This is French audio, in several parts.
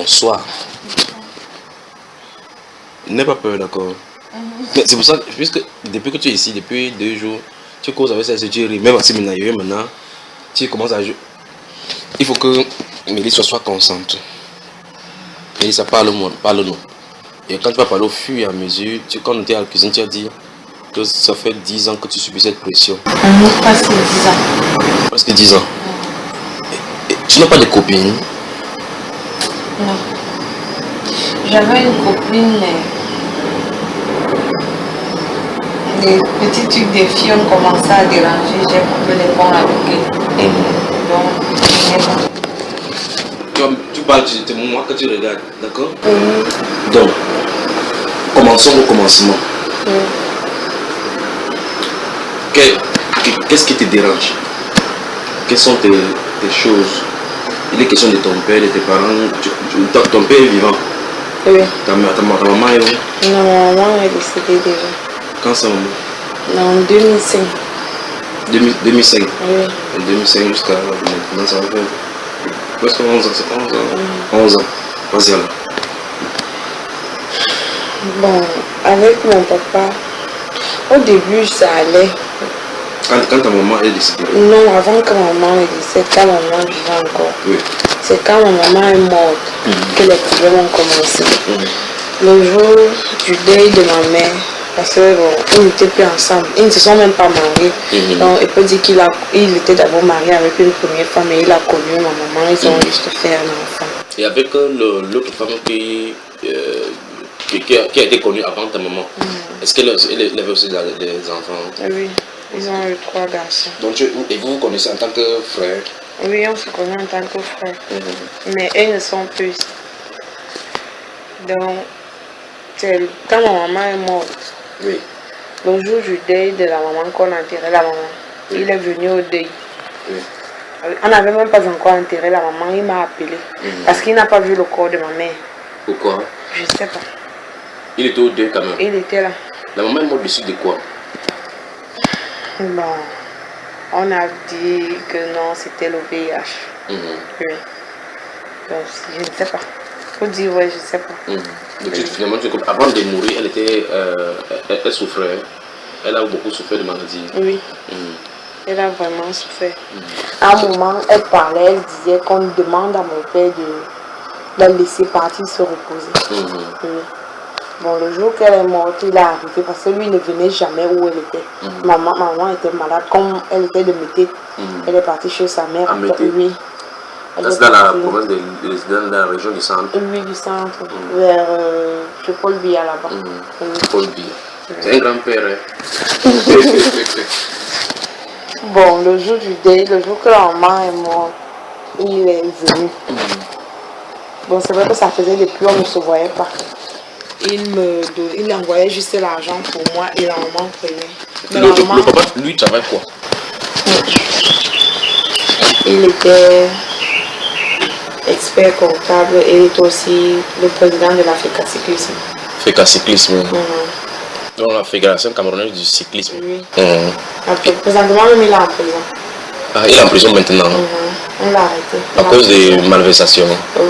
bonsoir. N'aie pas peur, d'accord? Mais c'est pour ça, puisque depuis que tu es ici, depuis 2 jours, tu causes avec ça, tu ris. Même si maintenant, tu commences à jouer. Il faut que Mélissa soit concentrée. Mélissa, parle-nous. Et quand tu vas parler au fur et à mesure, quand on était à la cuisine, tu as dit que ça fait 10 ans que tu subis cette pression. Presque 10 ans. Presque 10 ans. Et tu n'as pas de copine? Non. J'avais une copine, mais les petits trucs des filles ont commencé à déranger. J'ai coupé les ponts avec elles. Donc, tu parles, c'est moi que tu regardes, d'accord? Oui. Donc, commençons au commencement. Oui. Qu'est-ce qui te dérange? Quelles sont tes choses? Il est question de ton père, de tes parents. Ton père est vivant? Oui. Ta maman est où? Non, ma maman est décédée déjà. Quand ça, maman? En 2005. 2005? Oui. En 2005 jusqu'à maintenant, ça va faire presque 11 ans. C'est 11 ans. 11 ans. Vas-y alors. Bon, avec mon papa, au début ça allait. Quand ta maman est décédée? Non, avant que ma maman est décédée, quand ma maman vivait encore. Oui. C'est quand ma maman est morte que les problèmes ont commencé. Le jour du deuil de ma mère, parce que bon, ils n'étaient plus ensemble, ils ne se sont même pas mariés. Donc il peut dire qu'il était d'abord marié avec une première femme et il a connu ma maman, ils ont juste fait un enfant. Et avec l'autre femme qui a été connue avant ta maman, est-ce qu'elle avait aussi des enfants? Oui, ils ont eu 3 garçons. Donc, et vous connaissez en tant que frère? Oui, on se connaît en tant que frère. Mais elles ne sont plus. Donc, quand ma maman est morte, oui. Le jour du deuil de la maman qu'on a enterré la maman, il est venu au deuil. Oui. On n'avait même pas encore enterré la maman, il m'a appelé. Parce qu'il n'a pas vu le corps de ma mère. Pourquoi? Je ne sais pas. Il était au deuil quand même? Il était là. La maman est morte dessus de quoi? Bon, on a dit que non, c'était le VIH. Oui. Donc, je ne sais pas. Faut dire, ouais, je ne sais pas. Donc, finalement, avant de mourir, elle souffrait. Elle a beaucoup souffert de maladie. Oui. Elle a vraiment souffert. À un moment, elle parlait, elle disait qu'on demande à mon père de la laisser partir se reposer. Oui. Bon, le jour qu'elle est morte, il est arrivé parce que lui ne venait jamais où elle était. Maman était malade, comme elle était de Mété. Elle est partie chez sa mère. Oui. C'est dans la province dans la région du centre? Oui, du centre, vers Paul Biya là-bas. Paul Biya. C'est un grand-père. Bon, le jour du deuil, le jour que la maman est morte, il est venu. Bon, c'est vrai que ça faisait depuis, on ne se voyait pas. Il envoyait juste l'argent pour moi et la maman prenait. Le papa, lui, travaille quoi? Il était expert comptable et il était aussi le président de la FECA Cyclisme. FECA Cyclisme. Donc la Fédération camerounaise du cyclisme. Oui. Présentement, même il est en prison. Ah, il est en prison maintenant? On l'a arrêté. À cause des malversations?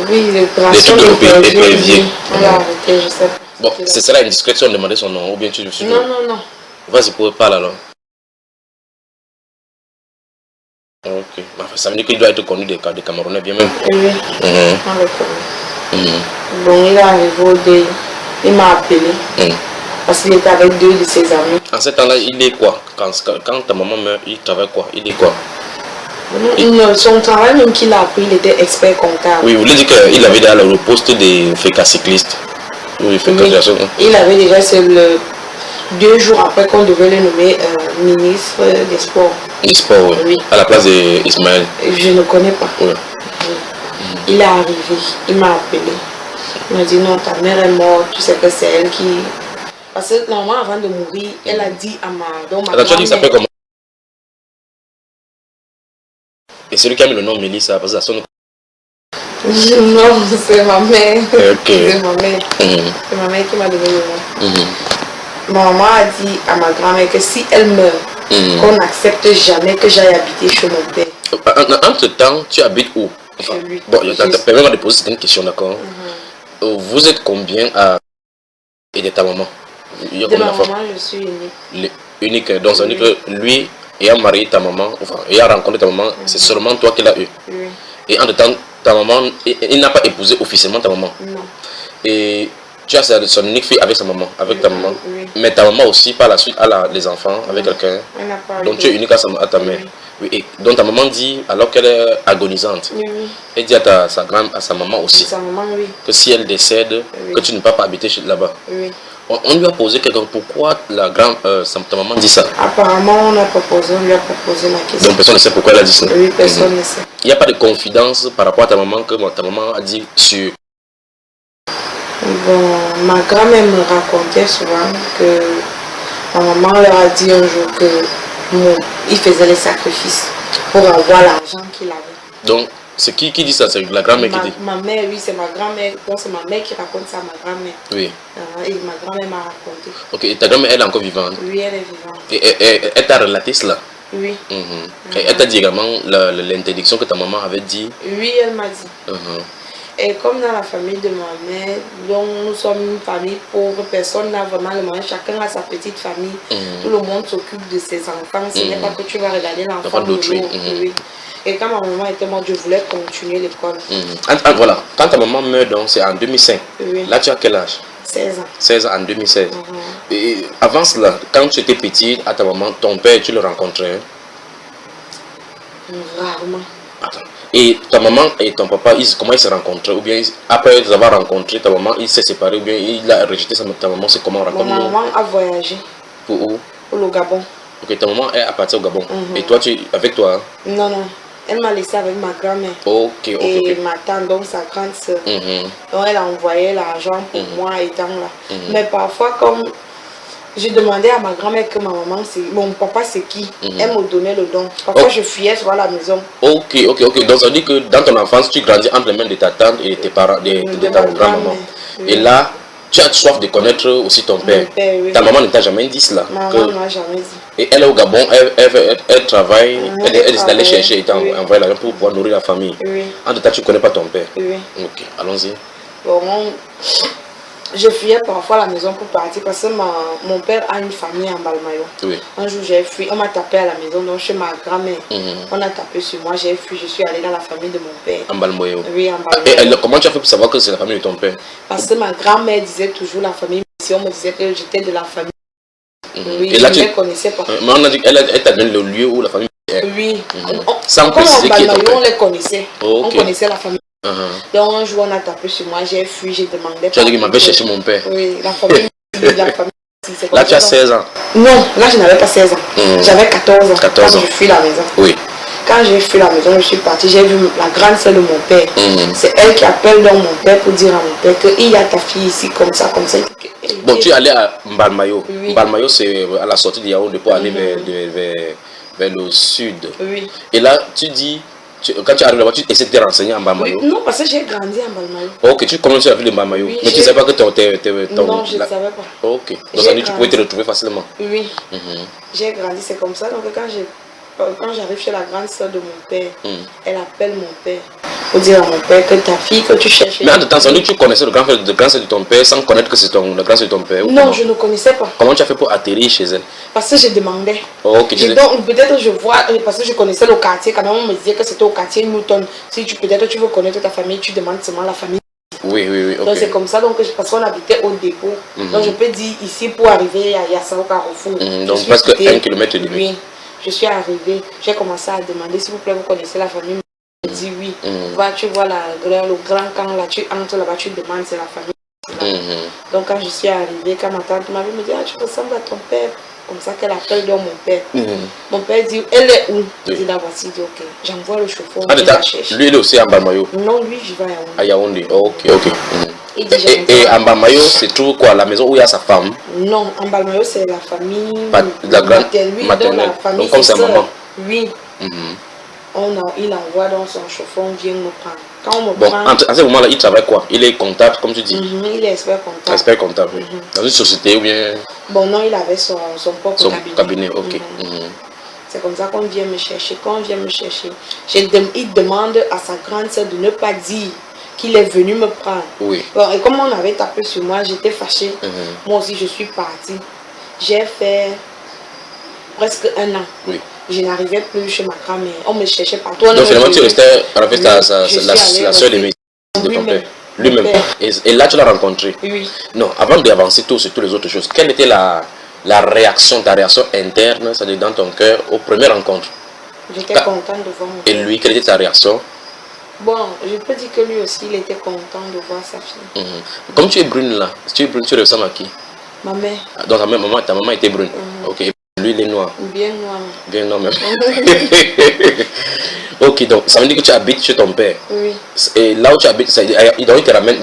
Oui, les opérations de pétroliers. On l'a arrêté, je sais pas. Bon, ce sera une discrétion de demander son nom ou bien tu le suis? Non. Vas-y, parle alors. Ok. Ça veut dire qu'il doit être connu des Camerounais bien même. Oui, on le connaît. Bon, il est arrivé au deuil. Il m'a appelé. Parce qu'il était avec 2 de ses amis. En ce temps-là, il est quoi? Quand ta maman meurt, il travaille quoi? Il est quoi? Son travail même qu'il a appris, il était expert comptable. Oui, vous voulez dire qu'il avait déjà le poste de FECA cycliste? Oui, il avait déjà, c'est le 2 jours après qu'on devait le nommer ministre des Sports. Des Sports, oui. À la place d'Ismaël. Je ne connais pas. Oui. Il est arrivé, il m'a appelé. Il m'a dit non, ta mère est morte, tu sais que c'est elle qui... Parce que normalement, avant de mourir, elle a dit à ma... Alors tu as dit que ça s'appelle comment? Et celui qui a mis le nom Mélissa, parce que ça sonne... Non, c'est ma mère. Ok. C'est ma mère. C'est ma mère qui m'a donné le nom. Ma maman a dit à ma grand-mère que si elle meurt, qu'on n'accepte jamais que j'aille habiter chez mon père. Entre temps, tu habites où? chez lui. Bon, permets-moi de poser une question, d'accord. Vous êtes combien à aider ta maman? De ma maman, je suis unique. Unique, donc ça veut dire que lui ayant marié ta maman, enfin, ayant rencontré ta maman, c'est seulement toi qu'il a eu. Oui. Et en temps, ta maman, il n'a pas épousé officiellement ta maman. Non. Et tu as son unique fille avec sa maman, avec ta maman. Oui. Mais ta maman aussi, par la suite, a les enfants avec quelqu'un. Donc tu es unique à ta mère. Oui. Et donc ta maman dit, alors qu'elle est agonisante, elle dit à sa maman aussi, que si elle décède, que tu ne peux pas habiter là-bas. Oui. On lui a posé quelque chose. Pourquoi ta maman dit ça? Apparemment, on lui a proposé la question. Donc personne ne sait pourquoi elle a dit ça. Oui, personne ne sait. Il n'y a pas de confidence par rapport à ta maman que ta maman a dit sur. Bon, ma grand-mère me racontait souvent que ma maman leur a dit un jour que il faisait les sacrifices pour avoir l'argent qu'il avait. Donc, c'est qui dit ça? C'est la grand-mère qui dit? Ma mère, oui, c'est ma grand-mère. Donc, c'est ma mère qui raconte ça à ma grand-mère. Oui. Et ma grand-mère m'a raconté. Ok, et ta grand-mère, elle est encore vivante? Oui, elle est vivante. Et elle t'a relaté cela? Oui. Et elle t'a dit également l'interdiction que ta maman avait dit? Oui, elle m'a dit. Et comme dans la famille de ma mère, donc nous sommes une famille pauvre, personne n'a vraiment le moyen, chacun a sa petite famille, tout le monde s'occupe de ses enfants, ce n'est pas que tu vas regarder l'enfant de l'autre. Oui. Et quand ma maman était morte, je voulais continuer l'école. Voilà, quand ta maman meurt, donc c'est en 2005. Oui. Là, tu as quel âge? 16 ans. 16 ans en 2016. Et avant cela, quand tu étais petite, à ta maman, ton père, tu le rencontrais? Rarement. Attends. Et ta maman et ton papa, comment ils se rencontraient? Ou bien après les avoir rencontrés, ta maman, il s'est séparé? Ou bien il a rejeté ta maman? C'est comment? Ma maman a voyagé. Pour où? Pour le Gabon. Ok, ta maman est à partir au Gabon. Et toi, tu es avec toi? Non, non. Elle m'a laissé avec ma grand-mère. Et ma tante, donc sa grande soeur. Donc elle a envoyé l'argent pour moi étant là. Mais parfois, comme je demandais à ma grand-mère que ma maman, mon papa c'est qui, elle me donnait le don. Parfois je fuyais sur la maison. Ok. Donc ça veut dire que dans ton enfance, tu grandis entre les mains de ta tante et de tes parents, de ta grand-maman. Et là, tu as soif de connaître aussi ton père. Oui. Ta maman ne t'a jamais dit cela? Maman ne m'a jamais dit. Et elle est au Gabon, elle travaille, elle est d'aller chercher et envoyer l'argent pour pouvoir nourrir la famille. Oui. En tout cas, tu ne connais pas ton père? Oui. Ok, allons-y. Bon, je fuyais parfois à la maison pour partir parce que mon père a une famille en Balmayo. Oui. Un jour j'ai fui, on m'a tapé à la maison, donc chez ma grand-mère. On a tapé sur moi, j'ai fui, je suis allée dans la famille de mon père. En Balmayo? Oui, en Balmayo. Et comment tu as fait pour savoir que c'est la famille de ton père? Parce que ma grand-mère disait toujours la famille, si on me disait que j'étais de la famille. Oui, et là, je ne les connaissais pas. Mais on a dit qu'elle t'a donné le lieu où la famille est. Oui. Sans préciser qui est ton père. On les connaissait. On connaissait la famille. Donc un jour on a tapé sur moi, j'ai fui, j'ai demandé. Tu as dit qu'il m'avait cherché mon père? Oui, la famille. Là tu as 16 ans? Non, là je n'avais pas 16 ans. J'avais 14 ans. 14 ans. Quand je fuis la maison. Oui. Quand j'ai fui la maison, je suis partie, j'ai vu la grande sœur de mon père. C'est elle qui appelle donc mon père pour dire à mon père qu'il y a ta fille ici comme ça, comme ça. Bon, tu es allé à Mbalmayo. Oui. Mbalmayo, c'est à la sortie de Yaoundé pour aller vers le sud. Oui. Et là, tu dis, quand tu arrives là-bas, tu essaies de te renseigner en Mbalmayo? Oui. Non, parce que j'ai grandi en Mbalmayo. Ok, tu commences à la ville de Mbalmayo. Oui, mais tu ne savais pas que ton... Non, je ne savais pas. Ok, donc ça dit tu pouvais te retrouver facilement. Oui. J'ai grandi, c'est comme ça. Donc quand j'arrive chez la grande soeur de mon père, elle appelle mon père pour dire à mon père que ta fille que tu cherches. Mais en temps, tu connaissais le grand frère de ton père sans connaître que c'est le grand frère de ton père? Non, je ne connaissais pas. Comment tu as fait pour atterrir chez elle? Parce que je demandais. Ok. Donc peut-être je vois, parce que je connaissais le quartier, quand même on me disait que c'était au quartier Newton. Si peut-être tu veux connaître ta famille, tu demandes seulement la famille. Oui. Okay. Donc c'est comme ça, donc, parce qu'on habitait au dépôt. Donc je peux dire ici pour arriver à Yassao Carrefour. Donc presque 1,5 km. Oui. Je suis arrivée, j'ai commencé à demander s'il vous plaît, vous connaissez la famille? Je dis oui. Tu vois le grand camp là, tu entres là-bas, tu demandes, c'est la famille. Donc quand je suis arrivée, quand ma tante m'avait dit, tu ressembles à ton père. Comme ça qu'elle appelle donc mon père. Mon père dit, elle est où? Je dis, la voici, il dit, ok. J'envoie le chauffeur, il la cherche. Lui, il est aussi à Mbalmayo? Non, lui, je vais à Yaoundé. Ok. Et à Mbalmayo, c'est toujours quoi? La maison où il y a sa femme? Non, à Mbalmayo, c'est la famille maternelle. Donc comme sa maman? Oui. Il envoie donc son chauffeur, on vient me prendre. Quand on me prend... À ce moment-là, il travaille quoi? Il est comptable, comme tu dis? Il est expert comptable. Expert comptable, oui. Dans une société ou bien... Bon, non, il avait son propre cabinet. Ok. C'est comme ça qu'on vient me chercher. Quand on vient me chercher, il demande à sa grande sœur de ne pas dire qu'il est venu me prendre. Oui. Bon, et comme on avait tapé sur moi, j'étais fâchée. Moi aussi, je suis partie. J'ai fait presque 1 an. Oui. Je n'arrivais plus chez ma grand-mère. On me cherchait partout. Donc finalement, tu restais avec la soeur de ton père. Lui-même. Et là, tu l'as rencontré. Oui. Non, avant d'avancer sur toutes les autres choses, quelle était ta réaction interne, c'est-à-dire dans ton cœur, aux premières rencontres? J'étais contente de voir mon père. Et lui, quelle était ta réaction? Bon, je peux dire que lui aussi, il était content de voir sa fille. Comme tu es brune là, si tu es brune, tu ressembles à qui? Ma mère. Donc ta maman était brune. Ok. Lui, il est noir. Bien noir. Bien noir même. Ok, donc ça veut dire que tu habites chez ton père. Oui. Et là où tu habites,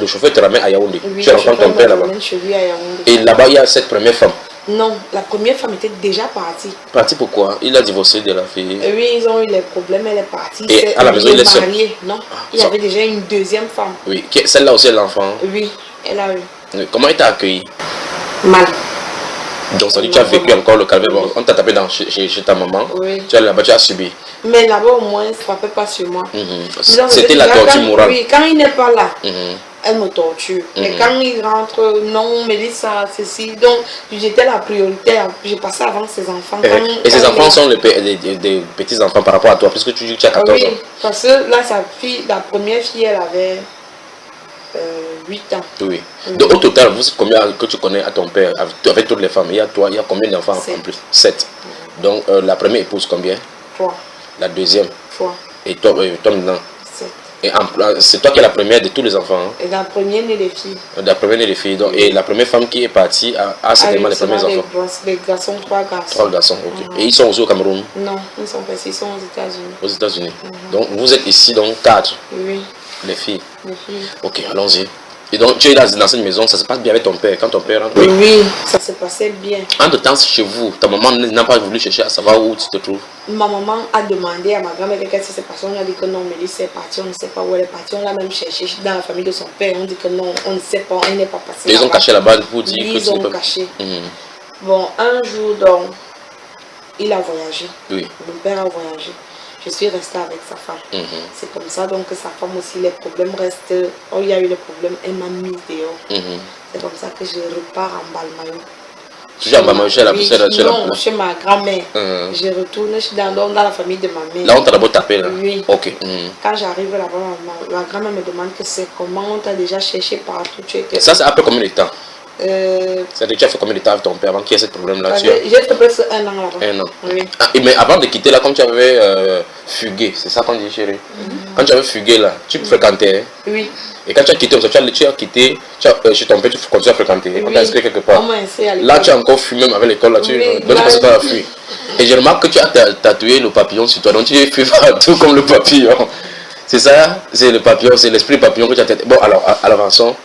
le chauffeur te ramène à Yaoundé. Oui, tu rencontres ton père là-bas. Et là-bas, il y a cette première femme. Non, la première femme était déjà partie. Partie pourquoi? Il a divorcé de la fille. Oui, ils ont eu les problèmes, elle est partie. Et à la maison, il est seul. Non, il y avait déjà une deuxième femme. Oui, celle-là aussi est l'enfant. Oui, elle a eu. Comment il t'a accueilli? Mal. Donc ça veut dire que tu as vécu encore le calvaire. On t'a tapé chez ta maman. Oui. Tu es là-bas, tu as subi. Mais là-bas au moins, ça ne frappait pas sur moi. C'était la torture morale. Oui, quand il n'est pas là. Elle me torture. Mais quand il rentre, non, Mélissa, ceci. Donc, j'étais la priorité. J'ai passé avant ses enfants. Et ses enfants sont des petits-enfants par rapport à toi, puisque tu as 14 ans. Oui, parce que là, sa fille, la première fille, elle avait 8 ans. Oui. Donc, au total, vous êtes combien que tu connais à ton père, avec toutes les femmes? Il y a combien d'enfants en plus? 7. Donc, la première épouse, combien? 3. La deuxième? 3. Et toi maintenant? 7. Et c'est toi qui es la première de tous les enfants, hein? Et la première née des filles. La première née des filles. Donc, et la première femme qui est partie a certainement les premiers enfants. Les garçons, 3 garçons. 3 garçons, ok. Et ils sont aussi au Cameroun? Non, ils sont pas ici, ils sont aux États-Unis. Aux États-Unis. Donc, vous êtes ici, donc 4? Oui. Les filles? Les filles. Ok, allons-y. Et donc, tu es dans cette maison, ça se passe bien avec ton père, quand ton père rentre? Oui, ça se passait bien. Entre-temps, chez vous, ta maman n'a pas voulu chercher à savoir où tu te trouves? Ma maman a demandé à ma grand-mère qu'est-ce qui s'est passé. On a dit que non, Mélisse est partie, on ne sait pas où elle est partie. On l'a même cherché dans la famille de son père. On dit que non, on ne sait pas, elle n'est pas passée. Ils ont caché là-bas pour dire que tu n'es pas... Ils ont caché. Bon, un jour, donc, il a voyagé. Oui. Mon père a voyagé. Je suis restée avec sa femme. C'est comme ça, donc sa femme aussi, les problèmes restent. Oh, il y a eu les problèmes, elle m'a mise dehors. C'est comme ça que je repars en Balmayo. Toujours en Balmayo, chez la Non, chez ma grand-mère. Je retourne dans la famille de ma mère. Là, on t'a d'abord tapé là? Oui. Ok. Quand j'arrive là-bas, la grand-mère me demande que c'est comment on t'a déjà cherché partout. Ça, c'est après combien de temps? C'est-à-dire, tu as fait combien de temps avec ton père avant qu'il y ait ce problème-là? J'ai fait presque 1 an là-bas. 1 an. Oui. Ah, mais avant de quitter là, comme tu avais fugué, c'est ça qu'on dit, chérie? Quand tu avais fugué là, tu fréquentais? Hein? Oui. Et quand tu as quitté, tu as quitté, chez ton père, tu continues à fréquenter. Oui. On t'a inscrit quelque part. Là, tu as encore fui même avec l'école. Donc, tu passes ton temps à fuir. Et je remarque que tu as tatoué le papillon sur toi. Donc, tu fuis partout comme le papillon. C'est ça, c'est le papillon, c'est l'esprit papillon que tu as tête. Bon, alors, à l'avançon,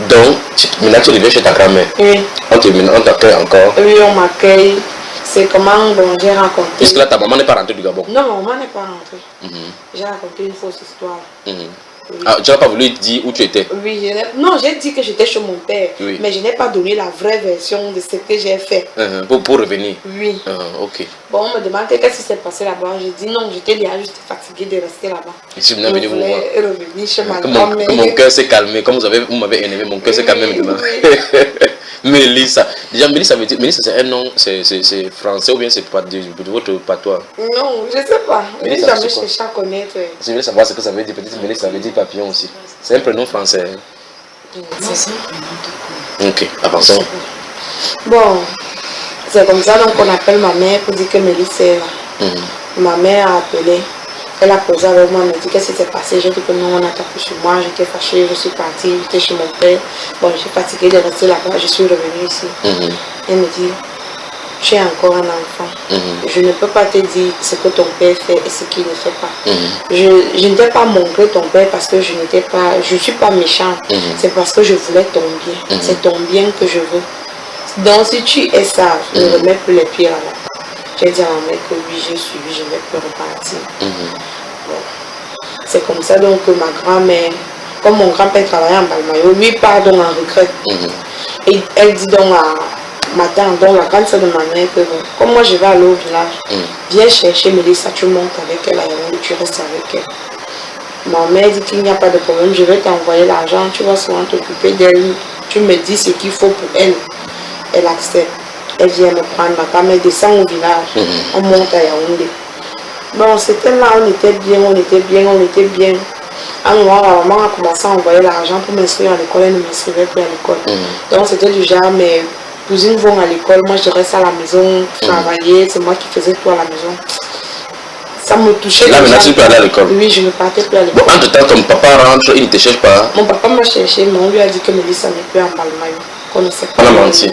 donc, maintenant tu reviens chez ta grand-mère. Oui. On t'accueille encore. Oui, on m'accueille. C'est comment bon, j'ai raconté. Puisque là, ta maman n'est pas rentrée du Gabon. Non, ma maman n'est pas rentrée. J'ai raconté une fausse histoire. Oui. Ah, tu n'as pas voulu dire où tu étais? Oui, non, j'ai dit que j'étais chez mon père. Oui. Mais je n'ai pas donné la vraie version de ce que j'ai fait. Pour revenir? Oui. Ok. Bon, on me demande qu'est-ce qui s'est passé là-bas. J'ai dit non, j'étais déjà juste fatiguée de rester là-bas. Et si vous n'avez venu vous voir? Revenir chez ma grand-mère. Mon cœur s'est calmé. Comme vous m'avez énervé, mon cœur s'est calmé maintenant. Mélissa. Déjà, Mélissa, c'est un nom, c'est français ou bien c'est de votre patois? Non, je ne sais pas. Je n'ai jamais cherché à connaître. Si vous voulez savoir ce que ça veut dire, peut-être Mélissa, ça veut dire papillon aussi. C'est un prénom français. Ok, avançons. Bon, c'est comme ça donc on appelle ma mère pour dire que Mélissa est là. Ma mère a appelé. Elle a posé avec moi, elle m'a dit qu'est-ce qui s'est passé. J'ai dit que non, on a tapé sur moi, j'étais fâchée, je suis partie, j'étais chez mon père. Bon, je suis fatiguée de rester là-bas, je suis revenue ici. Elle me dit, tu es encore un enfant. Je ne peux pas te dire ce que ton père fait et ce qu'il ne fait pas. Je ne t'ai pas montré ton père parce que je ne suis pas méchante. C'est parce que je voulais ton bien. C'est ton bien que je veux. Donc si tu es sage, ne remets plus les pieds là-bas. J'ai dit à ma mère que oui, j'ai suivi, je vais plus repartir. Bon. C'est comme ça donc que ma grand-mère, comme mon grand-père travaillait en Balmayo, lui part donc en retraite. Et elle dit donc à ma tante, donc la grande soeur de ma mère, que bon, comme moi je vais aller au village, viens chercher Mélissa, tu montes avec elle à Yaoundé, tu restes avec elle. Ma mère dit qu'il n'y a pas de problème, je vais t'envoyer l'argent, tu vas souvent t'occuper d'elle, tu me dis ce qu'il faut pour elle. Elle accepte. Elle vient me prendre, ma femme, elle descend au village, on monte à Yaoundé. Bon, c'était là, on était bien. À un moment, ma maman a commencé à envoyer l'argent pour m'inscrire à l'école, elle ne m'inscrivait plus à l'école. Donc c'était du genre, mes cousines vont à l'école, moi je reste à la maison, travailler, c'est moi qui faisais tout à la maison. Ça me touchait. Là, maintenant, tu ne peux aller à l'école? Oui, je ne partais plus à l'école. Bon, entre-temps, ton papa rentre, il ne te cherche pas? Mon papa m'a cherché, mais on lui a dit que Mélissa n'est plus en Balmayo. Qu'on ne sait pas. On a menti.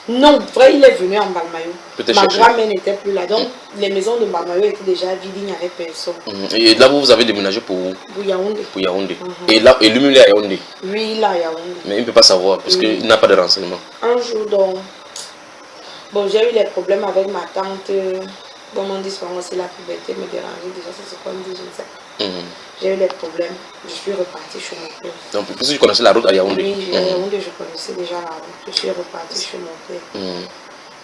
Non, vrai, il est venu en Balmayo. Ma chercher. grand-mère n'était plus là. Donc, les maisons de Balmayo étaient déjà vides, il n'y avait personne. Et là, vous avez déménagé pour où? Pour Yaoundé. Pour Yaoundé. Et là, et lui, il est à Yaoundé? Oui, il est à Yaoundé. Mais il ne peut pas savoir, parce qu'il n'a pas de renseignements. Un jour, donc, bon, j'ai eu des problèmes avec ma tante. Bon, on dit souvent aussi la puberté me dérangeait. Déjà, c'est ce qu'on dit, je ne sais pas. J'ai eu des problèmes. Je suis repartie chez mon père. Donc, puisque tu connaissais la route à Yaoundé? Oui, à Yaoundé, je connaissais déjà la route. Je suis repartie chez mon père.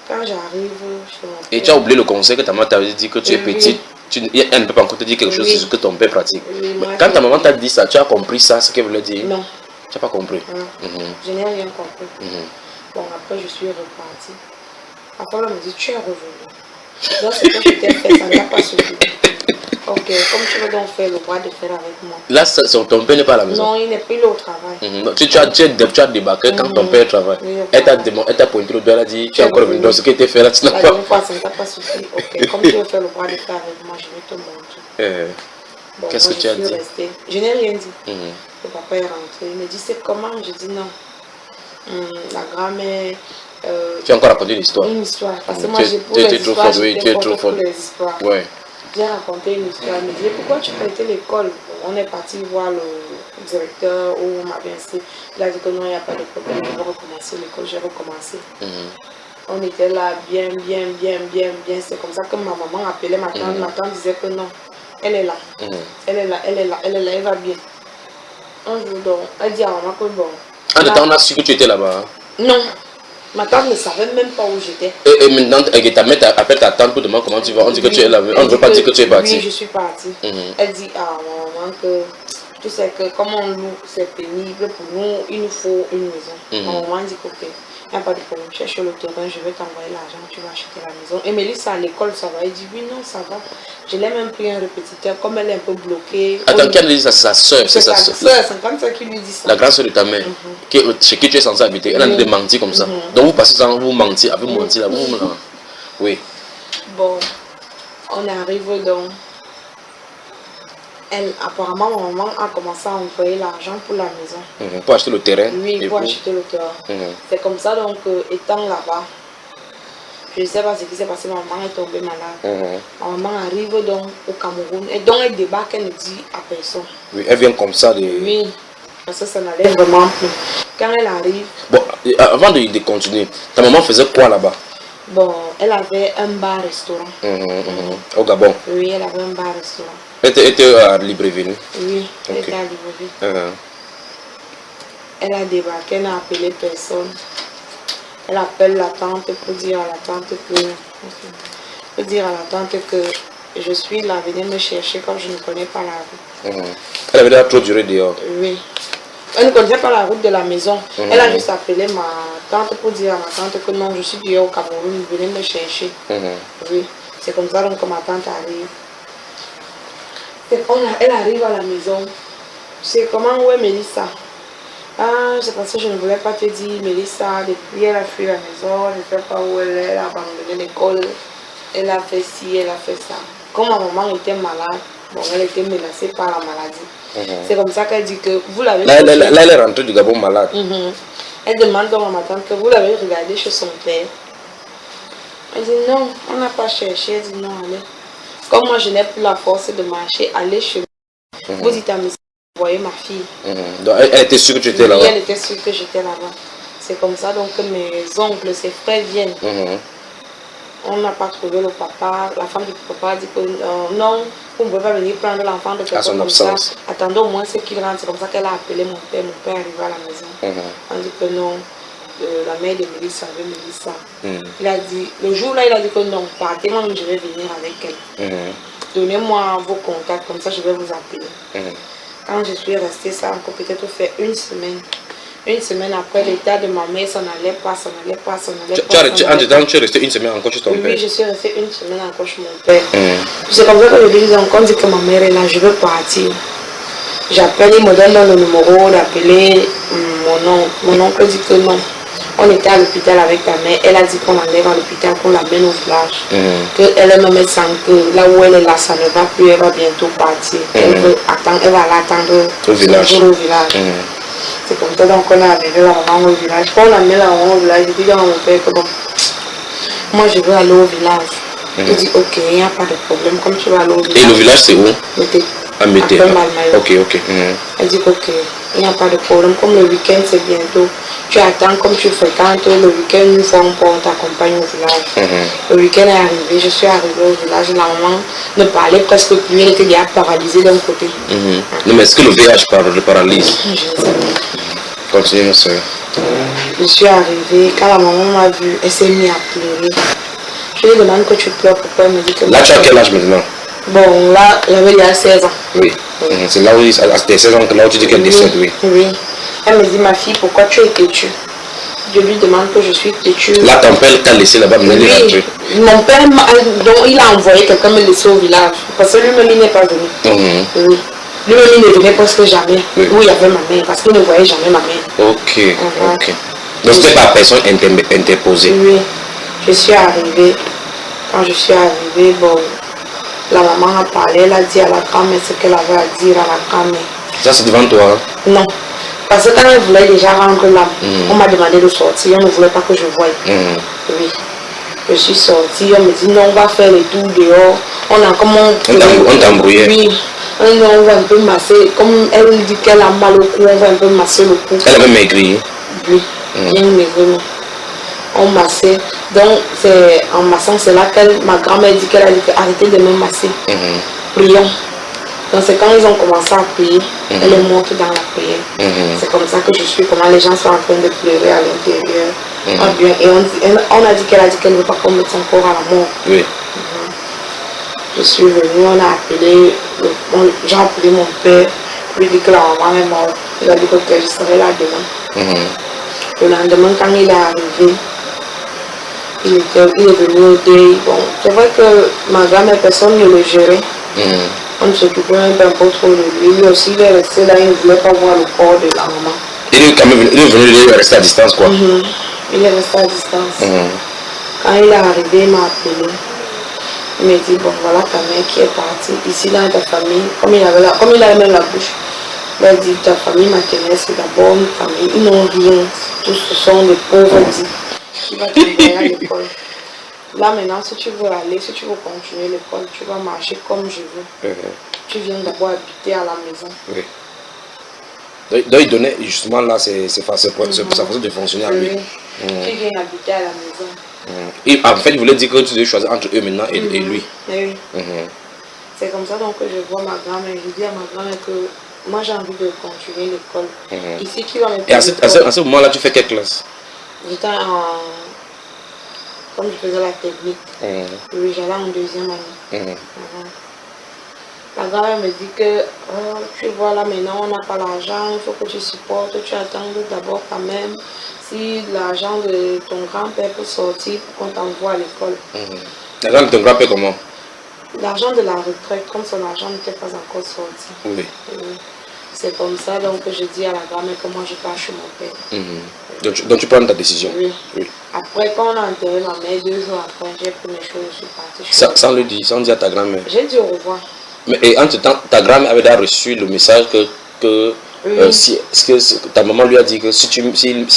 Quand j'arrive chez mon père... Et tu as oublié le conseil que ta maman t'avait dit que tu es petite. Elle ne peut pas encore te dire quelque chose sur ce que ton père pratique. Quand ta maman t'a dit ça, tu as compris ça, ce qu'elle voulait dire? Non. Tu n'as pas compris? Je n'ai rien compris. Bon, après, je suis repartie. Après, elle me dit, tu es revenu. Donc, ce que je t'ai fait, ça n'a pas suffi. Ok, comme tu veux donc faire le bras de fer avec moi. Là, ton père n'est pas à la maison? Non, il n'est plus là au travail. Tu as débarqué quand ton père travaille. Oui, elle t'a pointé le doigt, elle a dit, tu es encore revenu dans ce qui était fait là, tu n'as pas... La dernière fois, ça ne t'a pas suffi. Ok, comme tu veux faire le bras de fer avec moi, je vais te montrer. Bon, qu'est-ce que tu as dit? Je n'ai rien dit. Le papa est rentré. Il me dit, c'est comment? Je dis non. La grand-mère... tu as encore raconté une histoire? Une histoire. Parce que moi, j'ai pour les histoires, tu es trop fort. Ouais. J'ai raconté une histoire. Il me dit, pourquoi tu peux être l'école? On est parti voir le directeur où on m'avait inscrit. Il a dit que non, il n'y a pas de problème. Je vais recommencer l'école. J'ai recommencé. On était là, bien. C'est comme ça que ma maman appelait ma tante. Ma tante disait que non, elle est là. Elle est là, elle va bien. Un jour, donc, elle dit à maman que bon. En temps, on a su que tu étais là-bas? Non. Ma tante ne savait même pas où j'étais. Et maintenant, ta mère appelle ta tante pour demander comment tu vas. On dit que tu es là. On ne veut pas dire que tu es parti. Oui, je suis partie. Elle dit à ma maman que tu sais que comme on loue, c'est pénible pour nous, il nous faut une maison. Ma maman dit que ok, il n'y a pas de problème, cherche le terrain, je vais t'envoyer l'argent, tu vas acheter la maison. Et Mélissa à l'école, ça va. Elle dit oui, non, ça va. Je l'ai même pris un répétiteur, comme elle est un peu bloquée. Attends, qui a dit ça? C'est sa soeur? C'est sa soeur, c'est comme ça qui lui dit ça. La grande soeur de ta mère, chez qui tu es censé habiter, elle a dit de mentir comme ça. Donc vous passez sans vous mentir, avec mentir là, vous là. Oui. Bon, on arrive donc. Elle, apparemment, ma maman a commencé à envoyer l'argent pour la maison. Pour acheter le terrain? Oui, pour acheter le terrain. C'est comme ça, donc, étant là-bas, je ne sais pas ce qui s'est passé, ma maman est tombée malade. Ma maman arrive donc au Cameroun, et donc elle débarque, elle ne dit à personne. Oui, elle vient comme ça de... Oui, parce que ça n'allait vraiment plus. Quand elle arrive... Bon, avant de continuer, ta maman faisait quoi là-bas? Bon, elle avait un bar-restaurant. Au Gabon? Oui, elle avait un bar-restaurant. Elle était à Libreville? Oui, elle était à Libreville. Elle a débarqué, elle n'a appelé personne. Elle appelle la tante pour dire à la tante que je suis là, venez me chercher comme je ne connais pas la route. Elle avait déjà trop duré dehors? Oui. Elle ne connaissait pas la route de la maison. Elle a juste appelé ma tante pour dire à ma tante que non, je suis dehors au Cameroun, venez me chercher. Oui, c'est comme ça donc que ma tante arrive. Elle arrive à la maison. C'est comment, où est Mélissa? Ah, c'est parce que je ne voulais pas te dire, Mélissa, depuis elle a fui la maison, je ne sais pas où elle a abandonné l'école. Elle a fait ci, elle a fait ça. Comme ma maman était malade, bon, elle était menacée par la maladie. C'est comme ça qu'elle dit que vous l'avez... Là, elle est rentrée du Gabon malade. Elle demande donc à ma tante que vous l'avez regardé chez son père. Elle dit non, on n'a pas cherché. Elle dit non, allez. Comme moi, je n'ai plus la force de marcher, allez chez moi. Vous dites à mes vous voyez ma fille. Donc, elle était sûre que tu étais là-bas? Oui, elle était sûre que j'étais là-bas. C'est comme ça donc que mes oncles, ses frères viennent. On n'a pas trouvé le papa. La femme du papa a dit que non, vous ne pouvez pas venir prendre l'enfant de quelqu'un comme ça. Attendez au moins ce qu'il rentre. C'est comme ça qu'elle a appelé mon père. Mon père arrive à la maison. On dit que non, la mère de Mélissa avec Mélissa. Il a dit, le jour là, il a dit que non, partez, moi je vais venir avec elle. Donnez-moi vos contacts, comme ça je vais vous appeler. Quand je suis restée, ça a encore peut-être fait une semaine. Une semaine après, l'état de ma mère, ça n'allait pas, ça n'allait pas, ça n'allait pas. Tu es resté une semaine encore chez ton père? Oui, je suis restée une semaine encore chez mon père. C'est comme ça que je lui dis encore, dit que ma mère est là, je veux partir. J'appelle, il me donne le numéro d'appeler mon oncle dit que non. On était à l'hôpital avec ta mère, elle a dit qu'on l'enlève à l'hôpital, qu'on l'amène au village. Qu'elle est même sans que là où elle est là, ça ne va plus, elle va bientôt partir. Elle va l'attendre au village. C'est comme ça donc on a arrivé la maman au village. Quand on a mis la maman au village, je dis à mon père que bon, moi je veux aller au village. Il dit ok, il n'y a pas de problème, comme tu vas aller au village. Et le village c'est où? À Mété. Ok. Elle dit ok, il n'y a pas de problème, comme le week-end c'est bientôt. Tu attends comme tu fréquentes le week-end, une fois on t'accompagne au village. Le week-end est arrivé, je suis arrivée au village, la maman ne parlait presque plus, elle était déjà paralysée d'un côté. Non mais est-ce que le VIH le paralyse? Je ne sais pas. Continue ma soeur. Je suis arrivée, quand la maman m'a vue, elle s'est mise à pleurer. Je lui demande que tu pleures, pourquoi elle me dit que... Là tu as quel âge maintenant? Bon, là, j'avais déjà 16 ans. Oui. C'est là où, à tes 16 ans, là où tu dis qu'elle décède, oui. Oui. Elle me dit, ma fille, pourquoi tu es têtue? Je lui demande que je suis têtue. Là, ton père t'a laissé là-bas, mais il est rentré. Mon père, donc, il a envoyé quelqu'un me laisser au village. Parce que lui-même, il n'est pas venu. Oui. Lui-même, il ne venait presque jamais. Oui. Où il y avait ma mère, parce qu'il ne voyait jamais ma mère. Ok. Donc, c'était pas personne interposée. Oui. Je suis arrivée. Quand je suis arrivée, bon, la maman a parlé, elle a dit à la grand-mère ce qu'elle avait à dire à la grand-mère. Ça, c'est devant toi? Non. Parce que quand elle voulait déjà rentrer là, on m'a demandé de sortir, on ne voulait pas que je voie. Oui. Je suis sortie, on me dit non, on va faire les tours dehors. On a comme on t'a embrouillé? Oui. On va un peu masser. Comme elle dit qu'elle a mal au cou, on va un peu masser le cou. Elle avait maigri? Oui. Bien maigri. On massait. Donc, c'est en massant, c'est là que ma grand-mère dit qu'elle a dit arrêtez de me masser. Prions. Donc, c'est quand ils ont commencé à prier, elle est morte dans la prière. C'est comme ça que je suis, comment les gens sont en train de pleurer à l'intérieur. Et on a dit qu'elle ne veut pas qu'on mette son corps à la mort. Oui. Je suis venue, on a appelé, j'ai appelé mon père, lui dit que la maman est morte. Il a dit que je serai là demain. Le lendemain, quand il est arrivé, il est venu au deuil. Bon, c'est vrai que ma grand-mère, personne ne le gérait. On ne s'occupait même pas trop de lui. Lui aussi, il est resté là, il ne voulait pas voir le corps de la maman. Il est venu rester à distance, quoi. Il est resté à distance. Quand il est arrivé, il m'a appelé. Il m'a dit, bon, voilà ta mère qui est partie. Ici, dans ta famille, comme il avait même la bouche, il a dit, ta famille maternelle, c'est d'abord une famille. Ils n'ont rien. Tous ce sont des pauvres dits. Il va t'envoyer à l'école. Là maintenant, si tu veux aller, si tu veux continuer l'école, tu vas marcher comme je veux. Tu viens d'abord habiter à la maison. Oui. Donc il donnait justement là, c'est sa façon de fonctionner à lui. Tu viens habiter à la maison. Et en fait, il voulait dire que tu devais choisir entre eux maintenant et lui. Oui. C'est comme ça donc que je vois ma grand-mère. Je dis à ma grand-mère que moi j'ai envie de continuer l'école. Ici, tu vas me Et à ce moment-là, tu fais quelle classe? J'étais comme je faisais la technique. Oui, j'allais en deuxième année. La grand-mère me dit que tu vois là maintenant on n'a pas l'argent, il faut que tu supportes, tu attends d'abord quand même si l'argent de ton grand-père peut sortir pour qu'on t'envoie à l'école. L'argent de ton grand-père comment? L'argent de la retraite, comme son argent n'était pas encore sorti. Oui. C'est comme ça donc que je dis à la grand-mère que moi je pars chez mon père. Donc tu prends ta décision? Oui. Après quand on a enterré ma mère, 2 jours après, j'ai pris mes choses, je suis partie. Sans le dire, sans dire à ta grand-mère? J'ai dit au revoir. Mais et entre-temps, ta grand-mère avait déjà reçu le message que ta maman lui a dit que si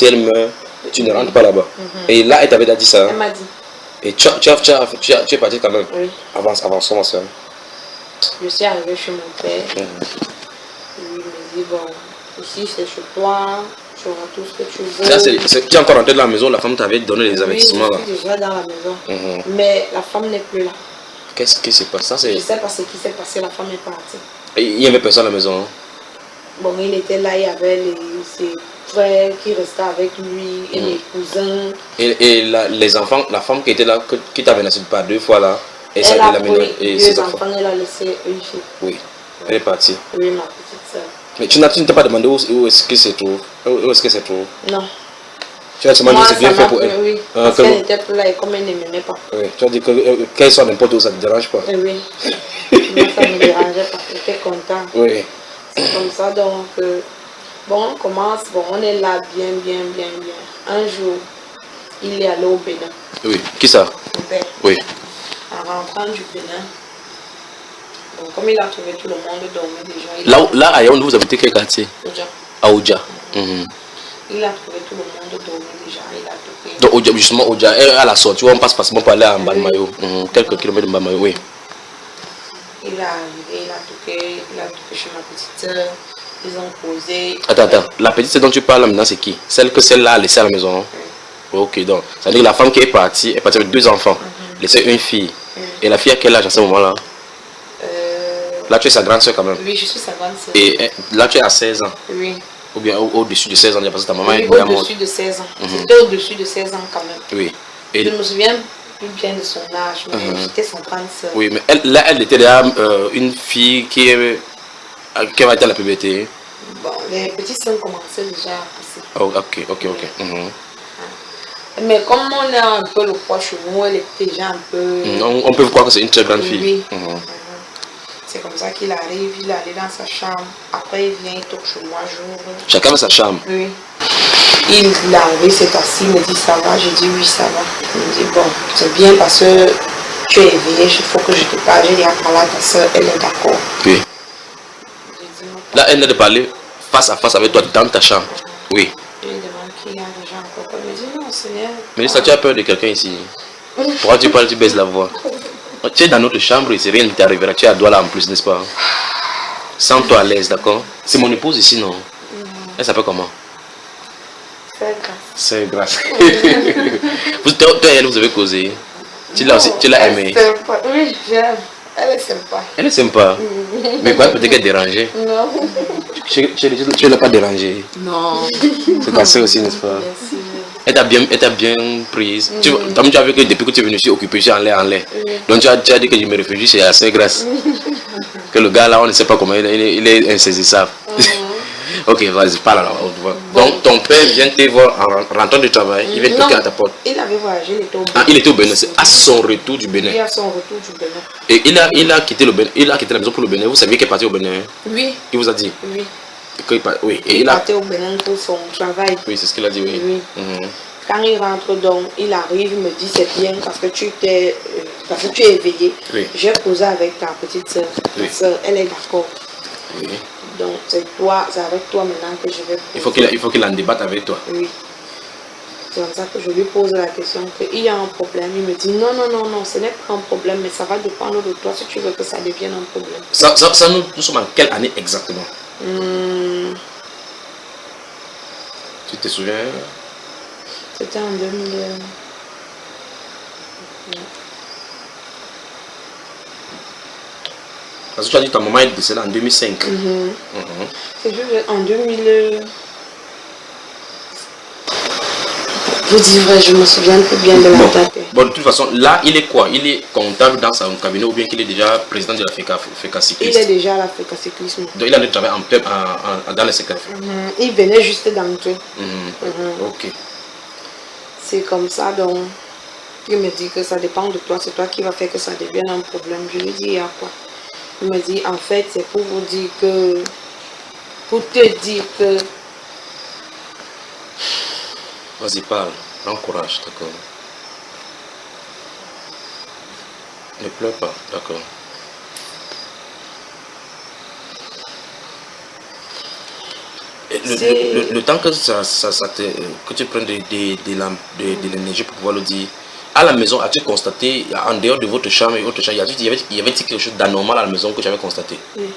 elle meurt, tu ne rentres pas là-bas. Et là, elle t'avait déjà dit ça? Elle m'a dit. Et tu es parti quand même? Oui. Avançons, ma soeur. Je suis arrivée chez mon père. Il me dit, bon, ici c'est chez toi, tu auras tout ce que tu veux. Tu es encore rentré dans la maison, la femme t'avait donné les avertissements là? Oui, je suis déjà dans la maison. Mais la femme n'est plus là. Qu'est-ce qui s'est passé? Je ne sais pas ce qui s'est passé, la femme est partie. Et il n'y avait personne à la maison? Bon, il était là, il y avait frère qui restait avec lui et mes cousins. Et les enfants, la femme qui était là, qui t'a menacé par 2 fois là, et Elle a maintenant, pris 2 enfants, elle a laissé une fille. Oui, elle est partie. Oui, ma petite soeur. Mais tu ne t'es pas demandé où est-ce que c'est trouve? Où est-ce que c'est trouve? Non. Tu as demandé c'est bien fait pour elle. Oui, parce qu'elle n'était plus là et comme elle ne m'aimait pas. Oui, tu as dit qu'elle soit n'importe où, ça ne te dérange pas. Oui. Moi, ça ne me dérangeait pas, j'étais content. Oui. C'est comme ça donc, bon, on commence, bon, on est là bien. Un jour, il est allé au Bénin. Oui, qui ça? Mon père. Oui. En rentrant du Bénin, bon, comme il a trouvé tout le monde dormir déjà. Là à Yaoundé, vous habitez quel quartier? Oudja. À Oudja. Il a trouvé tout le monde dormir déjà, il a toqué. Donc Oudja, justement, Oudja, à la sortie, on passe facilement par aller à Mbamayo. Quelques kilomètres de Mbamayo, oui. Il est arrivé, il a toqué chez ma petite soeur. Ils ont posé. Attends, la petite dont tu parles maintenant, c'est qui? Celle-là a laissé à la maison. Oui. Ok, donc, ça veut dire que la femme qui est partie avec 2 enfants, laissait une fille. Et la fille à quel âge à ce moment-là? Là, tu es sa grande soeur quand même. Oui, je suis sa grande soeur. Et là, tu es à 16 ans. Oui. Ou bien au-dessus de 16 ans, parce que ta maman est morte. Au-dessus de 16 ans. C'était au-dessus de 16 ans quand même. Oui. Et je me souviens plus bien de son âge, mais j'étais son grande soeur. Oui, mais elle était déjà une fille qui va être à la puberté. Bon, les petits seins commençaient déjà à passer. Oh, ok. Mais comme on a un peu le poids chez nous, elle était déjà un peu... On peut croire que c'est une très grande fille. Oui. C'est comme ça qu'il arrive, il est allé dans sa chambre. Après, il vient, il toque chez moi, j'ouvre. Chacun a sa chambre. Oui. Il est arrivé, il s'est assis, il me dit ça va. J'ai dit oui, ça va. Il me dit bon, c'est bien parce que tu es éveillé, il faut que je te parle. J'ai dit à parler à ta soeur, elle est d'accord. Oui. Là, elle vient de parler face à face avec toi dans ta chambre. Oui. Je lui demande qui y a déjà encore. Elle me dit non, Seigneur. Mais ça, tu as peur de quelqu'un ici? Pourquoi tu parles, tu baisses la voix? Tu es dans notre chambre et c'est rien ne t'arrivera. Tu es à Douala en plus, n'est-ce pas? Sens-toi à l'aise, d'accord? C'est mon épouse ici, non? Elle s'appelle comment? C'est grâce. Toi et elle, vous avez causé. Tu l'as aimée. Oui, j'aime. Elle est sympa. Elle est sympa. Mais quoi, peut-être qu'elle est dérangée? Non. Tu ne l'as pas dérangée? Non. C'est passé aussi, n'est-ce pas? Merci. Elle t'a bien prise. Tu as vu que depuis que tu es venu, je suis occupé, je suis en l'air. Donc tu as dit que je me réfugie chez la sœur Grâce. Que le gars là, on ne sait pas comment il est insaisissable. Ok, vas-y, parle alors. Donc ton père vient te voir en rentrant du travail, il vient toquer à ta porte. Il avait voyagé, il était au Bénin. Ah, il était au Bénin, c'est à son retour du Bénin. Oui, à son retour du Bénin. Et il a quitté le Bénin, il a quitté la maison pour le Bénin. Vous saviez qu'il est parti au Bénin? Oui. Il vous a dit? Oui. Oui. Et il partait au Bénin pour son travail. Oui, c'est ce qu'il a dit, oui. Quand il rentre donc, il arrive, il me dit c'est bien parce que tu es éveillé. Oui. J'ai posé avec ta petite soeur. Oui. Ta soeur, elle est d'accord. Oui. Donc c'est avec toi maintenant que je vais poser. Il faut qu'il en débatte avec toi. Oui. C'est comme ça que je lui pose la question qu'il y a un problème. Il me dit non, ce n'est pas un problème, mais ça va dépendre de toi si tu veux que ça devienne un problème. Ça nous sommes en quelle année exactement? Tu te souviens? C'était en 2000. Parce que tu as dit que ta maman est décédée en 2005. C'est juste en 2000. Je dis vrai, je me souviens plus bien de la date. Bon, de toute façon, là, il est quoi? Il est comptable dans son cabinet ou bien qu'il est déjà président de la FECA Cycliste? Il est déjà à la FECA Cyclisme. Donc, il a travaillé dans le secteur. Il venait juste d'entrer. Ok. C'est comme ça, donc, il me dit que ça dépend de toi. C'est toi qui va faire que ça devienne un problème. Je lui dis, il y a quoi? Il me dit, en fait, c'est pour vous dire que... Pour te dire que... Vas-y, parle. Prends courage, d'accord. Ne pleure pas, d'accord. Le temps que que tu prennes de l'énergie pour pouvoir le dire, à la maison, as-tu constaté, en dehors de votre chambre et autre chambre, il y avait quelque chose d'anormal à la maison que tu avais constaté? Oui.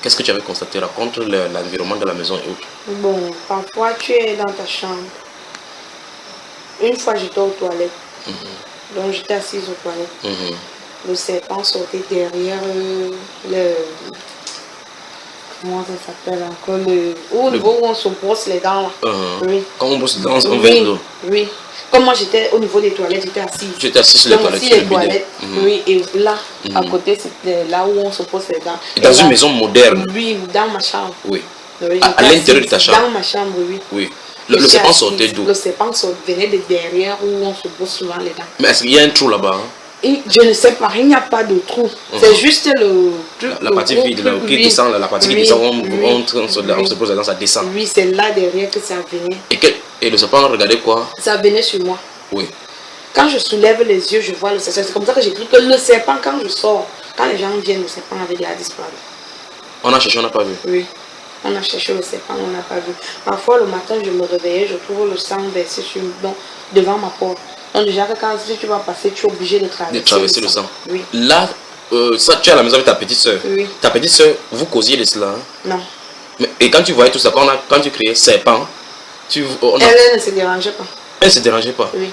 Qu'est-ce que tu avais constaté? Raconte l'environnement de la maison et autres. Bon, parfois tu es dans ta chambre. Une fois j'étais aux toilettes. Donc j'étais assise aux toilettes. Le serpent sortait derrière Comment ça s'appelle encore au niveau où on se brosse les dents là. Oui. Quand on brosse les dents, on oui. verse l'eau. Oui. Comme moi j'étais au niveau des toilettes, j'étais assise. J'étais assise sur les toilettes. Sur les toilettes. Oui, et là, à côté, c'était là où on se brosse les dents. Et dans une maison moderne. Oui, dans ma chambre. Oui. Oui, à l'intérieur de ta chambre. Dans ma chambre, oui. Oui. Le serpent sortait d'où? Le serpent venait de derrière où on se brosse souvent les dents. Mais est-ce qu'il y a un trou là-bas? Je ne sais pas, il n'y a pas de trou. C'est juste la partie vide, là, qui descend, la partie qui descend, on se pose là, ça descend. Oui, c'est là derrière que ça venait. Et le serpent regardait quoi? Ça venait sur moi. Oui. Quand je soulève les yeux, je vois le serpent. C'est comme ça que j'ai cru que le serpent, quand je sors, quand les gens viennent, le serpent avait déjà disparu. On a cherché, on n'a pas vu. Oui. On a cherché le serpent, on n'a pas vu. Parfois, le matin, je me réveillais, je trouve le sang versé devant ma porte. Donc déjà, si tu vas passer, tu es obligé de traverser le sang. Oui. Là, ça, tu es à la maison avec ta petite soeur. Oui. Ta petite soeur, vous causiez de cela? Non. Et quand tu voyais tout ça, quand tu criais serpent, elle ne se dérangeait pas. Elle ne se dérangeait pas? Oui.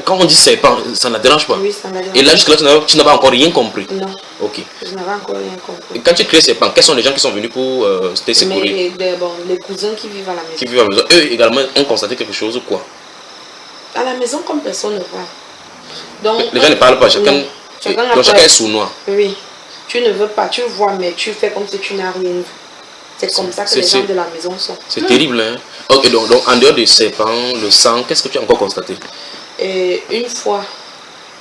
Quand on dit serpent, ça ne la dérange pas? Oui, ça ne la dérange pas. Et là, jusque-là, tu n'avais encore rien compris? Non. Ok. Je n'avais encore rien compris. Et quand tu criais serpent, quels sont les gens qui sont venus pour te secourir? Les cousins qui vivent à la maison. Qui vivent à la maison. Eux également ont constaté quelque chose ou quoi? À la maison, comme personne ne voit. Donc, les gens ne parlent pas, chacun est sournois. Oui. Tu ne veux pas, tu vois, mais tu fais comme si tu n'as rien vu. C'est comme ça que les gens de la maison sont. C'est terrible, hein? Ok, donc en dehors du serpent, le sang, qu'est-ce que tu as encore constaté? Une fois,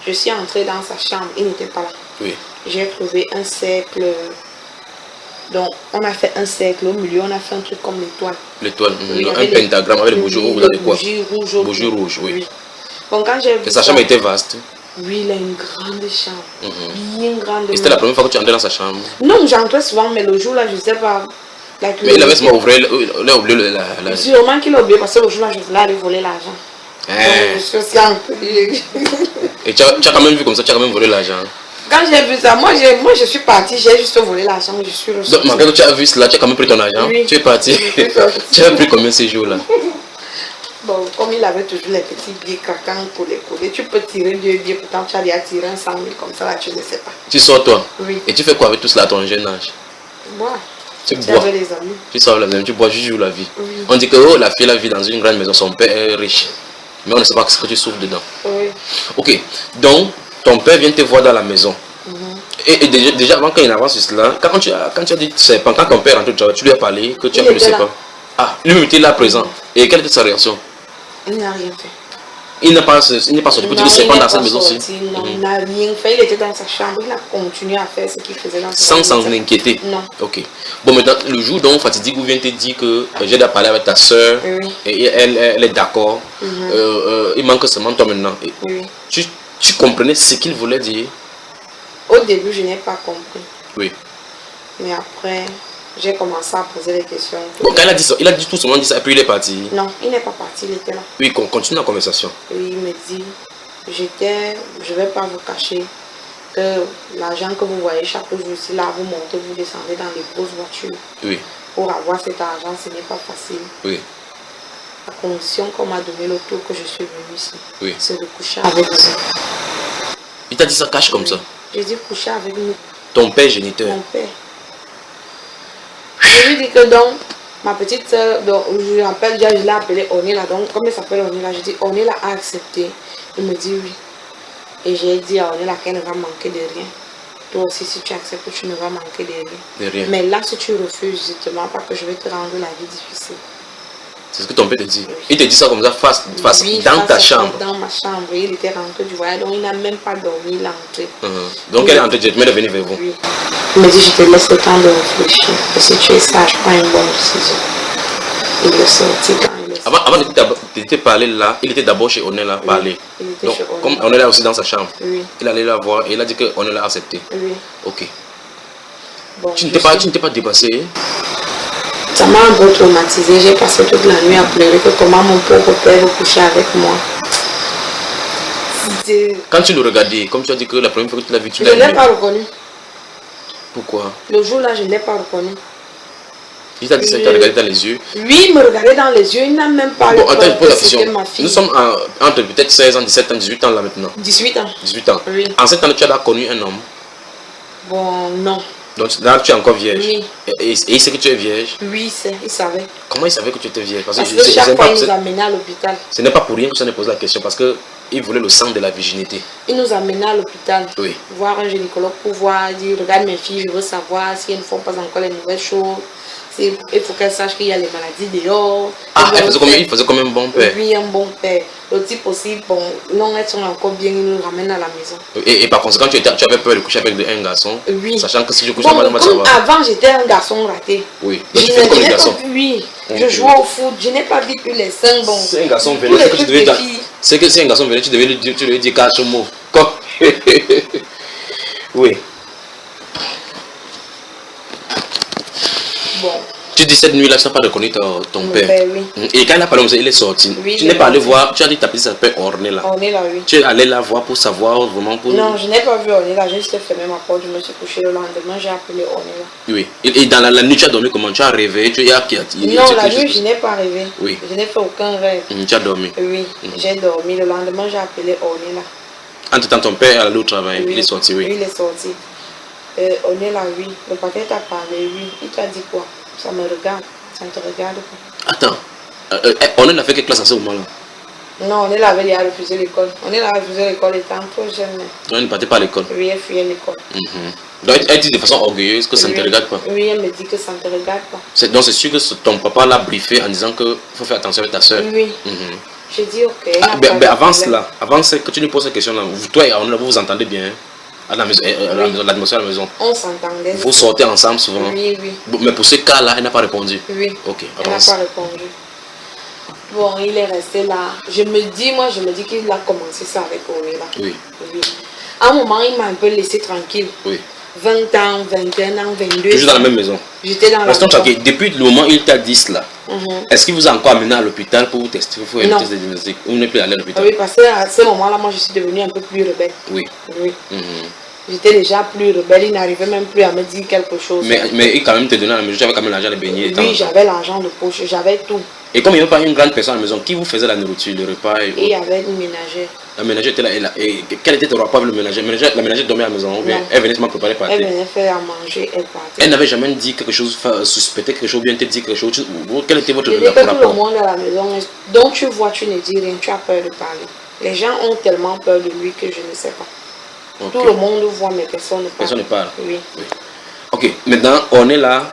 je suis entrée dans sa chambre, il n'était pas là. Oui. J'ai trouvé un cercle. Donc, on a fait un cercle au milieu, on a fait un truc comme l'étoile. L'étoile, un pentagramme avec les bougies rouges. Bougies rouges, oui. Donc, quand j'ai vu et sa chambre était vaste? Oui, il a une grande chambre. Bien grande. Et c'était la première fois que tu entrais dans sa chambre? Non, j'entrais souvent, mais le jour là, je ne sais pas. Mais il avait seulement ouvert, il a oublié la... Sûrement qu'il a oublié parce que le jour là, je voulais aller voler l'argent. Donc, je suis aussi un peu... Et tu as quand même vu comme ça, tu as quand même volé l'argent? Quand j'ai vu ça, moi je suis partie, j'ai juste volé l'argent, je suis ressortie. Donc, malgré que tu as vu cela, tu as quand même pris ton argent? Oui. Tu es parti? Tu as pris combien ces jours-là? Bon, comme il avait toujours les petits billets craquants pour les coller, tu peux tirer 2 billets, pourtant tu as déjà tiré un 100 000 comme ça, là tu ne sais pas. Tu sors toi? Oui. Et tu fais quoi avec tout cela à ton jeune âge? Moi, tu bois. Avec les amis. Tu sors les amis, tu bois, tu joues la vie. Oui. On dit que oh, la fille, elle vit dans une grande maison, son père est riche. Mais on ne sait pas ce que tu souffres dedans. Oui. Ok, donc ton père vient te voir dans la maison. Et déjà avant qu'il avance sur cela, quand tu as dit serpent, quand ton père rentre, tu lui as parlé que tu as vu le serpent. Ah, lui était là présent. Et quelle était sa réaction? Il n'a rien fait. Il n'est pas sorti pour dire serpent dans cette maison-ci? Non, il n'a rien fait. Il était dans sa chambre. Il a continué à faire ce qu'il faisait dans sa chambre. Sans s'en inquiéter? Non. Ok. Bon, maintenant, le jour dont Fatidique vient te dire que j'ai déjà parlé avec ta soeur, oui. Et elle est d'accord, il manque seulement toi maintenant. Oui. Tu comprenais ce qu'il voulait dire? Au début, je n'ai pas compris. Oui. Mais après, j'ai commencé à poser des questions. Bon, quand il a dit tout seulement dit ça, et puis il est parti. Non, il n'est pas parti, il était là. Oui, continue la conversation. Oui, il me dit, je ne vais pas vous cacher que l'argent que vous voyez chaque jour ici, là, vous montez, vous descendez dans les grosses voitures. Oui. Pour avoir cet argent, ce n'est pas facile. Oui. La condition qu'on m'a donné le tour que je suis venu ici, oui. c'est de coucher avec vous. Il t'a dit ça cache comme ça? J'ai dit coucher avec nous. Ton père géniteur? Mon père. Je lui dis que donc, ma petite soeur, je lui rappelle, je l'ai appelée Onela, donc comme elle s'appelle Onela, je dis Onela a accepté. Il me dit oui. Et j'ai dit à Onela qu'elle ne va manquer de rien. Toi aussi, si tu acceptes, tu ne vas manquer de rien. De rien. Mais là, si tu refuses, justement, parce que je vais te rendre la vie difficile. C'est ce que ton père te dit. Oui. Il te dit ça comme ça face oui, dans ta chambre. Dans ma chambre. Il était rentré du voyage, donc il n'a même pas dormi, il est rentré. Donc elle est rentrée directement, elle est venue vers vous. Oui. Il me dit, je te laisse le temps de réfléchir. Et si tu es sage, prends une bonne décision. Il le sortit quand il le sortit. Avant de te parler là, il était d'abord chez Onela parler. Il était donc, chez Onela. comme Onela aussi dans sa chambre, oui. Il allait la voir et il a dit que Onela a accepté. Oui. Ok. Bon, tu n'étais pas dépassé? Ça m'a un peu traumatisé. J'ai passé toute la nuit à pleurer que comment mon pauvre père veut coucher avec moi. Quand tu le regardais, comme tu as dit que la première fois que tu l'as vu, tu l'as vu. Je ne l'ai pas reconnu. Pourquoi? Le jour-là, je ne l'ai pas reconnu. Il t'a dit ça, il t'a regardé dans les yeux? Oui, il me regardait dans les yeux, il n'a même pas bon, attends, je pose la question. Ma fille. Nous sommes entre peut-être 16 ans, 17 ans, 18 ans là maintenant. 18 ans. 18 ans. Oui. En 7 ans, tu as connu un homme? Bon, non. Donc là, tu es encore vierge. Oui. Et il sait que tu es vierge. Oui, il savait. Comment il savait que tu étais vierge? Parce que chaque fois, il nous amenait à l'hôpital. Ce n'est pas pour rien que ça ne pose la question, parce qu'il voulait le sang de la virginité. Il nous amenait à l'hôpital. Oui. Voir un gynécologue pour voir, dire, regarde mes filles, je veux savoir si elles ne font pas encore les nouvelles choses. Il faut qu'elles sachent qu'il y a les maladies dehors. Ah, il faisait comme un bon père. Oui, un bon père. Le type aussi, bon, non, elles sont encore bien, il nous ramène à la maison. Et par conséquent, tu avais peur de coucher avec un garçon? Oui. Sachant que si je couche avec madame, ça va. Avant, j'étais un garçon raté. Oui. Donc, tu fais comme les garçons. Oui. Je jouais au foot, je n'ai pas vu que les seins, bon. C'est un garçon venu, c'est que si un garçon venu, tu devais lui dire 4 mots. Comme. Oui. Bon. Tu dis cette nuit-là, tu n'as pas reconnu ton père. Oui. Et quand il a parlé, il est sorti. Oui, tu n'es pas allé voir, tu as dit ta petite s'appelle Ornella. Ornella, oui. Tu es allé la voir pour savoir vraiment pour. Non, je n'ai pas vu Ornella, j'ai juste fermé ma porte, je me suis couché le lendemain, j'ai appelé Ornella. Oui. Et dans la nuit, tu as dormi comment? Tu as rêvé? Non, la nuit, je n'ai pas rêvé. Oui. Je n'ai fait aucun rêve. Tu as dormi? Oui, j'ai dormi. Le lendemain, j'ai appelé Ornella. Entre-temps, ton père est allé au travail, Oui. il est sorti, oui. Oui, il est sorti. Ornella, oui. Le paquet t'a parlé, oui. Il t'a dit quoi? Ça me regarde. Ça ne te regarde pas. Attends, on a fait quelle classe à ce moment-là? Non, Ornella avait déjà refusé l'école. Ornella a refusé l'école étant trop jeune. Donc elle ne partait pas à l'école? Oui, elle fuyait l'école. Donc elle dit de façon orgueilleuse que ça ne te regarde pas? Oui, elle me dit que ça ne te regarde pas. Donc c'est sûr que ton papa l'a briefé en disant qu'il faut faire attention avec ta soeur? Oui. J'ai dit ok. Avant cela, que tu nous poses cette question-là, toi et Ornella, vous vous entendez bien? À la maison, l'atmosphère à la maison. On s'entendait. Vous sortez ensemble souvent? Oui, oui. Mais pour ce cas-là, elle n'a pas répondu? Oui. Ok, elle n'a pas répondu. Bon, il est resté là. Je me dis qu'il a commencé ça avec Ornella. Oui. Oui. À un moment, il m'a un peu laissé tranquille. Oui. 20 ans, 21 ans, 22 ans. Toujours dans la même maison? J'étais dans la maison. Depuis le moment où il t'a dit cela, est-ce qu'il vous a encore amené à l'hôpital pour vous tester? Pour faire un test de diagnostic? Vous n'êtes plus allé à l'hôpital? Oui, parce qu'à ce moment-là, moi, je suis devenue un peu plus rebelle. Oui. Oui. J'étais déjà plus rebelle, il n'arrivait même plus à me dire quelque chose. Mais il quand même te donnait à la maison, tu avais quand même l'argent de baigner? Oui, j'avais l'argent de poche, j'avais tout. Et comme il n'y avait pas une grande personne à la maison, qui vous faisait la nourriture, le repas? Et il y avait une ménagère. La ménagère était là, et quel était ton rapport avec le ménager? La ménagère dormait à la maison, ou bien elle venait seulement préparer partir? Elle venait faire à manger, elle partait. Elle n'avait jamais dit quelque chose, suspecté quelque chose, ou bien te dit quelque chose? Quel était votre rapport? Tout le monde à la maison, donc tu vois, tu ne dis rien, tu as peur de parler. Les gens ont tellement peur de lui que je ne sais pas. Okay. Tout le monde voit, mais personne ne parle. Personne ne parle? Oui. Ok, maintenant on est là.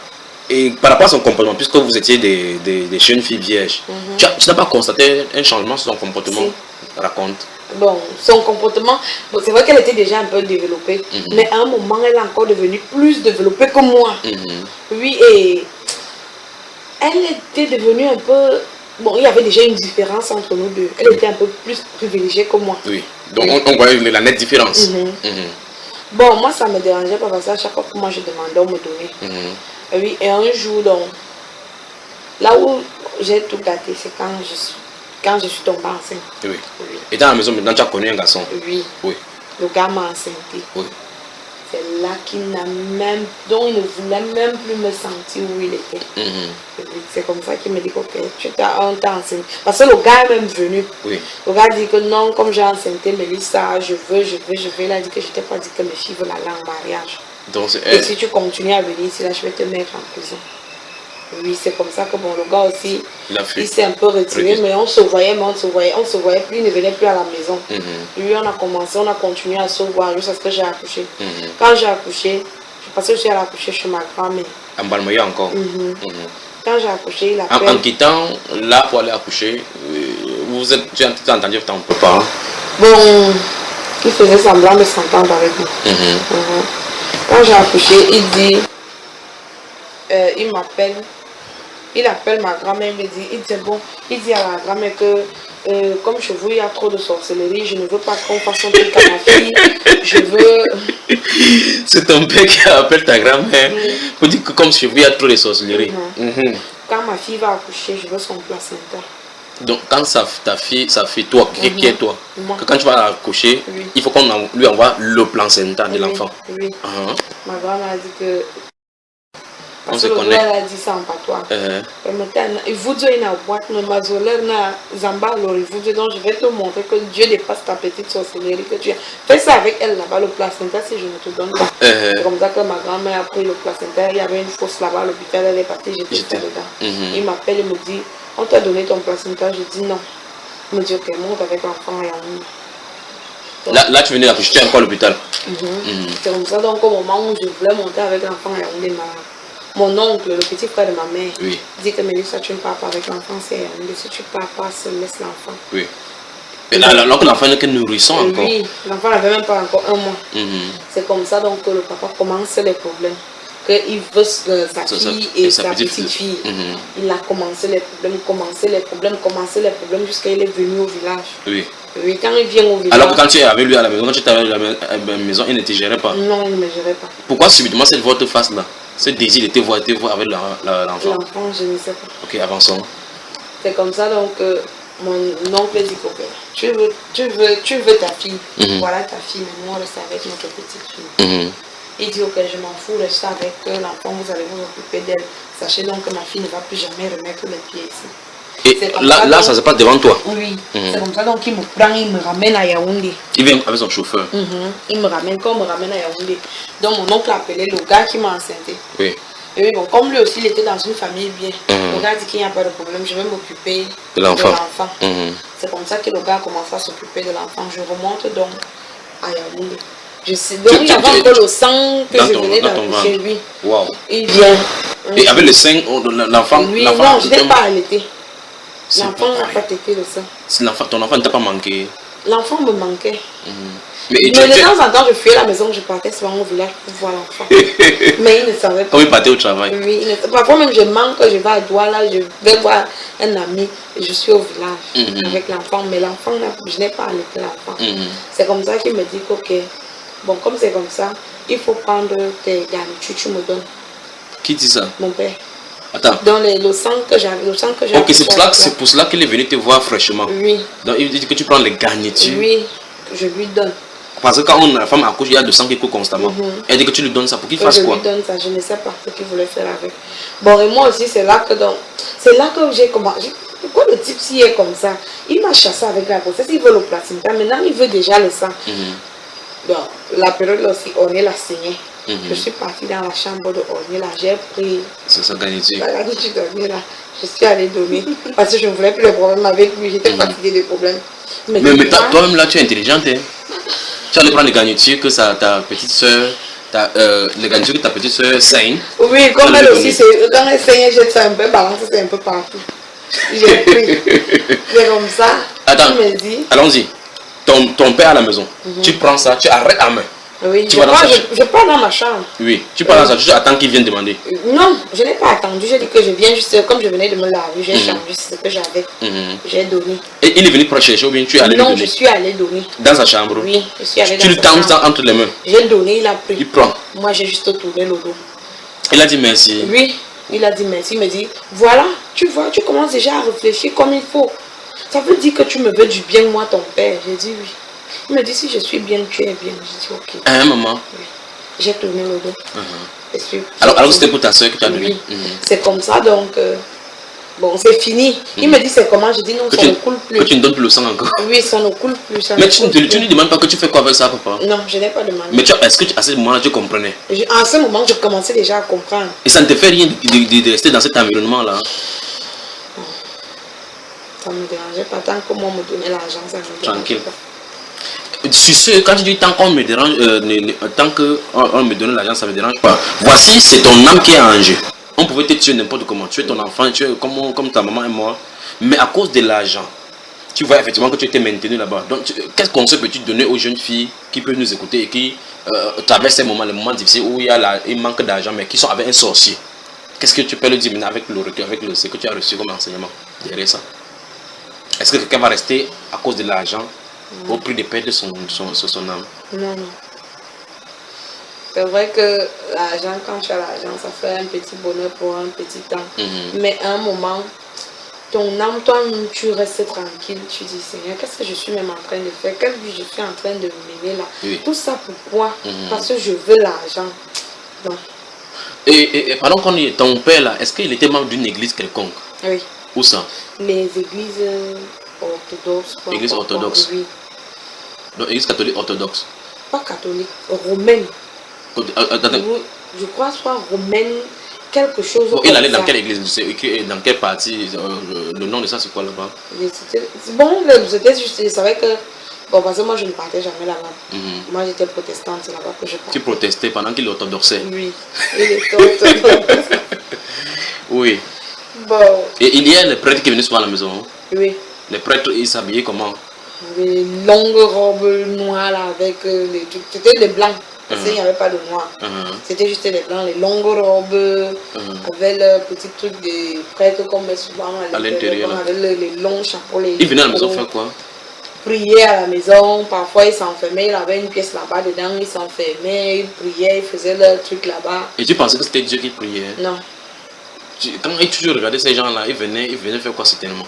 Et par rapport à son comportement, puisque vous étiez des jeunes filles vierges, tu n'as pas constaté un changement sur son comportement? Si. Raconte. Bon, son comportement, bon, c'est vrai qu'elle était déjà un peu développée, mais à un moment, elle est encore devenue plus développée que moi. Oui, et elle était devenue un peu... Bon, il y avait déjà une différence entre nous deux. Elle était un peu plus privilégiée que moi. Oui, donc on voyait la nette différence. Bon, moi, ça ne me dérangeait pas parce que à chaque fois que moi je demandais, on me donnait. Oui, et un jour, donc, là où j'ai tout gâté, c'est quand je suis tombée enceinte. Oui. Oui. Et dans la maison, maintenant, tu as connu un garçon? Oui. Oui. Le gars m'a enceinté. Oui. C'est là qu'il n'a même... Donc, il ne voulait même plus me sentir où il était. C'est comme ça qu'il me dit que okay, tu t'as enceinte. Parce que le gars est même venu. Oui. Le gars dit que non, comme j'ai enceinté Mélissa, je veux. Il a dit que je t'ai pas dit que mes filles veulent aller en mariage. Donc, et si tu continues à venir ici, là, je vais te mettre en prison. Oui, c'est comme ça que bon, le gars aussi, il s'est un peu retiré, mais on se voyait plus, il ne venait plus à la maison. Lui, on a continué à se voir jusqu'à ce que j'ai accouché. Quand j'ai accouché, parce que je suis allée accoucher chez ma grand-mère. En Balmaïa encore? Quand j'ai accouché, il appelle... En quittant là pour aller accoucher, tu as entendu ton papa? Bon, il faisait semblant de s'entendre avec moi. Quand j'ai accouché, il dit... il m'appelle. Il appelle ma grand-mère, il dit à la grand-mère que comme chez vous il y a trop de sorcellerie, je ne veux pas qu'on fasse un truc à ma fille, je veux... C'est ton père qui appelle ta grand-mère pour dire que comme chez vous il y a trop de sorcellerie. Quand ma fille va accoucher, je veux son placenta. Donc quand ta fille, toi, qui est toi, que quand tu vas accoucher, il faut qu'on lui envoie le placenta de l'enfant. Oui. Ma grand-mère a dit que On Parce se que le connaît. gars a dit ça en patois. Il vous dit une boîte, mais ma zoleur n'a zamba alors il vous dit donc je vais te montrer que Dieu dépasse ta petite sorcellerie que tu as. Fais ça avec elle là-bas, le placenta si je ne te donne pas. C'est comme ça que ma grand-mère a pris le placenta, il y avait une fosse là-bas à l'hôpital, elle est partie, j'étais dedans. Il m'appelle, il me dit, on t'a donné ton placenta, je dis non. Il me dit ok, monte avec l'enfant et on Là, tu venais d'accoucher, tu es encore à l'hôpital. C'est comme ça, donc au moment où je voulais monter avec l'enfant à Yaoundé, mon oncle, le petit frère de ma mère, dit que Mélissa, tu ne pars pas avec l'enfant, c'est Yaoundé. Si tu pars pas, laisse l'enfant. Oui. Et là, alors que l'enfant n'est que nourrisson encore. Oui, l'enfant n'avait même pas encore 1 mois. C'est comme ça donc que le papa commence les problèmes. Qu'il veut sa fille et sa petite fille. Il a commencé les problèmes jusqu'à il est venu au village. Oui. Oui, quand il vient au village. Alors que quand tu es avec lui à la maison, quand tu étais avec lui à la maison, il ne te gérait pas. Non, il ne me gérait pas. Pourquoi subitement cette volte-face là, ce désir de te voir avec l'enfant? L'enfant, je ne sais pas. Ok, avançons. C'est comme ça donc mon oncle dit que tu veux ta fille. Voilà ta fille, mais moi, reste avec notre petite fille. Il dit ok, je m'en fous, reste avec l'enfant, vous allez vous occuper d'elle. Sachez donc que ma fille ne va plus jamais remettre les pieds ici. Et là, ça se passe devant toi? Oui, c'est comme ça donc il me prend, il me ramène à Yaoundé. Il vient avec son chauffeur? Il me ramène, quand on me ramène à Yaoundé. Donc mon oncle a appelé le gars qui m'a enceinté. Oui. Et oui, bon, comme lui aussi il était dans une famille bien, le gars dit qu'il n'y a pas de problème, je vais m'occuper de l'enfant. C'est comme ça que le gars a commencé à s'occuper de l'enfant. Je remonte donc à Yaoundé. Je sais, donc il y avait encore le sang que je venais d'accoucher lui. Wow. Il vient. Et avec le sein, l'enfant? Oui, non, je n'ai pas allaité. L'enfant n'a pas tété le sang. Ton enfant ne t'a pas manqué? L'enfant me manquait. Mais de temps en temps, je fuyais la maison, je partais souvent au village pour voir l'enfant. Mais il ne savait pas. Comme il partait au travail? Oui, parfois même je manque, je vais à Douala, je vais voir un ami et je suis au village avec l'enfant. Mais l'enfant, je n'ai pas allaité l'enfant. C'est comme ça qu'il me dit que, ok, bon, comme c'est comme ça, il faut prendre tes garnitures, tu me donnes. Qui dit ça? Mon père. Attends. Dans le sang que j'avais. Ok, c'est pour cela qu'il est venu te voir fraîchement. Oui. Donc il dit que tu prends les garnitures. Oui, je lui donne. Parce que quand la femme accouche, il y a du sang qui coule constamment. Elle dit que tu lui donnes ça pour qu'il fasse quoi? Je lui donne ça, je ne sais pas ce qu'il voulait faire avec. Bon, et moi aussi, c'est là que j'ai commencé. Pourquoi le type s'y est comme ça? Il m'a chassé avec la grossesse, il veut le placenta, maintenant il veut déjà le sang. Donc, la période aussi, on est la saignée. Je suis partie dans la chambre de Ornier là, j'ai pris c'est ça, garniture. La garniture d'Ornier là, je suis allée donner parce que je ne voulais plus de problème avec lui, j'étais fatiguée des problèmes. Mais toi-même là, tu es intelligente. Hein? Tu allais prendre les garnitures que ta petite soeur, les garnitures que ta petite soeur saigne. Oui, comme elle aussi, quand elle saigne, j'ai fait un peu balancer, c'est un peu partout. J'ai pris. C'est comme ça. Attends, il me dit. Allons-y. Ton père à la maison, tu prends ça, tu arrêtes à main. Oui, je pars dans ma chambre. Oui, tu pars dans sa chambre, tu attends qu'il vienne demander. Non, je n'ai pas attendu. J'ai dit que je viens juste, comme je venais de me laver, j'ai changé ce que j'avais. J'ai donné. Et il est venu chercher ou bien tu es allé lui donner? Non, je suis allée donner. Dans sa chambre? Oui, je suis allée dans sa chambre. Tu lui tends ça entre les mains? J'ai donné, il a pris. Il prend. Moi, j'ai juste tourné le dos. Il a dit merci? Oui, il a dit merci. Il me dit, voilà, tu vois, tu commences déjà à réfléchir comme il faut. Ça veut dire que tu me veux du bien, moi, ton père. J'ai dit oui. Il me dit, si je suis bien, tu es bien. J'ai dit, ok. À un moment? Oui. J'ai tourné le dos. Alors c'était pour ta soeur que tu as donné? Oui. C'est comme ça, donc, bon, c'est fini. Il me dit, c'est comment? Je dis, non, ça ne coule plus. Que tu ne donnes plus le sang encore? Oui, ça ne coule plus. Mais tu ne lui demandes pas que tu fais quoi avec ça, papa? Non, je n'ai pas demandé. Mais est-ce que à ce moment-là, tu comprenais? À ce moment, je commençais déjà à comprendre. Et ça ne te fait rien de rester dans cet environnement-là? Ça ne me dérangeait pas. Tant que moi, on me donnait l'argent, ça me dérangeait tranquille. pas. Je suis sûr, quand tu dis tant qu'on me dérange, tant qu'on me donne l'argent, ça ne me dérange pas. Voici, c'est ton âme qui est en jeu. On pouvait te tuer n'importe comment. Tu es ton enfant, tu es comme ta maman et moi. Mais à cause de l'argent, tu vois effectivement que tu étais maintenu là-bas. Donc, quel conseil peux-tu donner aux jeunes filles qui peuvent nous écouter et qui traversent ces moments, les moments difficiles où il manque d'argent, mais qui sont avec un sorcier? Qu'est-ce que tu peux leur dire maintenant avec le recul, avec ce que tu as reçu comme enseignement derrière ça? Est-ce que quelqu'un va rester à cause de l'argent au prix de perdre son âme? Non, non. C'est vrai que l'argent, quand tu as l'argent, ça fait un petit bonheur pour un petit temps. Mais à un moment, ton âme, toi, tu restes tranquille. Tu dis, Seigneur, qu'est-ce que je suis même en train de faire? Quelle vie je suis en train de mener là? Oui. Tout ça pourquoi? Parce que je veux l'argent. Donc. Et pendant qu'on est ton père là, est-ce qu'il était membre d'une église quelconque? Oui. Où ça? Les églises orthodoxes. Église orthodoxe. Oui. Donc église catholique orthodoxe. Pas catholique, romaine. Attends. Je crois soit romaine, quelque chose. Bon, il allait dans quelle église? C'est écrit dans quelle partie? Le nom de ça c'est quoi là-bas? Bon, c'était juste, je savais que. Bon, parce que moi je ne partais jamais là-bas. Moi j'étais protestante, c'est là-bas que je partais. Tu protestais pendant qu'il orthodoxait? Oui, il était orthodoxe. Oui. Bon. Et il y a les prêtres qui venaient souvent à la maison. Oui. Les prêtres, ils s'habillaient comment? Des longues robes noires là, avec les trucs. C'était des blancs. Parce qu'il n'y avait pas de noir. C'était juste les blancs, les longues robes, avec le petit truc des prêtres qu'on met souvent à l'intérieur. Avec les longs chapeaux. Ils venaient à la maison faire quoi? Prier à la maison, parfois ils s'enfermaient, il avait une pièce là-bas dedans, ils s'enfermaient, ils priaient, ils faisaient leur truc là-bas. Et tu pensais que c'était Dieu qui priait? Non. Quand tu regardais ces gens-là, ils venaient faire quoi certainement?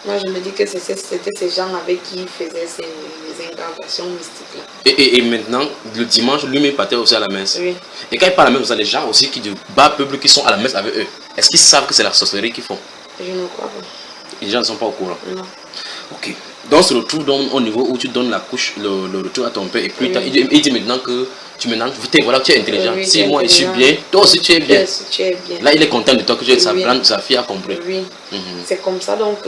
Moi je me dis que c'était ces gens avec qui ils faisaient les incantations mystiques là. Et maintenant, le dimanche, lui-même partait aussi à la messe. Oui. Et quand il parle à la messe, vous avez des gens aussi qui du bas peuple qui sont à la messe avec eux. Est-ce qu'ils savent que c'est la sorcellerie qu'ils font? Je ne crois pas. Les gens ne sont pas au courant. Non. Ok. Donc on se retrouve au niveau où tu donnes la couche, le retour à ton père. Et puis il dit maintenant que voilà, tu es intelligent. Oui, si moi je suis intelligent. bien, toi aussi tu es bien. Yes, tu es bien. Là il est content de toi que sa fille a compris. Oui. C'est comme ça donc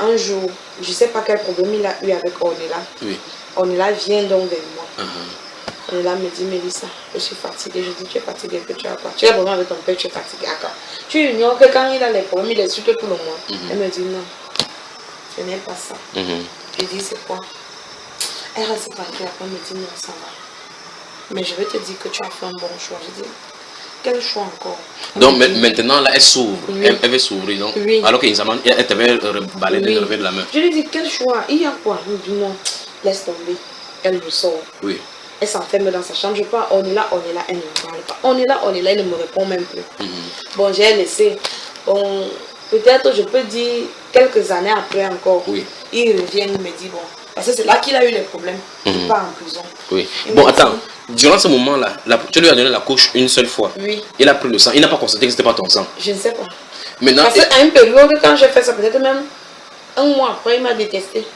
un jour, je ne sais pas quel problème il a eu avec Ornella. Oui. Ornella vient donc vers moi. Ornella me dit, Mélissa, je suis fatiguée. Je dis, tu es fatiguée, que tu as quoi? Tu as problème avec ton père, tu es fatiguée. Tu ignores que quand il a les problèmes, il est sur tout le monde. Elle me dit, non, ce n'est pas ça. Je dis, c'est quoi? Elle reste tranquille, après elle me dit, non, ça va. Mais je vais te dire que tu as fait un bon choix. Je dis, quel choix encore? Donc maintenant, là, elle s'ouvre. Oui. Elle veut s'ouvrir. Donc, Oui. alors qu'initialement, elle t'avait balayé Oui. de la main. Je lui dis, quel choix? Il y a quoi? Elle me dit, non, laisse tomber. Elle me sort. Oui. Elle s'enferme dans sa chambre. Je parle, on est là, elle ne me parle pas. On est là, elle ne me répond même plus. Bon, j'ai laissé. Bon, peut-être, je peux dire, quelques années après encore, Oui. il revient, il me dit, bon, parce que c'est là qu'il a eu les problèmes. Il part en prison. Oui. Il Bon, me attends. dit, Durant ce moment-là, tu lui as donné la couche une seule fois. Oui. Il a pris le sang. Il n'a pas constaté que ce n'était pas ton sang. Je ne sais pas. Maintenant, Parce qu'à une période, quand j'ai fait ça, peut-être même un mois après, il m'a détesté.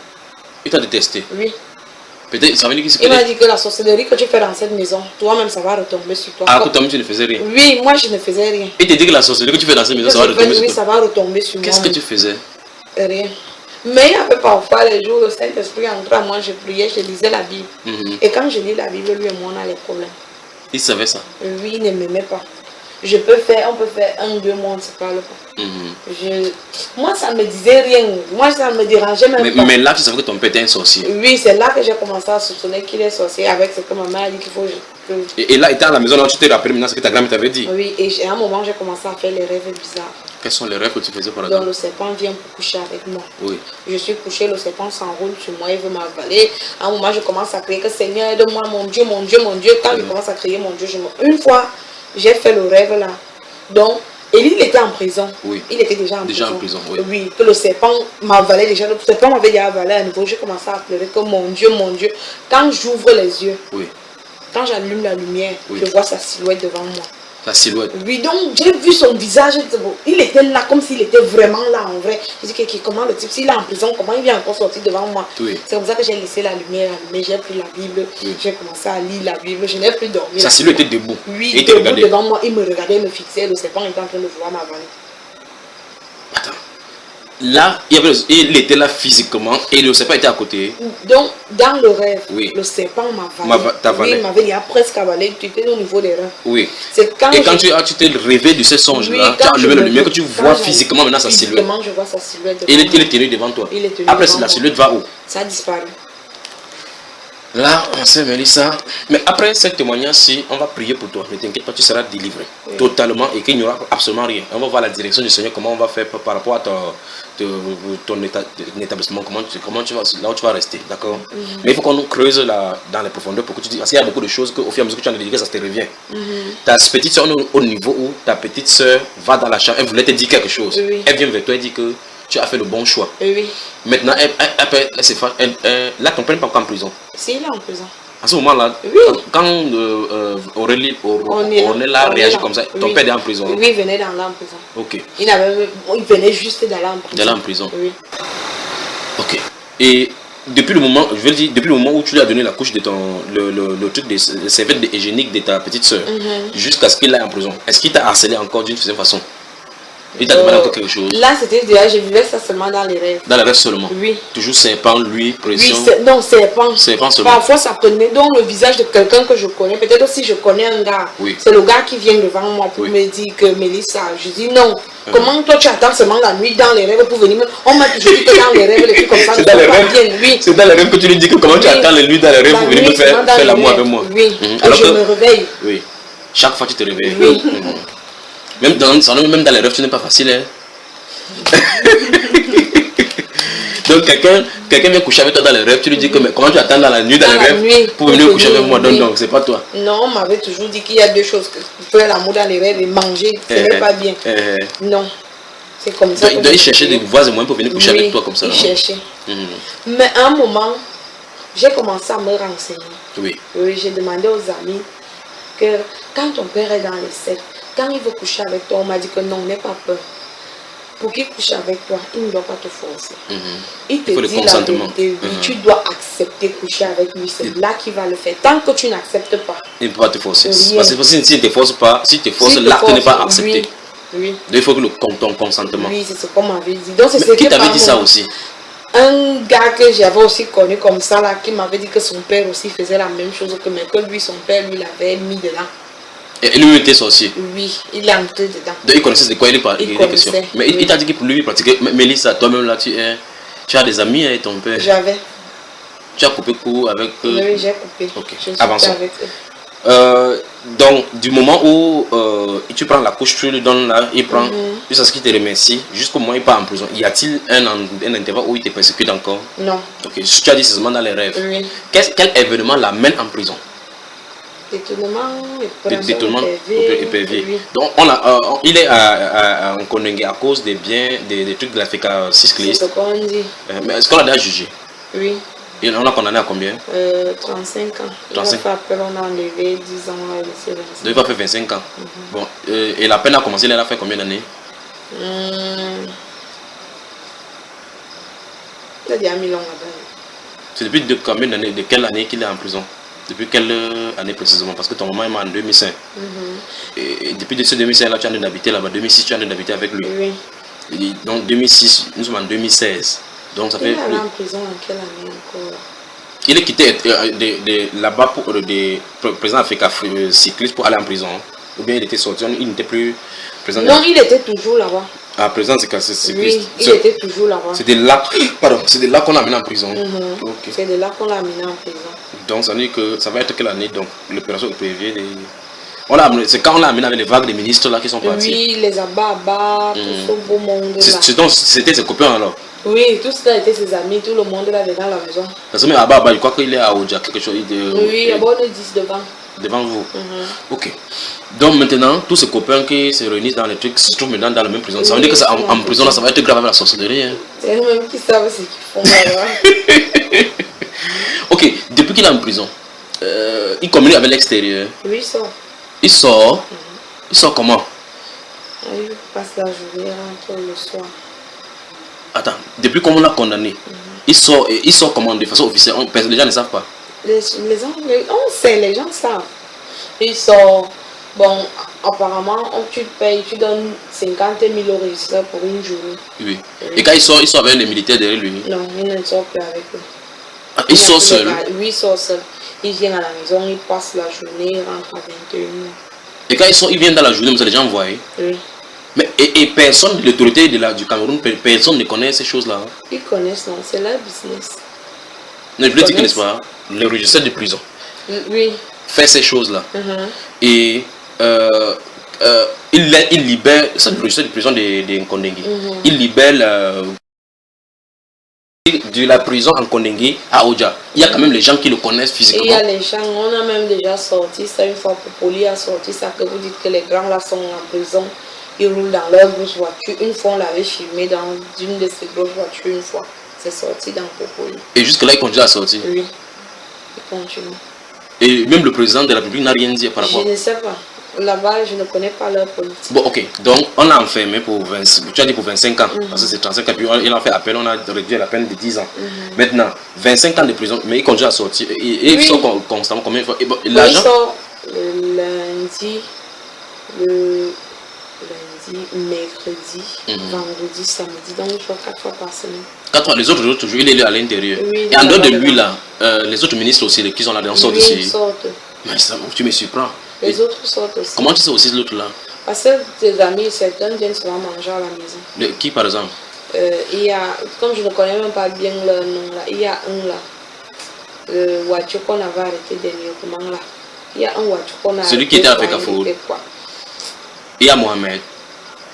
il t'a détesté. Oui. Peut-être, ça veut dire qu'il Il m'a dit que la sorcellerie que tu fais dans cette maison, toi-même, ça va retomber sur toi. Ah, que toi-même, tu ne faisais rien. Oui, moi, je ne faisais rien. Il te dit que la sorcellerie que tu fais dans cette maison, ça va retomber sur Oui, toi. ça va retomber sur moi. Qu'est-ce que tu faisais? Rien. Mais il y avait parfois les jours où le Saint-Esprit entrait à moi, je priais, je lisais la Bible. Et quand je lis la Bible, lui et moi, on a les problèmes. Il savait ça. Lui, il ne m'aimait pas. On peut faire 1-2 mois, on ne se parle pas. Moi, ça ne me disait rien. Moi, ça ne me dérangeait même pas. Mais là, tu savais que ton père était un sorcier. Oui, c'est là que j'ai commencé à soupçonner qu'il est sorcier avec ce que ma mère a dit qu'il faut. Et là, il était à la maison, là, tu t'es rappelé maintenant ce que ta grand-mère t'avait dit. Oui, et à un moment, j'ai commencé à faire les rêves bizarres. Quels sont les rêves que tu faisais par Donc, exemple? le serpent vient pour coucher avec moi. Oui. Je suis couchée, le serpent s'enroule sur moi, il veut m'avaler. À un moment, je commence à crier que Seigneur, aide-moi, mon Dieu, mon Dieu, mon Dieu. Quand je commence à crier mon Dieu, une fois, j'ai fait le rêve là. Donc, Élie, il était en prison. Oui. Il était déjà en prison. Oui. Oui, que le serpent m'avalait déjà. Le serpent m'avait déjà avalé à nouveau. J'ai commencé à pleurer que mon Dieu, mon Dieu. Quand j'ouvre les yeux, Oui. quand j'allume la lumière, Oui. je vois sa silhouette devant moi. La silhouette. Oui, donc j'ai vu son visage, il était là comme s'il était vraiment là en vrai. Je dis comment le type, s'il est en prison, comment il vient encore sortir devant moi? Oui. C'est comme ça que j'ai laissé la lumière allumée, j'ai pris la Bible, j'ai commencé à lire la Bible, je n'ai plus dormi. Sa silhouette était debout. Oui, il te debout regardait. devant moi, il me regardait, il me fixait, le serpent était en train de vouloir m'avaler. Attends. Là, il était là physiquement et le serpent était à côté. Donc, dans le rêve, Oui. le serpent m'avalait. T'avalait. Oui, il m'avait presque avalé, tu étais au niveau des reins. Oui. C'est quand Et quand tu t'es réveillé de ce songe-là, tu as enlevé la lumière que tu vois physiquement maintenant sa silhouette. Physiquement, je vois sa silhouette. Et il est tenu devant toi. Il est tenu Après, devant la moi. silhouette va où? Ça a disparu. Là, on sait, Mélissa. Mais après ce témoignage-ci, on va prier pour toi. Ne t'inquiète pas, tu seras délivré. Oui. Totalement. Et qu'il n'y aura absolument rien. On va voir la direction du Seigneur, comment on va faire par rapport à ton établissement, comment tu vas, là où tu vas rester. D'accord. Mais il faut qu'on nous creuse dans les profondeurs pour que tu dises. Parce qu'il y a beaucoup de choses qu'au fur et à mesure que tu en as délivré, ça te revient. Ta petite soeur, au niveau où ta petite soeur va dans la chambre, elle voulait te dire quelque chose. Oui. Elle vient vers toi et dit que tu as fait le bon choix. Oui. Maintenant, elle se fâche. Là, ton père n'est pas encore en prison. Si, il est en prison. À ce moment-là, Oui. quand Aurélie réagi comme ça, ton père est en prison. Oui, il venait d'aller en prison. Ok. Il venait juste d'aller en prison. D'aller en prison. Oui. Ok. Et depuis le moment, je vais dire, depuis le moment où tu lui as donné la couche de le truc des serviettes hygiéniques de ta petite soeur, jusqu'à ce qu'il aille en prison, est-ce qu'il t'a harcelé encore d'une certaine façon? Il t'a demandé encore quelque chose? Là, c'était déjà, je vivais ça seulement dans les rêves. Dans les rêves seulement? Oui. Toujours serpent, lui, pression? Oui, non, serpent. Serpent seulement? Parfois, ça prenait donc le visage de quelqu'un que je connais. Peut-être aussi, je connais un gars. Oui. C'est le gars qui vient devant moi pour me dire que Mélissa, je dis non. Comment toi, tu attends seulement la nuit dans les rêves pour venir? On m'a toujours dit que dans les rêves, les trucs comme ça, c'est dans les rêves. Oui. C'est dans les rêves que tu lui dis que comment tu attends les nuits dans les rêves pour venir me faire l'amour avec moi? Oui. Alors je me réveille. Oui. Chaque fois, tu te réveilles. Oui. Même dans les rêves, tu n'es pas facile, hein? Donc quelqu'un vient coucher avec toi dans les rêves, tu lui dis que mais comment tu attends dans la nuit dans les rêves pour venir coucher avec moi? Donc c'est pas toi. Non, on m'avait toujours dit qu'il y a deux choses, faire l'amour dans les rêves et manger, ce n'est pas bien. Non, c'est comme ça. Donc il cherchait des voies et moyens pour venir coucher avec toi comme ça. Il cherchait. Mais à un moment, j'ai commencé à me renseigner. Oui. J'ai demandé aux amis que quand ton père est dans les sectes, quand il veut coucher avec toi, on m'a dit que non, n'aie pas peur. Pour qu'il couche avec toi, il ne doit pas te forcer. Il te dit la vérité, oui, tu dois accepter coucher avec lui, c'est là qu'il va le faire. Tant que tu n'acceptes pas, il ne peut pas te forcer. Parce que s'il ne te force pas, si tu te forces, l'acte n'est pas accepté. Oui. Donc il faut que ton consentement. Oui, c'est ce qu'on m'avait dit. Donc, qui t'avait dit ça aussi? Un gars que j'avais aussi connu comme ça, là, qui m'avait dit que son père aussi faisait la même chose que, mais que lui, son père, lui, l'avait mis dedans. Et lui était sorcier? Oui, il est entré dedans. Donc il connaissait de quoi il était question. Mais il t'a dit que pour lui, il pratiquait. Mélissa, toi-même là, tu as des amis avec ton père? J'avais. Tu as coupé court avec eux? Oui, j'ai coupé. Ok, avançons. Avec eux. Donc, du moment où tu prends la couche, tu lui donnes là, il prend, jusqu'à ce qu'il te remercie, jusqu'au moment où il part en prison. Y a-t-il un intervalle où il te persécute encore? Non. Ok, tu as dit seulement dans les rêves. Oui. Quel événement l'amène en prison? Détournement épervier. Oui. Donc il est en Kondengue à cause des biens, des trucs de l'Africa cycliste. C'est ce qu'on dit. Mais est-ce qu'on l'a déjà jugé? Oui. Et on l'a condamné à combien? 35 ans. 35. Il a fait on a enlevé 10 ans, on a laissé 25. Il va faire 25 ans. Bon, et la peine a commencé, elle a fait combien d'années? Il a déjà mis long là-bas. C'est depuis combien d'années, de quelle année qu'il est en prison? Depuis quelle année précisément? Parce que ton maman est mort en 2005. Et depuis ce 2005 là, tu as en train d'habiter là-bas. 2006, tu as en train d'habiter avec lui. Oui. Et donc 2006, nous sommes en 2016. Donc ça fait. Il est allé en prison en quelle année encore? Il est quitté là-bas pour des présidents africains cyclistes pour aller en prison. Ou bien il était sorti, il n'était plus président. Non, il était toujours là-bas. Ah, président cycliste. Oui, il était toujours là-bas. C'est de là, pardon, c'est de là qu'on l'a amené en prison. Okay. C'est de là qu'on l'a amené en prison. Donc ça veut dire que ça va être quelle année donc l'opération épervier c'est quand on l'a amené avec les vagues de ministres là qui sont partis. Oui, les Ababa, tout ce beau monde là. Donc c'était ses copains alors? Oui, tout ça était ses amis, tout le monde là dans la maison. Parce que mais Ababa, je crois qu'il est à Oja, quelque chose de. Oui, à bord de 10 devant. Devant vous. Ok. Donc maintenant, tous ces copains qui se réunissent dans les trucs se trouvent maintenant dans la même prison. Ça veut dire que ça, en prison là, ça va être grave avec la sorcellerie. Hein. C'est eux-mêmes qui savent ce qu'ils font là-bas. Ok, depuis qu'il est en prison, il communique avec l'extérieur. Oui, il sort. Il sort. Il sort comment? Il passe la journée, rentre le soir. Attends, depuis qu'on l'a condamné, il sort comment de façon officielle? Les gens ne savent pas. Les gens, on sait, les gens savent. Il sort. Bon, apparemment, tu payes, tu donnes 50 000 € pour une journée. Oui. Et quand il sort avec les militaires derrière lui? Non, il ne sort plus avec eux. Ah, il sort seul? Oui, il sort seul. Il vient à la maison, il passe la journée, il rentre à 21h. Et quand il vient dans la journée, vous allez les gens voient? Oui. Mais et personne de l'autorité du Cameroun, personne ne connaît ces choses-là? Ils connaissent, non, c'est leur business. Non, je voulais dire, n'est-ce pas, le régisseur de prison oui. fait ces choses-là. Et il libère, c'est le régisseur de prison de Nkondengui. Il libère de la prison en Nkondengui à Oja. Il y a quand même les gens qui le connaissent physiquement. Il y a les gens, on a même déjà sorti ça une fois pour Poli a sorti ça, que vous dites que les grands là sont en prison. Ils roulent dans leur grosse voiture. Une fois, on l'avait filmé dans une de ces grosses voitures une fois. C'est sorti dans Popoli. Et jusque-là, il continue à sortir? Oui, il continue. Et même le président de la République n'a rien dit par rapport. Je ne sais pas. Là-bas, je ne connais pas leur politique. Bon, ok. Donc, on l'a enfermé pour 20, tu as dit pour 25 ans. Parce que c'est 35 ans. Puis il a fait appel, on a réduit la peine de 10 ans. Maintenant, 25 ans de prison, mais il continue à sortir. Et ils sont constamment combien de fois. Bon, l'argent. Il sort le lundi, mercredi, vendredi, samedi. Donc, il sort 4 fois par semaine. 4 fois. Les autres jours, toujours, il est à l'intérieur. Oui, et en dehors de lui, là, les autres ministres aussi, qui sont là, ils sortent ici. Ils sortent. Mais ça, tu me surprends. Les autres sortent aussi. Comment tu sais aussi l'autre là? Parce que tes amis, certains viennent souvent manger à la maison. Qui par exemple? Il y a, comme je ne connais même pas bien leur nom là, il y a un là, le Ouacho qu'on avait arrêté dernièrement là. Il y a un Ouacho qu'on a arrêté. Celui qui était avec Kafour. Il y a Mohamed.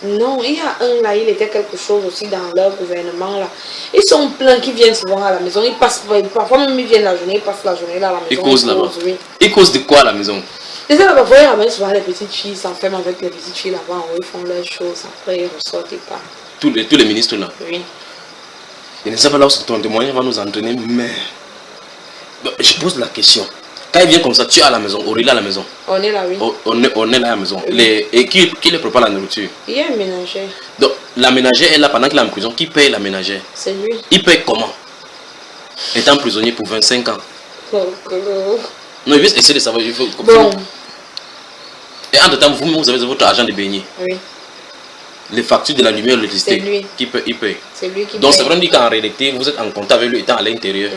Non, il y a un là, il était quelque chose aussi dans leur gouvernement là. Ils sont pleins qui viennent souvent à la maison. Ils passent, parfois même ils viennent la journée, ils passent la journée là à la maison. Ils causent là-bas. Oui. Ils causent de quoi à la maison? Les gens parfois ils ramènent souvent les petites filles, s'enferment avec les petites filles là-bas, ils font leurs choses, après ils ressortent et partent. Tous les ministres là? Oui. Je ne sais pas là où ton témoignage va nous entraîner, mais je pose la question. Quand il vient comme ça, tu es à la maison, Aurélie à la maison. On est là, oui. On est là à la maison. Oui. Et qui les prépare la nourriture? Il y a un ménager. Donc la ménagère est là pendant qu'il est en prison. Qui paye la ménagère? C'est lui. Il paye comment? Étant prisonnier pour 25 ans. Non, il veut essayer de savoir. Il faut... Bon. Et entre temps, vous avez votre argent de beignet. Oui. Les factures de la lumière, l'électricité. C'est lui. Qui paye? Il paye. C'est lui qui paye. Donc c'est vrai qu'en réalité, vous êtes en contact avec lui étant à l'intérieur.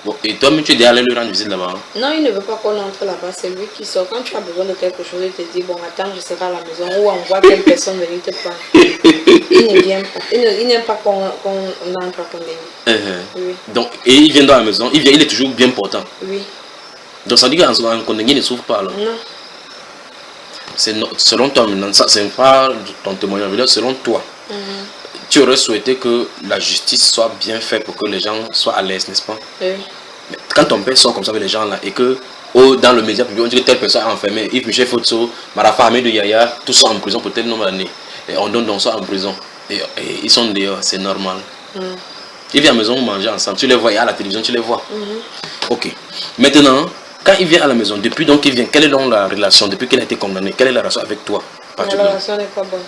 Bon, et toi-même, tu es déjà allé lui rendre visite là-bas? Non, il ne veut pas qu'on entre là-bas, c'est lui qui sort. Quand tu as besoin de quelque chose, il te dit, bon, attends, je serai à la maison, ou envoie telle personne venir te prendre. Il ne vient pas. Il n'aime pas qu'on entre à Kondéni. Oui. Donc, et il vient dans la maison, il est toujours bien portant. Oui. Donc ça dit qu'en Kondéni, il ne souffre pas là? Non. Selon toi maintenant, ça c'est pas ton témoignage, selon toi, tu aurais souhaité que la justice soit bien faite pour que les gens soient à l'aise, n'est-ce pas? Oui. Mais quand ton père sort comme ça avec les gens là et que dans le média public on dit que telle personne est enfermée, Yves Michel Fotso, Marafa Ahmed de Yaya, tous sont en prison pour tel nombre d'années. Et on donne donc ça en prison. Et ils sont dehors, c'est normal. Ils viennent à la maison manger ensemble, tu les vois, et à la télévision tu les vois. Ok. Maintenant, quand il vient à la maison, depuis donc il vient, quelle est donc la relation, depuis qu'il a été condamné, quelle est la relation avec toi? La relation n'est pas bonne.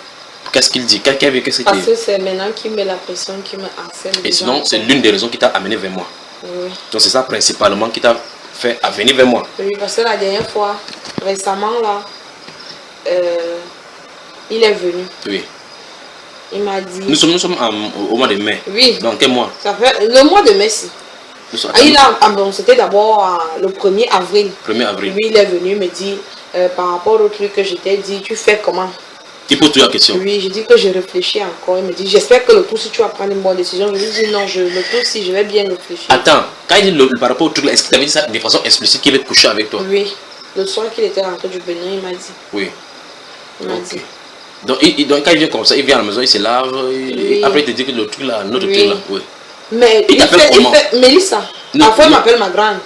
Qu'est-ce qu'il dit? Qu'est-ce qu'il dit? Parce que c'est maintenant qui met la pression, qui me harcèle. Et sinon, c'est l'une des raisons qui t'a amené vers moi. Oui. Donc c'est ça principalement qui t'a fait venir vers moi. Oui, parce que la dernière fois, récemment là, il est venu. Oui. Il m'a dit... Nous sommes au mois de mai. Oui. Dans quel mois? Ça fait le mois de mai, si. C'était d'abord le 1er avril. 1er avril. Lui, il est venu me dire, par rapport au truc que je t'ai dit, tu fais comment? Il pose toujours la question. Oui, je dis que je réfléchis encore. Il me dit, j'espère que le coup, si tu vas prendre une bonne décision. Je lui dis, non, le coup, si je vais bien réfléchir. Attends, quand il dit par rapport au truc, est-ce qu'il t'avait dit ça de façon explicite qu'il va te coucher avec toi? Oui. Le soir qu'il était rentré du Bénin, il m'a dit. Oui. Il m'a dit. Donc, quand il vient comme ça, il vient à la maison, il se lave. Oui. Après, il te dit que le truc là, notre truc là. Oui. Mais il fait Mélissa. Parfois, il m'appelle ma grande.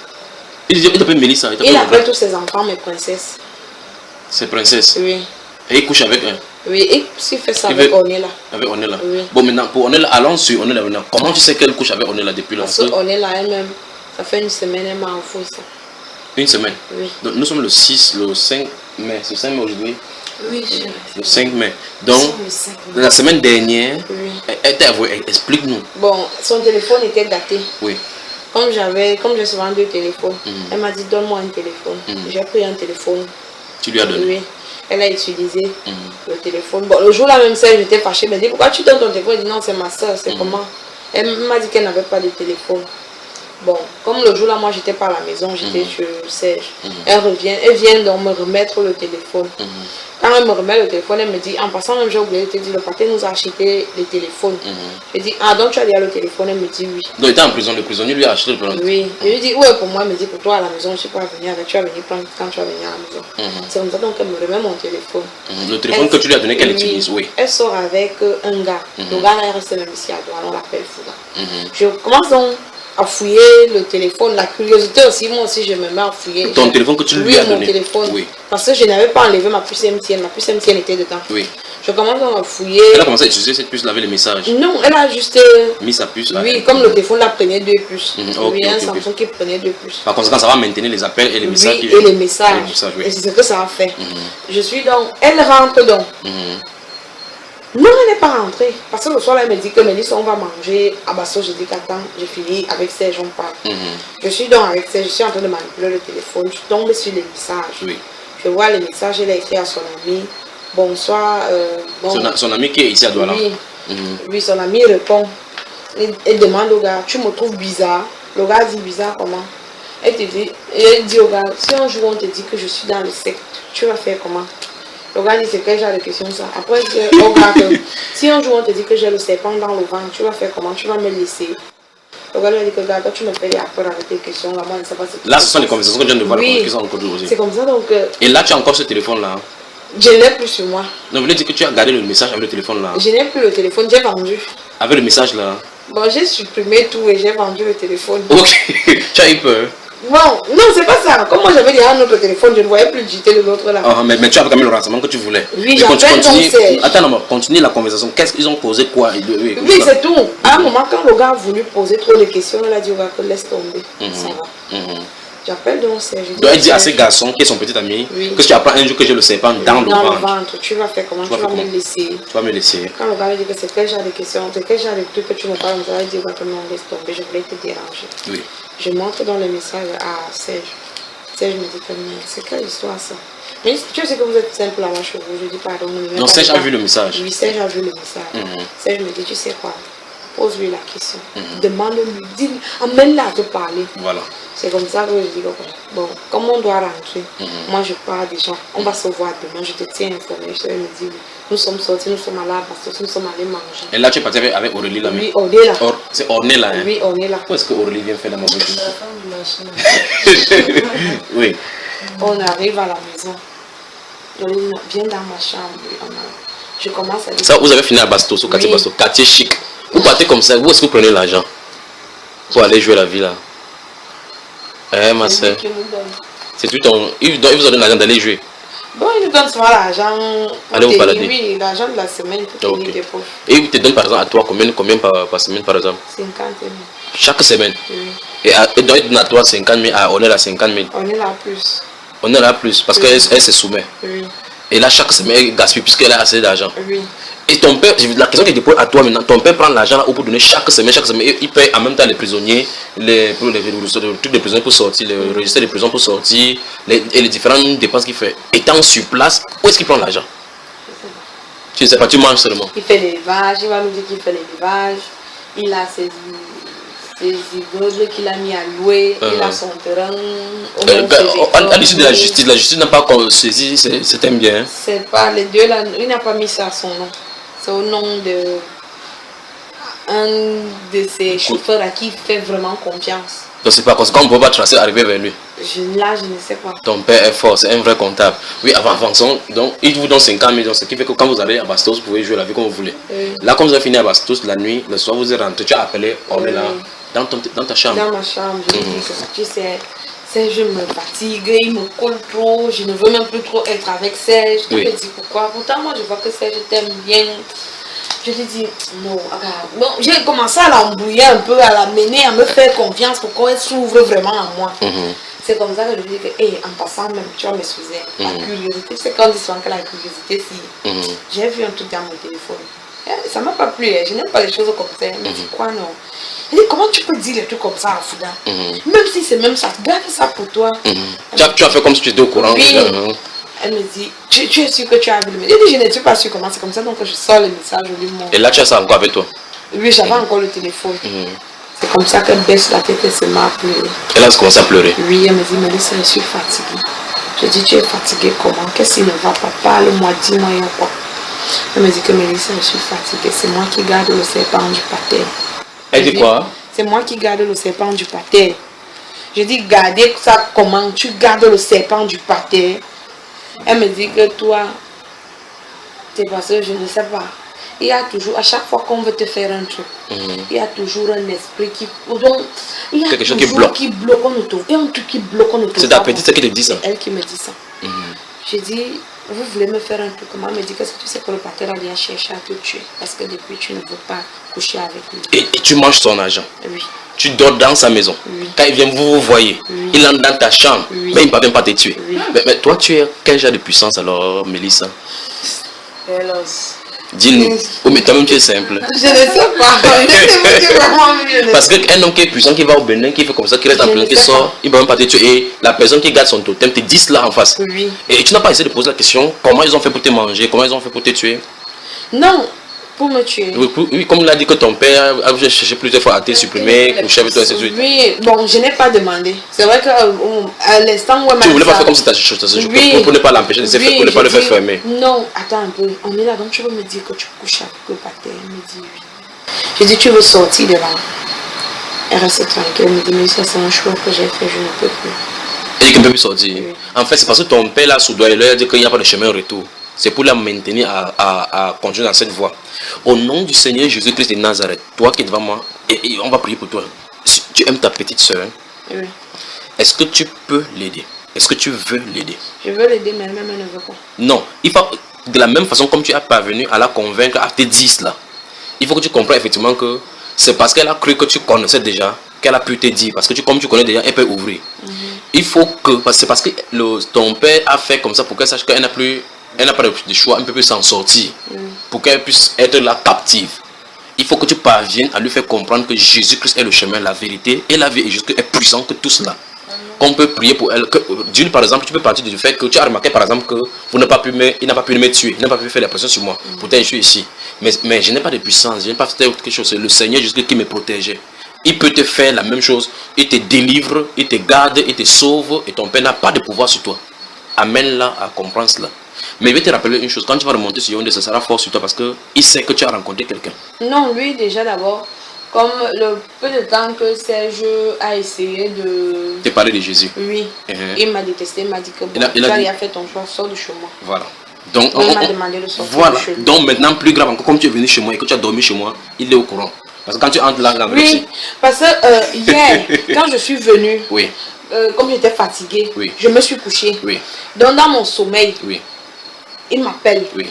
Il t'appelle Mélissa. Il appelle tous ses enfants mes princesses. Ses princesses? Oui. Et il couche avec un? Oui, et s'il fait ça avec Onela. Avec Onela? Oui. Bon, maintenant, pour Onela, allons sur Onela maintenant. Comment tu sais qu'elle couche avec Onela depuis là? Parce que Onela elle-même, ça fait une semaine, elle m'a envoyé ça. Une semaine? Oui. Donc, nous sommes le 5 mai. C'est le 5 mai aujourd'hui? Oui, le 5 mai. Donc, la semaine dernière, oui. Elle t'a avoué, explique-nous. Bon, son téléphone était daté. Oui. Comme j'ai souvent 2 téléphones, elle m'a dit donne-moi un téléphone. J'ai pris un téléphone. Tu lui as donné? Oui. Elle a utilisé le téléphone. Bon, le jour là même, j'étais fâchée. Elle m'a dit pourquoi tu donnes ton téléphone? Elle dit non, c'est ma soeur, c'est comment? Elle m'a dit qu'elle n'avait pas de téléphone. Bon, comme le jour là, moi j'étais pas à la maison, j'étais sur le siège. Elle vient donc me remettre le téléphone. Quand elle me remet le téléphone, elle me dit, en passant même j'ai oublié de te dire, le pâté nous a acheté les téléphones. Je dis, ah donc tu as déjà le téléphone? Elle me dit oui. Donc il était en prison, le prisonnier lui a acheté le téléphone? Oui. Je lui dis, ouais pour moi, elle me dit, pour toi à la maison, je ne suis pas venue avec, tu vas venir prendre quand tu vas venir à la maison. C'est comme ça donc elle me remet mon téléphone. Le téléphone que tu lui as donné, qu'elle utilise, oui. Elle sort avec un gars. Le gars là, il reste même ici à Douala, on l'appelle Fouga. Je commence donc à fouiller le téléphone. La curiosité aussi, moi aussi, je me mets à fouiller. Ton téléphone que tu lui as donné? Oui, mon téléphone. Oui. Parce que je n'avais pas enlevé ma puce MTN. Ma puce MTN était dedans. Oui. Je commence donc à fouiller. Elle a commencé à utiliser cette puce, laver les messages. Non, elle a juste mis sa puce. Oui, comme le téléphone là prenait 2 puces. Okay, un Samsung qui prenait 2 puces. Par conséquent, ça va maintenir les appels et les messages. Oui, et les messages. Oui. Et c'est ce que ça a fait. Je suis donc. Elle rentre donc. Non, elle n'est pas rentrée. Parce que le soir, elle me dit que Mélissa, on va manger à Basso. Je dis qu'attends, j'ai fini avec Serge, on parle. Je suis donc avec Serge, je suis en train de manipuler le téléphone. Je tombe sur les messages. Oui. Je vois les messages, elle a écrit à son ami. Bonsoir. Son ami qui est ici à Douala. Oui. Oui, son ami répond. Elle demande au gars, tu me trouves bizarre. Le gars dit bizarre comment? Elle dit au gars, si un jour on te dit que je suis dans le secte, tu vas faire comment? Le gars dit c'est quel genre de question ça? Après, au gars, si un jour on te dit que j'ai le serpent dans le ventre, tu vas faire comment? Tu vas me laisser. Le gars lui a dit que gars, toi tu me fais des apports avec tes questions. Là, moi, je ne sais pas ce que là, ce sont les conversations que je viens de voir. Oui, c'est comme ça donc. Et là, tu as encore ce téléphone là? Je ne l'ai plus sur moi. Non, vous voulez dire que tu as gardé le message avec le téléphone là? Je n'ai plus le téléphone, j'ai vendu. Avec le message là? Bon, j'ai supprimé tout et j'ai vendu le téléphone. Ok, tu as eu peur? Bon, non, c'est pas ça. Comme moi j'avais déjà un autre téléphone, je ne voyais plus digiter de l'autre là. Mais tu as quand même le renseignement que tu voulais. Oui, j'appelle donc Serge. Attends, non, continue la conversation. Qu'est-ce qu'ils ont posé quoi? Oui, c'est tout. À un moment, quand le gars a voulu poser trop de questions, il a dit au gars que laisse tomber. Ça va. J'appelle donc Serge. Donc elle dit à ces garçons qui est son petit ami que si tu apprends un jour que j'ai le serpent dans le ventre. Tu vas faire comment? Tu vas me laisser. Tu vas me laisser. Quand le gars lui dit que c'est quel genre de questions, c'est quel genre de trucs que tu me parles, il va dire que non, laisse tomber, je voulais te déranger. Oui. Je montre dans le message à Serge. Serge me dit que c'est quelle histoire ça? Mais tu sais que vous êtes simple là-bas chez vous, je dis pardon. Donc Serge a vu le message. Oui, Serge a vu le message. Serge me dit, tu sais quoi? Pose-lui la question. Demande-lui, dis-lui, amène-la à te parler. Voilà. C'est comme ça que je dis, bon, comme on doit rentrer, moi je pars déjà, on va se voir demain, je te tiens informé. Je me dis, nous sommes sortis, nous sommes allés à Bastos, nous sommes allés manger. Et là tu es parti avec Aurélie là? Oui, Aurélie là. C'est Orné là, hein? Oui, Orné là. Où est-ce que Aurélie vient faire la mauvaise chose? La femme de ma chambre. Oui. On arrive à la maison. Aurélie vient dans ma chambre. Je commence à dire. Ça, vous avez fini à Bastos, au quartier Bastos, quartier chic. Vous partez comme ça, où est-ce que vous prenez l'argent pour aller jouer la vie là? Ma soeur. C'est tout ton. Il vous donne l'argent d'aller jouer. Bon, il nous donne souvent l'argent. Allez vous balader. Oui, l'argent de la semaine pour tenir des poches. Et il te donne par exemple à toi combien par semaine par exemple? 50 000. Chaque semaine? Oui. Et donc il donne à toi 50 000, on est là 50 000. On est là plus. On est là plus parce qu'elle se soumet. Oui. Et là chaque semaine elle gaspille puisqu'elle a assez d'argent. Oui. Et ton père, la question que je te pose à toi maintenant, ton père prend l'argent là pour donner chaque semaine, il paye en même temps les prisonniers, les trucs de prison pour sortir, le registre des prisons pour sortir, et les différentes dépenses qu'il fait. Étant sur place, où est-ce qu'il prend l'argent? Tu ne sais pas, tu manges seulement. Il fait l'élevage, il va nous dire qu'il fait l'élevage, il a ses immeubles qu'il a mis à louer, il a son terrain. À l'issue de la justice n'a pas saisi certains biens. C'est pas les deux là, il n'a pas mis ça à son nom. C'est au nom de un de ses chauffeurs à qui il fait vraiment confiance. Donc c'est pas comme ça qu'on ne peut pas tracer, arriver vers lui. Là, je ne sais pas. Ton père est fort, c'est un vrai comptable. Oui, avançons. Donc, il vous donne 50 000, ce qui fait que quand vous allez à Bastos, vous pouvez jouer la vie comme vous voulez. Là, quand vous avez fini à Bastos, la nuit, le soir, vous êtes rentré, tu as appelé, on est là, dans ta chambre. Dans ma chambre, je dis que tu sais, je me fatigue, il me colle trop, je ne veux même plus trop être avec Serge. Je me dis pourquoi. Pourtant, moi, je vois que Serge t'aime bien. Je lui dis, non, regarde. Bon, j'ai commencé à l'embrouiller un peu, à l'amener, à me faire confiance pour qu'elle s'ouvre vraiment à moi. C'est comme ça que je lui dis que, en passant même, tu vas m'excuser. La curiosité, c'est quand on dit souvent que la curiosité, si j'ai vu un truc dans mon téléphone. Ça ne m'a pas plu, je n'aime pas les choses comme ça. Elle me dit, quoi non? Elle dit, comment tu peux dire des trucs comme ça à Fouda? Même si c'est même ça, garde ça pour toi. Tu as fait comme si tu étais au courant. Oui. Elle me dit, tu es sûr que tu as vu le message? Je ne suis pas sûre comment c'est comme ça, donc je sors le message, je lui montre. Et là, tu as ça encore avec toi? Oui, j'avais encore le téléphone. C'est comme ça qu'elle baisse la tête et se met à pleurer. Et là, elle commence à pleurer? Oui, elle me dit, Mélissa, je suis fatiguée. Je dis, tu es fatiguée comment? Qu'est-ce qui ne va pas? Parle-moi, dis-moi, il y a quoi? Elle me dit que Mélissa, je suis fatiguée. C'est moi qui garde le serpent du pater. Elle dit quoi? C'est moi qui garde le serpent du pater. Je dis, garder ça comment? Tu gardes le serpent du pater. Elle me dit que toi, c'est parce que je ne sais pas. il y a toujours, à chaque fois qu'on veut te faire un truc, il y a toujours un esprit qui... Donc, il y a quelque chose qui bloque, on ne trouve. Il y a un truc qui bloque, on ne trouve pas. C'est ta petite qui te dit ça? C'est elle qui me dit ça. J'ai dit, vous voulez me faire un truc comment? Elle me dit que tu sais que le pater a bien cherché à te tuer parce que depuis tu ne veux pas coucher avec lui. Et tu manges son argent? Oui. Tu dors dans sa maison. Oui. Quand il vient, vous voyez. Oui. Il entre dans ta chambre. Oui. Mais il ne va même pas te tuer. Oui. Mais toi, tu es quel genre de puissance alors, Mélissa? Dis-nous. Oh, mais toi-même, tu es simple. Je ne sais pas. Parce qu'un homme qui est puissant, qui va au Bénin, qui fait comme ça, qui reste en plein, qui sort, il ne va même pas te tuer. Et la personne qui garde son totem te dit cela en face. Oui. Et tu n'as pas essayé de poser la question, comment ils ont fait pour te manger, comment ils ont fait pour te tuer? Non. Pour me tuer. Oui, comme il a dit que ton père a cherché plusieurs fois à te supprimer, coucher avec toi, etc. Oui, bon, je n'ai pas demandé. C'est vrai qu'à l'instant où elle m'a dit. Tu voulais pas faire comme si tu as cherché pour ne pas l'empêcher de se faire, pour ne pas le faire fermer. Non, attends un peu. On est là, donc tu veux me dire que tu couches avec le pater? Elle me dit oui. Je dis, tu veux sortir devant. Elle reste tranquille. Elle me dit, mais ça, c'est un choix que j'ai fait, je ne peux plus. Et qu'il ne peut plus sortir. Oui. En fait, c'est parce que ton père là, soudoie, il leur a dit qu'il n'y a pas de chemin retour. C'est pour la maintenir à continuer dans cette voie. Au nom du Seigneur Jésus-Christ de Nazareth, toi qui es devant moi, et on va prier pour toi. Si tu aimes ta petite soeur, oui. Est-ce que tu peux l'aider? Est-ce que tu veux l'aider? Je veux l'aider, mais elle-même elle ne veut pas. Non, il faut, de la même façon comme tu as parvenu à la convaincre, à te dire cela, il faut que tu comprennes effectivement que c'est parce qu'elle a cru que tu connaissais déjà qu'elle a pu te dire. Parce que comme tu connais déjà, elle peut ouvrir. Il faut que, c'est parce que ton père a fait comme ça pour qu'elle sache qu'elle n'a plus... Elle n'a pas de choix, elle ne peut plus s'en sortir pour qu'elle puisse être là captive. Il faut que tu parviennes à lui faire comprendre que Jésus-Christ est le chemin, la vérité et la vie et Jésus-Christ est puissant que tout cela. Qu'on peut prier pour elle. D'une, par exemple, tu peux partir du fait que tu as remarqué, par exemple, que il n'a pas pu me tuer, il n'a pas pu faire la pression sur moi. Pourtant, je suis ici. Mais je n'ai pas de puissance, je n'ai pas fait quelque chose. C'est le Seigneur Jésus qui me protégeait. Il peut te faire la même chose. Il te délivre, il te garde, il te sauve et ton Père n'a pas de pouvoir sur toi. Amène-la à comprendre cela. Mais je vais te rappeler une chose, quand tu vas remonter sur Yondé, ça sera fort sur toi parce qu'il sait que tu as rencontré quelqu'un. Non, lui déjà d'abord, comme le peu de temps que Serge a essayé de... te parler de Jésus. Oui, il m'a détesté, il m'a dit que bon, tu as fait ton choix, sors de chez moi. Voilà. Donc, il m'a demandé de sortir voilà. de chez lui. Donc maintenant, plus grave encore, comme tu es venu chez moi et que tu as dormi chez moi, il est au courant. Parce que quand tu entres là, oui, parce que hier, quand je suis venue, oui. Comme j'étais fatiguée, oui. Je me suis couchée. Oui. Donc dans mon sommeil, oui. Il m'appelle. Oui.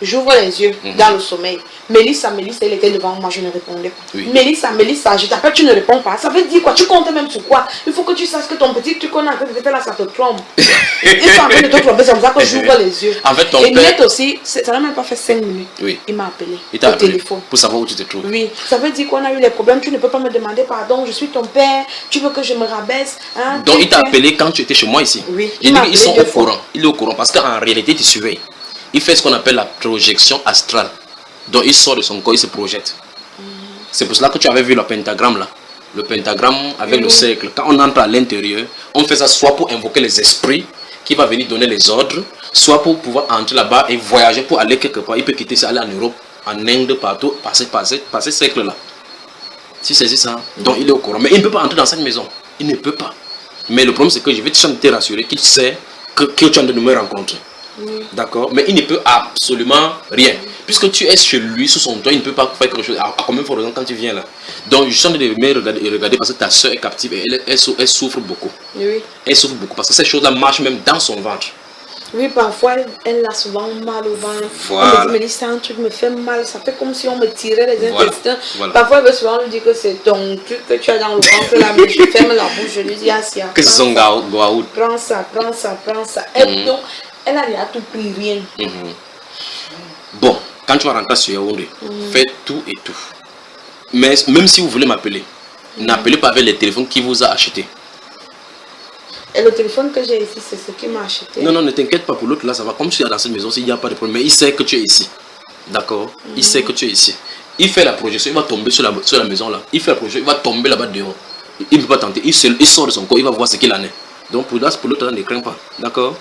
J'ouvre les yeux dans le sommeil. Mélissa, elle était devant moi, je ne répondais pas. Oui. Mélissa, je t'appelle, tu ne réponds pas. Ça veut dire quoi? Tu comptes même sur quoi? Il faut que tu saches que ton petit truc qu'on a en train de faire là, ça te trompe. Ils sont en train de te tromper, c'est comme ça que j'ouvre les yeux. En fait, ton et père... net aussi, ça n'a même pas fait 5 minutes. Oui. Il m'a appelé au téléphone. Pour savoir où tu te trouves. Oui. Ça veut dire qu'on a eu les problèmes. Tu ne peux pas me demander pardon, je suis ton père. Tu veux que je me rabaisse, hein? Donc il t'a appelé quand tu étais chez moi ici. Oui. Ils sont au courant. Il est au courant parce qu'en réalité, il te surveille. Il fait ce qu'on appelle la projection astrale. Donc il sort de son corps, il se projette. C'est pour cela que tu avais vu le pentagramme là. Le pentagramme avec le cercle. Quand on entre à l'intérieur, on fait ça soit pour invoquer les esprits qui vont venir donner les ordres, soit pour pouvoir entrer là-bas et voyager pour aller quelque part. Il peut quitter ça, aller en Europe, en Inde, partout, passer ce cercle là. Si c'est ça, donc il est au courant. Mais il ne peut pas entrer dans cette maison. Il ne peut pas. Mais le problème c'est que je vais te rassurer qu'il sait que tu es en train de me rencontrer. D'accord, mais il ne peut absolument rien. Puisque tu es chez lui, sous son toit, il ne peut pas faire quelque chose. À combien de fois quand tu viens là? Donc je suis en train de me regarder parce que ta soeur est captive et elle souffre beaucoup. Oui. Elle souffre beaucoup parce que ces choses-là marchent même dans son ventre. Oui, parfois elle a souvent mal au ventre. Voilà. On me dit, ça un truc me fait mal, ça fait comme si on me tirait les intestins. Voilà. Parfois elle veut souvent lui dire que c'est ton truc que tu as dans le ventre là, mais je ferme la bouche, je lui dis assis. Que c'est son gaout. Prends ça. Donc, elle a à tout prix rien. Bon, quand tu vas rentrer sur Yaoundé, fais tout et tout. Mais même si vous voulez m'appeler, n'appelez pas avec les téléphones qui vous a acheté. Et le téléphone que j'ai ici, c'est ce qu'il m'a acheté. Non, ne t'inquiète pas pour l'autre là, ça va. Comme tu es dans cette maison, il n'y a pas de problème. Mais il sait que tu es ici. D'accord? Il sait que tu es ici. Il fait la projection, il va tomber sur la maison là. Il fait la projection, il va tomber là-bas dehors. Il ne peut pas tenter. Il sort de son corps, il va voir ce qu'il en est. Donc pour l'autre, ne crains pas. D'accord?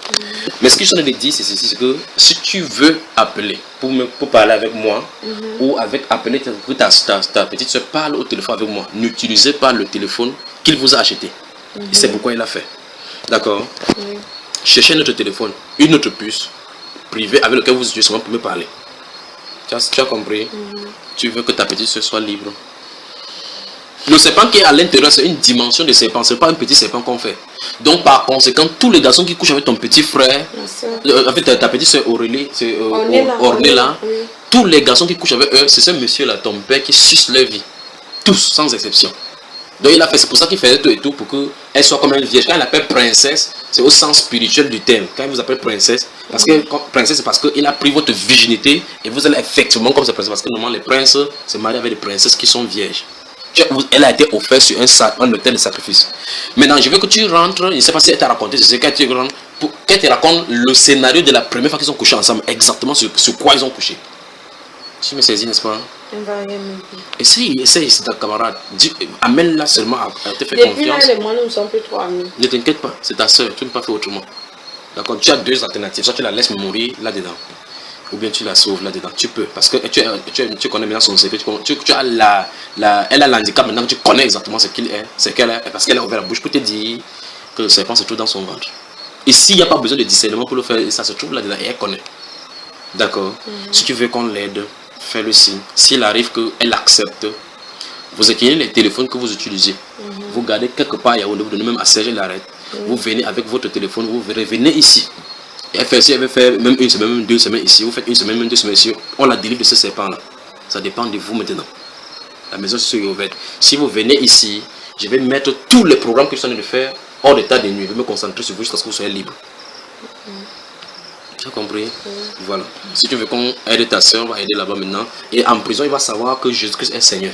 Mais ce que je suis en train de dire, c'est que si tu veux appeler pour parler avec moi, ou appeler ta petite soeur, parle au téléphone avec moi. N'utilisez pas le téléphone qu'il vous a acheté. C'est pourquoi il a fait. D'accord? Cherchez notre téléphone, une autre puce privée avec laquelle vous utilisez souvent pour me parler. Tu as compris? Tu veux que ta petite soeur soit libre. Le serpent qui est à l'intérieur, c'est une dimension de serpent. Ce n'est pas un petit serpent qu'on fait. Donc, par conséquent, tous les garçons qui couchent avec ton petit frère, en fait, ta petite soeur Aurélie, c'est Ornella, tous les garçons qui couchent avec eux, c'est ce monsieur-là, ton père, qui suce leur vie. Tous, sans exception. Donc, il a fait, c'est pour ça qu'il faisait tout et tout, pour qu'elle soit comme une vierge. Quand il l'appelle princesse, c'est au sens spirituel du terme. Quand il vous appelle princesse, parce que princesse, c'est parce qu'il a pris votre virginité et vous allez effectivement comme c'est princesse. Parce que normalement, les princes se marient avec des princesses qui sont vierges. Elle a été offerte sur un autel de sacrifice. Maintenant, je veux que tu rentres, je ne sais pas si elle t'a raconté, je sais qu'elle te raconte le scénario de la première fois qu'ils ont couché ensemble, exactement sur quoi ils ont couché. Tu me saisis, n'est-ce pas? Essaye, c'est ta camarade. Amène-la seulement à te faire confiance. Depuis là, et moi, nous ne sommes plus trop amis. Ne t'inquiète pas, c'est ta soeur, tu ne peux pas faire autrement. D'accord, tu as deux alternatives, soit tu la laisses mourir là-dedans, ou bien tu la sauves là-dedans. Tu peux, parce que tu connais maintenant son secret, elle a l'handicap maintenant, tu connais exactement ce qu'il est, parce qu'elle a ouvert la bouche pour te dire que le serpent se trouve dans son ventre. Ici, il n'y a pas besoin de discernement pour le faire, ça se trouve là-dedans et elle connaît. D'accord. Si tu veux qu'on l'aide, fais le signe. S'il arrive qu'elle accepte, vous éteignez les téléphones que vous utilisez. Vous gardez quelque part, vous donnez même à Serge, il arrête. Vous venez avec votre téléphone, vous revenez ici. Et elle veut faire même une semaine, même 2 semaines ici. Vous faites une semaine, même 2 semaines ici. On la délivre de ce serpent-là. Ça dépend de vous maintenant. La maison est ouverte. Si vous venez ici, je vais mettre tous les programmes que je suis en train de faire hors d'état de nuit. Je vais me concentrer sur vous jusqu'à ce que vous soyez libre. Tu as compris? Voilà. Si tu veux qu'on aide ta soeur, on va aider là-bas maintenant. Et en prison, il va savoir que Jésus-Christ est Seigneur.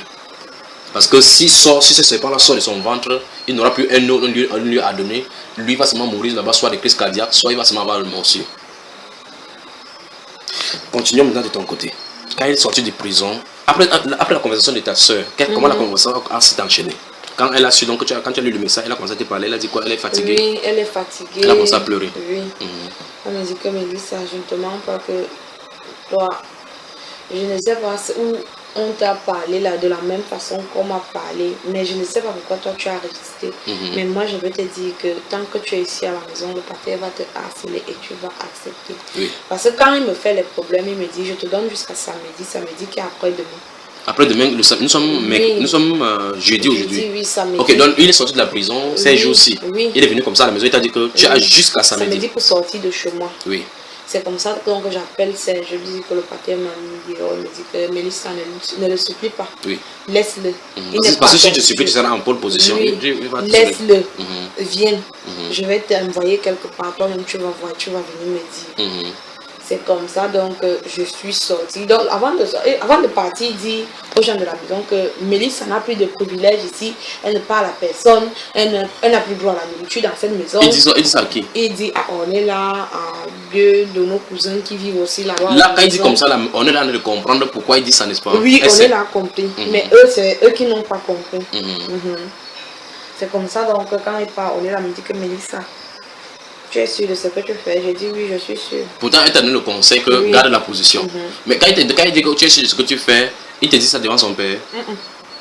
Parce que si ce serpent-là sort de son ventre, il n'aura plus un lieu à donner. Lui va seulement mourir là-bas, soit de crise cardiaque, soit il va seulement avoir le morsure. Continuons maintenant de ton côté. Quand il est sorti de prison, après la conversation de ta soeur, comment la conversation s'est enchaînée? Quand elle a su, donc, quand tu as lu le message, elle a commencé à te parler, elle a dit quoi? Elle est fatiguée? Oui, elle est fatiguée. Elle a commencé à pleurer. Oui. Elle me dit que Mélissa, je ne te mens pas que toi, je ne sais pas où on t'a parlé là de la même façon qu'on m'a parlé, mais je ne sais pas pourquoi toi tu as résisté. Mais moi je veux te dire que tant que tu es ici à la maison, le papa va te harceler et tu vas accepter. Oui. Parce que quand il me fait les problèmes, il me dit je te donne jusqu'à samedi qui est après-demain. Après-demain, nous sommes jeudi aujourd'hui. Oui, samedi. Ok, donc il est sorti de la prison, 16 jours aussi. Oui. Il est venu comme ça à la maison, il t'a dit que tu as jusqu'à samedi. Samedi pour sortir de chez moi. Oui. C'est comme ça donc, que j'appelle Serge, je lui dis que le pater m'a mis dehors, il me dit que Mélissa ne le supplie pas. Oui. Laisse-le. Parce que si tu supplies, tu seras en pole position. Oui. Laisse-le. Viens. Je vais t'envoyer quelque part, toi-même tu vas voir, tu vas venir me dire. C'est comme ça, donc je suis sortie. Donc avant de partir, il dit aux gens de la maison que Mélissa n'a plus de privilèges ici, elle ne parle à personne, elle n'a plus droit à la nourriture dans cette maison. Il dit ça à qui? Il dit on est là, à deux de nos cousins qui vivent aussi là-bas. Là, quand il dit comme ça, là, on est là de comprendre pourquoi il dit ça, n'est-ce pas? Oui, on est là compris. Mais eux, c'est eux qui n'ont pas compris. C'est comme ça, donc quand il part, on est là, il me dit que Mélissa, tu es sûr de ce que tu fais? J'ai dit oui, je suis sûr. Pourtant, il t'a donné le conseil que garde la position. Mais quand il dit que tu es sûr de ce que tu fais, il te dit ça devant son père.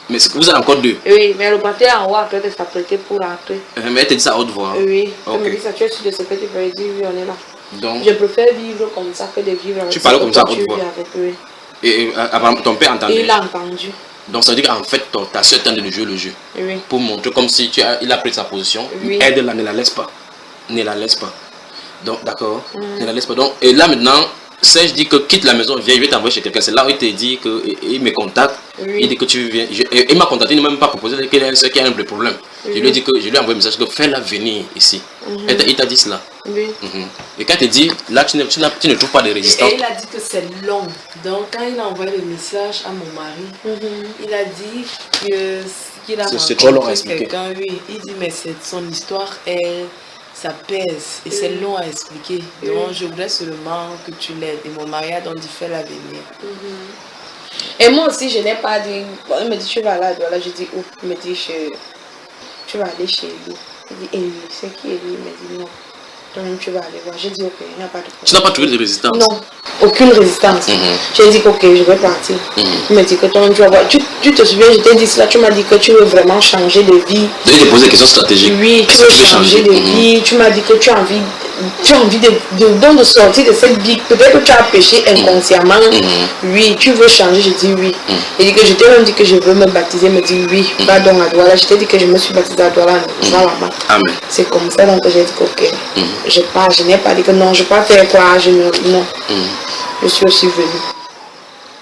Mais vous êtes encore deux. Oui, mais le pater en haut a fait de s'apprêter pour rentrer. Mais elle te dit ça à haute voix. Oui, il me dit ça, tu es sûr de ce que tu fais? Il dit oui, on est là. Donc, je préfère vivre comme ça que de vivre avec. Tu parles comme ça à haute voix. Et ton père entendait? Il a entendu. Donc ça veut dire qu'en fait ta soeur tente de jouer le jeu. Oui. Pour montrer comme si il a pris sa position. Oui. Aide-la, ne la laisse pas. Ne la laisse pas. Donc d'accord, ne la laisse pas. Donc et là maintenant, Serge dit que quitte la maison, viens, je vais t'envoyer chez quelqu'un. C'est là où il te dit que il me contacte. Oui. Il dit que tu viens. Il m'a contacté, il ne m'a même pas proposé qu'il y a un vrai problème. Oui. Je lui ai dit que je lui ai envoyé un message que fais-la venir ici. Il t'a dit cela. Oui. Et quand il te dit, là tu ne trouves pas de résistance. Et il a dit que c'est long. Donc quand il a envoyé le message à mon mari, il a dit qu'il a rencontré quelqu'un. Oui, il dit mais son histoire est... ça pèse et c'est long à expliquer. Donc je voudrais seulement que tu l'aides. Et mon mari a donc dit fais-la venir. Et moi aussi je n'ai pas dit, il me dit tu vas là, je dis où? Il me dit tu vas aller chez lui. Il dit Élie, c'est qui Élie? Il me dit non. Donc tu vas aller voir. J'ai dit ok, il n'y a pas de problème. Tu n'as pas trouvé de résistance? Non, aucune résistance. J'ai dit ok, je vais partir. Il me dit que toi tu vas voir. Tu te souviens, je t'ai dit cela, tu m'as dit que tu veux vraiment changer de vie. Je vais te poser des questions stratégiques. Oui, tu veux changer de vie. Tu m'as dit que tu as envie tu as envie de sortir de cette vie. Peut-être que tu as péché inconsciemment. Oui, tu veux changer, je dis oui. Il dit que je t'ai même dit que je veux me baptiser, me dit oui, va donc à Douala. Je t'ai dit que je me suis baptisée à Douala, va là-bas. Amen. C'est comme ça donc j'ai dit que ok. Je n'ai pas dit que non, je ne vais pas faire quoi, non. Je suis aussi venue.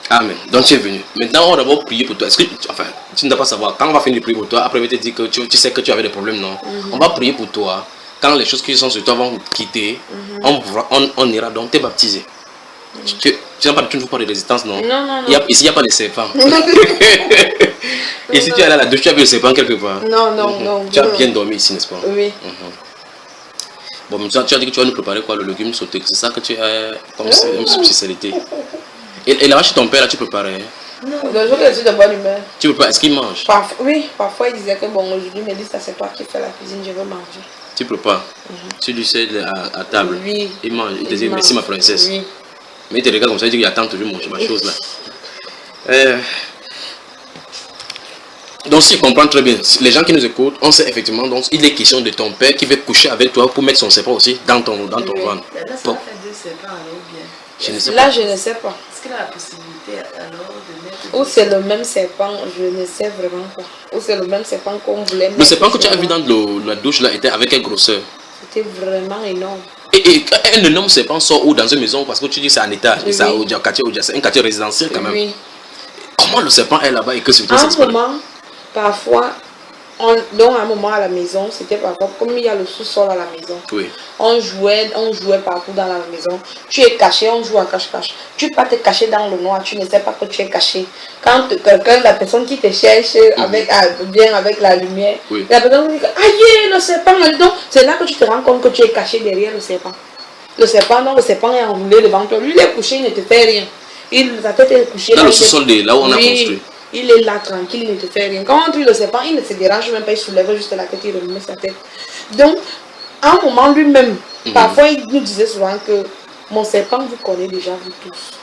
Amen. Donc tu es venu. Maintenant, on va d'abord prier pour toi. Est-ce que, enfin, tu ne dois pas savoir. Quand on va finir de prier pour toi, après on va te dire que tu sais que tu avais des problèmes, non? On va prier pour toi. Quand les choses qui sont sur toi vont quitter, on ira donc te baptiser. Tu n'as pas, tu ne fais pas de résistance, non? Non. Ici, il n'y a pas de serpent. Et si tu es allé à la douche, tu as vu le serpent quelque part? Non. Tu as bien dormi ici, n'est-ce pas? Oui. Bon, maintenant, tu as dit que tu vas nous préparer quoi? Le légume sauté. C'est ça que tu as comme spécialité. Et là-bas, chez ton père, là, tu préparais? Non, le jour que je suis de bonne humeur. Tu prépares? Est-ce qu'il mange? Oui, parfois il disait que bon, aujourd'hui, Mélissa, c'est toi qui fais la cuisine, je veux manger. Tu prépares? Tu lui sais à table? Oui. Il mange, il te dit merci ma princesse. Oui. Mais il te regarde comme ça, il dit qu'il attend toujours ma chose là. Donc si je comprends très bien, les gens qui nous écoutent, on sait effectivement, donc il est question de ton père qui veut coucher avec toi pour mettre son serpent aussi dans ton ventre. Là, ça fait deux serpents alors bien. Je ne sais pas. Est-ce qu'il a la possibilité alors de mettre... Ou c'est le même serpent, je ne sais vraiment pas. Ou c'est le même serpent qu'on voulait mettre. Le serpent que tu as vu dans la douche là était avec quelle grosseur? C'était vraiment énorme. Et un énorme serpent sort où dans une maison parce que tu dis c'est en étage, Oui. c'est un quartier résidentiel quand même. Oui. Comment le serpent est là-bas et que c'est À un moment, parfois, donc à un moment à la maison, c'était parfois comme il y a le sous-sol à la maison. Oui. On jouait partout dans la maison. Tu es caché, on joue à cache-cache. Tu ne peux pas te cacher dans le noir, tu ne sais pas que tu es caché. Quand quelqu'un, la personne qui te cherche vient avec la lumière, la personne dit aïe, le serpent, donc c'est là que tu te rends compte que tu es caché derrière le serpent. Le serpent est enroulé devant toi. Lui, il est couché, il ne te fait rien. La tête est couchée. Dans le sous-sol de là où on a construit. Il est là tranquille, il ne te fait rien. Quand on tue le serpent, il ne se dérange même pas, il soulève juste la tête, il remet sa tête. Donc, à un moment lui-même, parfois il nous disait souvent que mon serpent vous connaît déjà, vous tous.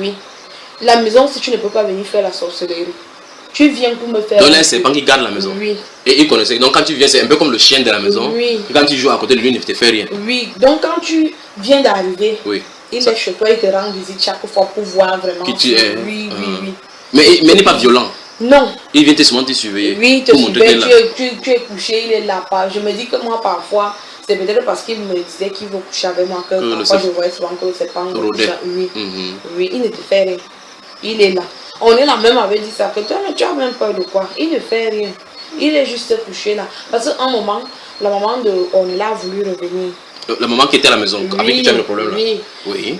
Oui. La maison, si tu ne peux pas venir faire la sorcellerie, tu viens pour me faire. Donc là, c'est un serpent qui garde la maison. Oui. Et il connaissait. Donc quand tu viens, c'est un peu comme le chien de la maison. Oui. Et quand tu joues à côté de lui, il ne te fait rien. Oui. Donc quand tu viens d'arriver, il est chez toi, il te rend visite chaque fois pour voir vraiment qui tu es. Oui. Mais il n'est pas violent. Non. Il vient souvent te surveiller. Oui, il te surveille, tu es couché, il est là. Je me dis que moi, parfois, c'est peut-être parce qu'il me disait qu'il veut coucher avec moi que parfois je voyais souvent que c'est pas un coucher. Oui, il ne te fait rien. Il est là. On est là même avait dit ça, que toi, tu as même peur de quoi? Il ne fait rien. Il est juste couché là. Parce qu'à un moment, la maman de Onela a voulu revenir. La maman qui était à la maison, avec qui tu avais le problème là? Oui.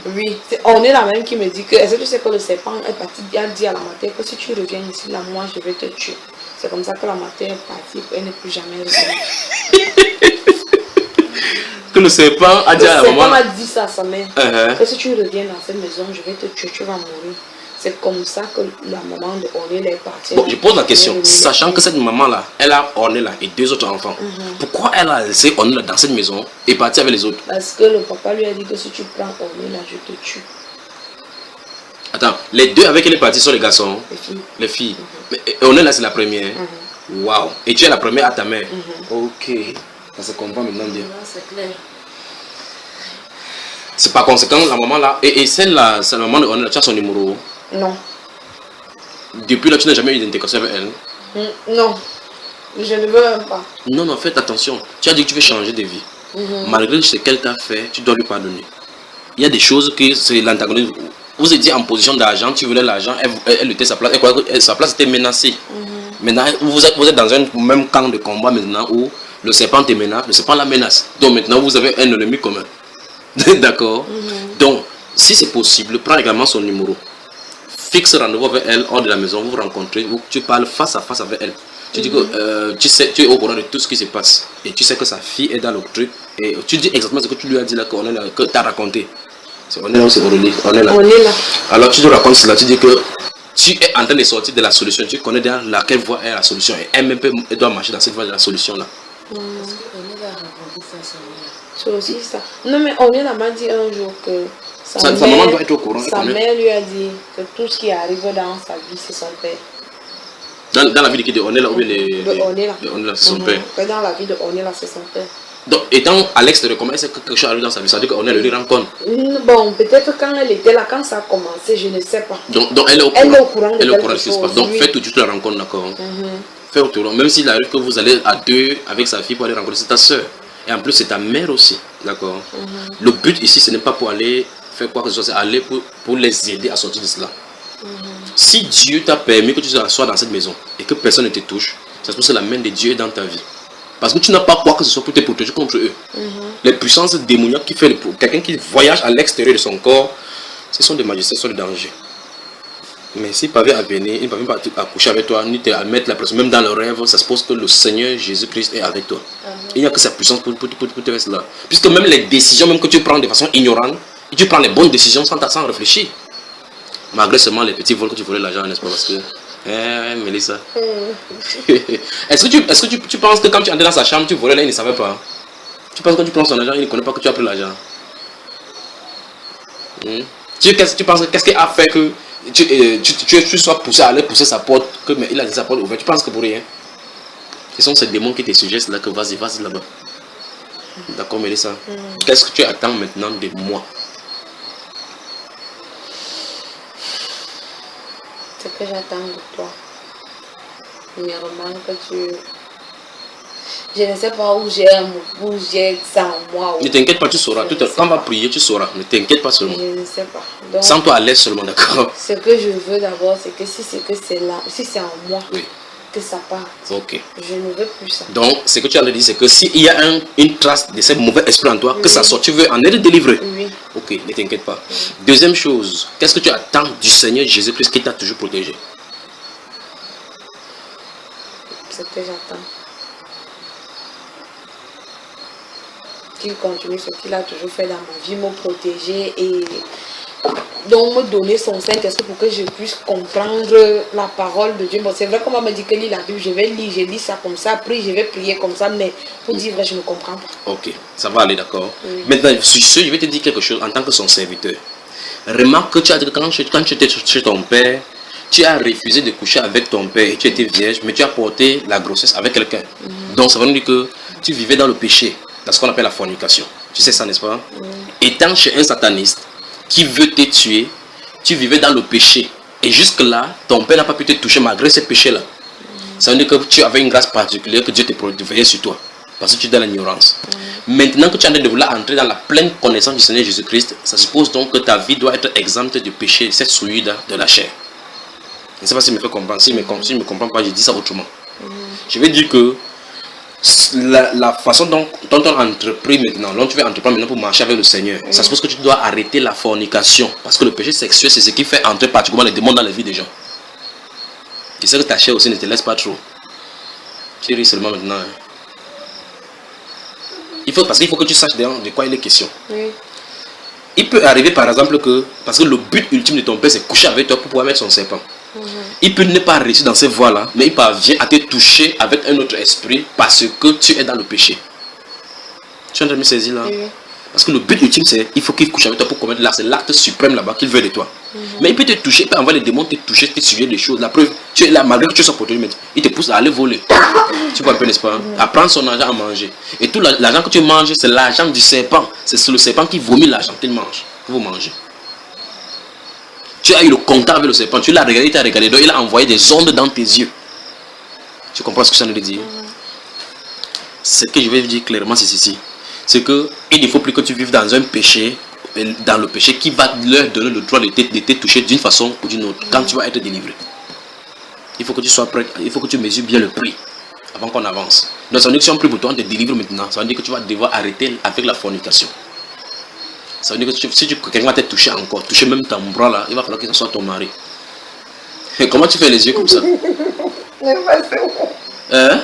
On est la même qui me dit que, est-ce que tu sais que le serpent est parti, il a dit à la mater que si tu reviens ici, là, moi, je vais te tuer. C'est comme ça que la mater est partie, elle n'est plus jamais revenue. Que le serpent a dit à la maman? Le serpent a dit ça à sa mère. Que si tu reviens dans cette maison, je vais te tuer, tu vas mourir. C'est comme ça que la maman de Ornella est partie. Bon, je pose la question, sachant que cette maman-là, elle a Ornella et 2 autres enfants. Pourquoi elle a laissé Ornella dans cette maison et partie avec les autres? Parce que le papa lui a dit que si tu prends Ornella, je te tue. Attends, les 2 avec qui elle est partie sont les garçons? Les filles. Les filles. Mais Ornella, c'est la première. Waouh. Et tu es la première à ta mère? Ok. Ça se comprend maintenant bien. C'est clair. C'est par conséquent, la maman là, et celle-là, c'est la maman de Ornella, tu as son numéro? Non. Depuis là, tu n'as jamais eu d'intégration avec elle? Non. Je ne veux même pas. Non, faites attention. Tu as dit que tu veux changer de vie. Malgré ce qu'elle t'a fait, tu dois lui pardonner. Il y a des choses que c'est l'antagonisme. Vous étiez en position d'argent, tu voulais l'argent, elle était sa place. Elle croyait que sa place était menacée. Maintenant, vous êtes dans un même camp de combat maintenant où le serpent te menace, le serpent la menace. Donc maintenant, vous avez un ennemi commun. D'accord? Donc, si c'est possible, prends également son numéro. Fixe rendez-vous avec elle hors de la maison, vous vous rencontrez, tu parles face à face avec elle. Tu dis que tu es au courant de tout ce qui se passe. Et tu sais que sa fille est dans le truc. Et tu dis exactement ce que tu lui as dit là, que tu as raconté. On est là, on est là. Alors tu te racontes cela, tu dis que tu es en train de sortir de la solution. Tu connais dans laquelle voie est la solution. Et elle-même doit marcher dans cette voie de la solution là. Est-ce qu'on a raconté ça à sa mère? C'est aussi ça. Non mais Ornella m'a dit un jour que sa maman doit être au courant. Sa mère lui a dit que tout ce qui arrive dans sa vie, c'est son père. Dans la vie de Ornella ou bien de Ornella, c'est son père. Dans la vie de Ornella, c'est son père. Donc, étant à l'extérieur, comment est-ce que quelque chose arrive dans sa vie? Ça veut dire qu'on est le rencontre. Bon, peut-être quand elle était là, quand ça a commencé, je ne sais pas. Donc elle est au courant. Elle est au courant de ce qui se passe. Donc, faites tout de suite la rencontre, d'accord? Faites autour. Même s'il arrive que vous allez à deux avec sa fille pour aller rencontrer, c'est ta soeur. Et en plus, c'est ta mère aussi, d'accord? Le but ici, ce n'est pas pour aller faire quoi que ce soit, c'est aller pour les aider à sortir de cela. Si Dieu t'a permis que tu sois dans cette maison et que personne ne te touche, c'est parce que la main de Dieu est dans ta vie. Parce que tu n'as pas quoi que ce soit pour te protéger contre eux. Les puissances démoniaques qui fait quelqu'un qui voyage à l'extérieur de son corps, ce sont des majestés, ce sont des dangers. Mais s'ils parviennent à venir, ils ne parviennent pas à coucher avec toi, ni à mettre la pression, même dans le rêve, ça suppose que le Seigneur Jésus-Christ est avec toi. Il n'y a que sa puissance pour te rester là. Puisque même les décisions, même que tu prends de façon ignorante, tu prends les bonnes décisions sans réfléchir. Malgré seulement les petits vols que tu volais l'argent, n'est-ce pas? Parce que... Mélissa. Est-ce que tu penses que quand tu entrais dans sa chambre, tu volais là, il ne savait pas? Tu penses que quand tu prends son argent, il ne connaît pas que tu as pris l'argent? Tu penses que qu'est-ce qui a fait que tu sois poussé à aller pousser sa porte, mais il a sa porte ouverte? Tu penses que pour rien? Ce sont ces démons qui te suggèrent là que vas-y là-bas. D'accord, Mélissa? Qu'est-ce que tu attends maintenant de moi? Ce que j'attends de toi. Premièrement, que tu... Je ne sais pas où j'ai ça en moi. Ne t'inquiète pas, tu sauras. Quand on va prier, tu sauras. Ne t'inquiète pas seulement. Je ne sais pas. Donc, sens-toi à l'aise seulement, d'accord? Ce que je veux d'abord, c'est que si c'est là, si c'est en moi, oui, que ça parte. Ok. Je ne veux plus ça. Donc, ce que tu as dit, c'est que s'il y a une trace de ce mauvais esprit en toi, oui, que ça sorte, tu veux en être délivré. Oui. Ok, ne t'inquiète pas. Oui. Deuxième chose, qu'est-ce que tu attends du Seigneur Jésus-Christ qui t'a toujours protégé? Ce que j'attends. Qu'il continue ce qu'il a toujours fait dans ma vie, me protéger et donc me donner son Saint-Esprit pour que je puisse comprendre la parole de Dieu. Bon, c'est vrai qu'on m'a dit que lire la Bible, je vais lire, je lis ça comme ça, après je vais prier comme ça, mais pour dire vrai, je ne comprends pas. Ok, ça va aller, d'accord. Oui. Maintenant, je vais te dire quelque chose en tant que son serviteur. Remarque que tu as dit que quand tu étais chez ton père, tu as refusé de coucher avec ton père et tu étais vierge, mais tu as porté la grossesse avec quelqu'un. Donc ça veut dire que tu vivais dans le péché, dans ce qu'on appelle la fornication. Tu sais ça, n'est-ce pas? Étant chez un sataniste qui veut te tuer, tu vivais dans le péché. Et jusque-là, ton père n'a pas pu te toucher malgré ce péché-là. Ça veut dire que tu avais une grâce particulière que Dieu te veillait sur toi. Parce que tu es dans l'ignorance. Maintenant que tu es en train de vouloir entrer dans la pleine connaissance du Seigneur Jésus-Christ, ça suppose donc que ta vie doit être exempte du péché, cette souillure de la chair. Je ne sais pas si je me fais comprendre. Si je ne me comprends pas, je dis ça autrement. Je vais dire que la façon dont on entreprend maintenant, dont tu vas entreprendre maintenant pour marcher avec le Seigneur, ça suppose que tu dois arrêter la fornication. Parce que le péché sexuel, c'est ce qui fait entrer particulièrement les démons dans la vie des gens. Tu sais que ta chair aussi ne te laisse pas trop. Tu ris seulement maintenant. Parce qu'il faut que tu saches de quoi il est question. Oui. Il peut arriver par exemple que, parce que le but ultime de ton père, c'est coucher avec toi pour pouvoir mettre son serpent. Il peut ne pas réussir dans ces voies-là, mais il parvient à te toucher avec un autre esprit parce que tu es dans le péché. Tu es en train de me saisir là? Oui. Parce que le but ultime, c'est il faut qu'il couche avec toi pour commettre l'acte. C'est l'acte suprême là-bas qu'il veut de toi. Mais il peut te toucher, il peut envoyer les démons te toucher, te suivre des choses. La preuve, tu es là, malgré que tu sois protégé, mais il te pousse à aller voler. Tu vois un peu, n'est-ce pas? À prendre son argent à manger. Et tout l'argent que tu manges, c'est l'argent du serpent. C'est le serpent qui vomit l'argent qu'il mange, que vous mangez. Tu as eu le contact avec le serpent, tu l'as regardé, il t'a regardé, donc il a envoyé des ondes dans tes yeux. Tu comprends ce que ça veut dire? Ce que je vais dire clairement, c'est ceci. C'est qu'il ne faut plus que tu vives dans un péché, dans le péché qui va leur donner le droit de te toucher d'une façon ou d'une autre, quand tu vas être délivré. Il faut que tu sois prêt, il faut que tu mesures bien le prix avant qu'on avance. Donc ça veut dire que si on prie pour toi, on te délivre maintenant. Ça veut dire que tu vas devoir arrêter avec la fornication. Ça veut dire que si quelqu'un va te toucher encore, toucher même ton bras là, il va falloir que ce soit ton mari. Et comment tu fais les yeux comme ça? Hein?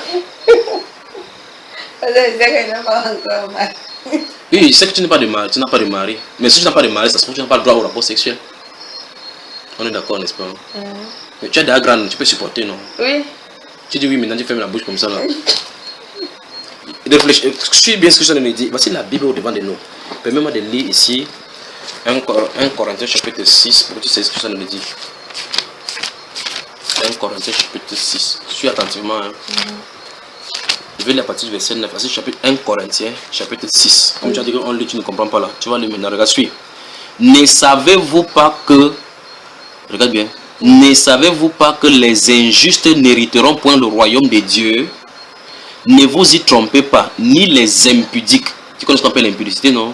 Oui, je sais que tu n'as pas de mari, tu n'as pas de mari. Mais si tu n'as pas de mari, ça se trouve que tu n'as pas le droit au rapport sexuel. On est d'accord, n'est-ce pas? Mais tu as des grandes, tu peux supporter, non? Oui. Tu dis oui, maintenant tu fermes la bouche comme ça là. Suis bien ce que je viens de dire. Voici la Bible au devant de nous. Permets-moi de lire ici 1 Corinthiens chapitre 6 pour que tu sais ce que je viens de dire. 1 Corinthiens chapitre 6. Suis attentivement. Hein. Je vais lire à partir du verset 9. C'est chapitre 1 Corinthiens, chapitre 6. Comme tu as dit qu'on lit, tu ne comprends pas là. Tu vas lire maintenant. Regarde, suis. Ne savez-vous pas que... Regarde bien. Ne savez-vous pas que les injustes n'hériteront point le royaume de Dieu? Ne vous y trompez pas, ni les impudiques. Tu connais ce qu'on appelle l'impudicité, non?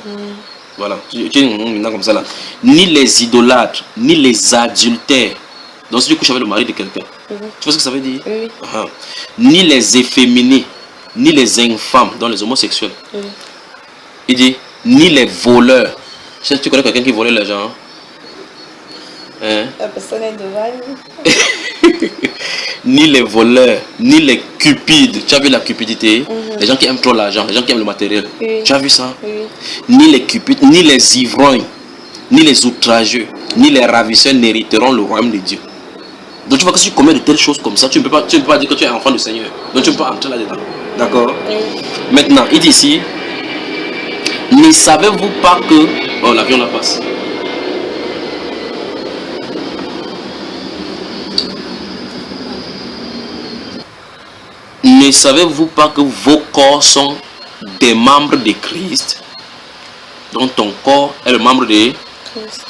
Voilà. Tu es maintenant comme ça là. Ni les idolâtres, ni les adultères. Donc si tu couches avec le mari de quelqu'un, tu vois ce que ça veut dire? Oui. Ni les efféminés, ni les infâmes, donc les homosexuels. Il dit, ni les voleurs. Tu connais quelqu'un qui volait l'argent? La personne est devant. Ni les voleurs, ni les cupides. Tu as vu la cupidité? Les gens qui aiment trop l'argent, les gens qui aiment le matériel. Tu as vu ça? Ni les cupides, ni les ivrognes, ni les outrageux, ni les ravisseurs n'hériteront le royaume de Dieu. Donc tu vois que si tu commets de telles choses comme ça, tu ne peux pas dire que tu es enfant du Seigneur. Donc tu ne peux pas entrer là-dedans. D'accord? Maintenant, il dit ici, ne savez-vous pas que... Oh, l'avion la passe. Ne savez-vous pas que vos corps sont des membres de Christ? Donc ton corps est le membre de Christ.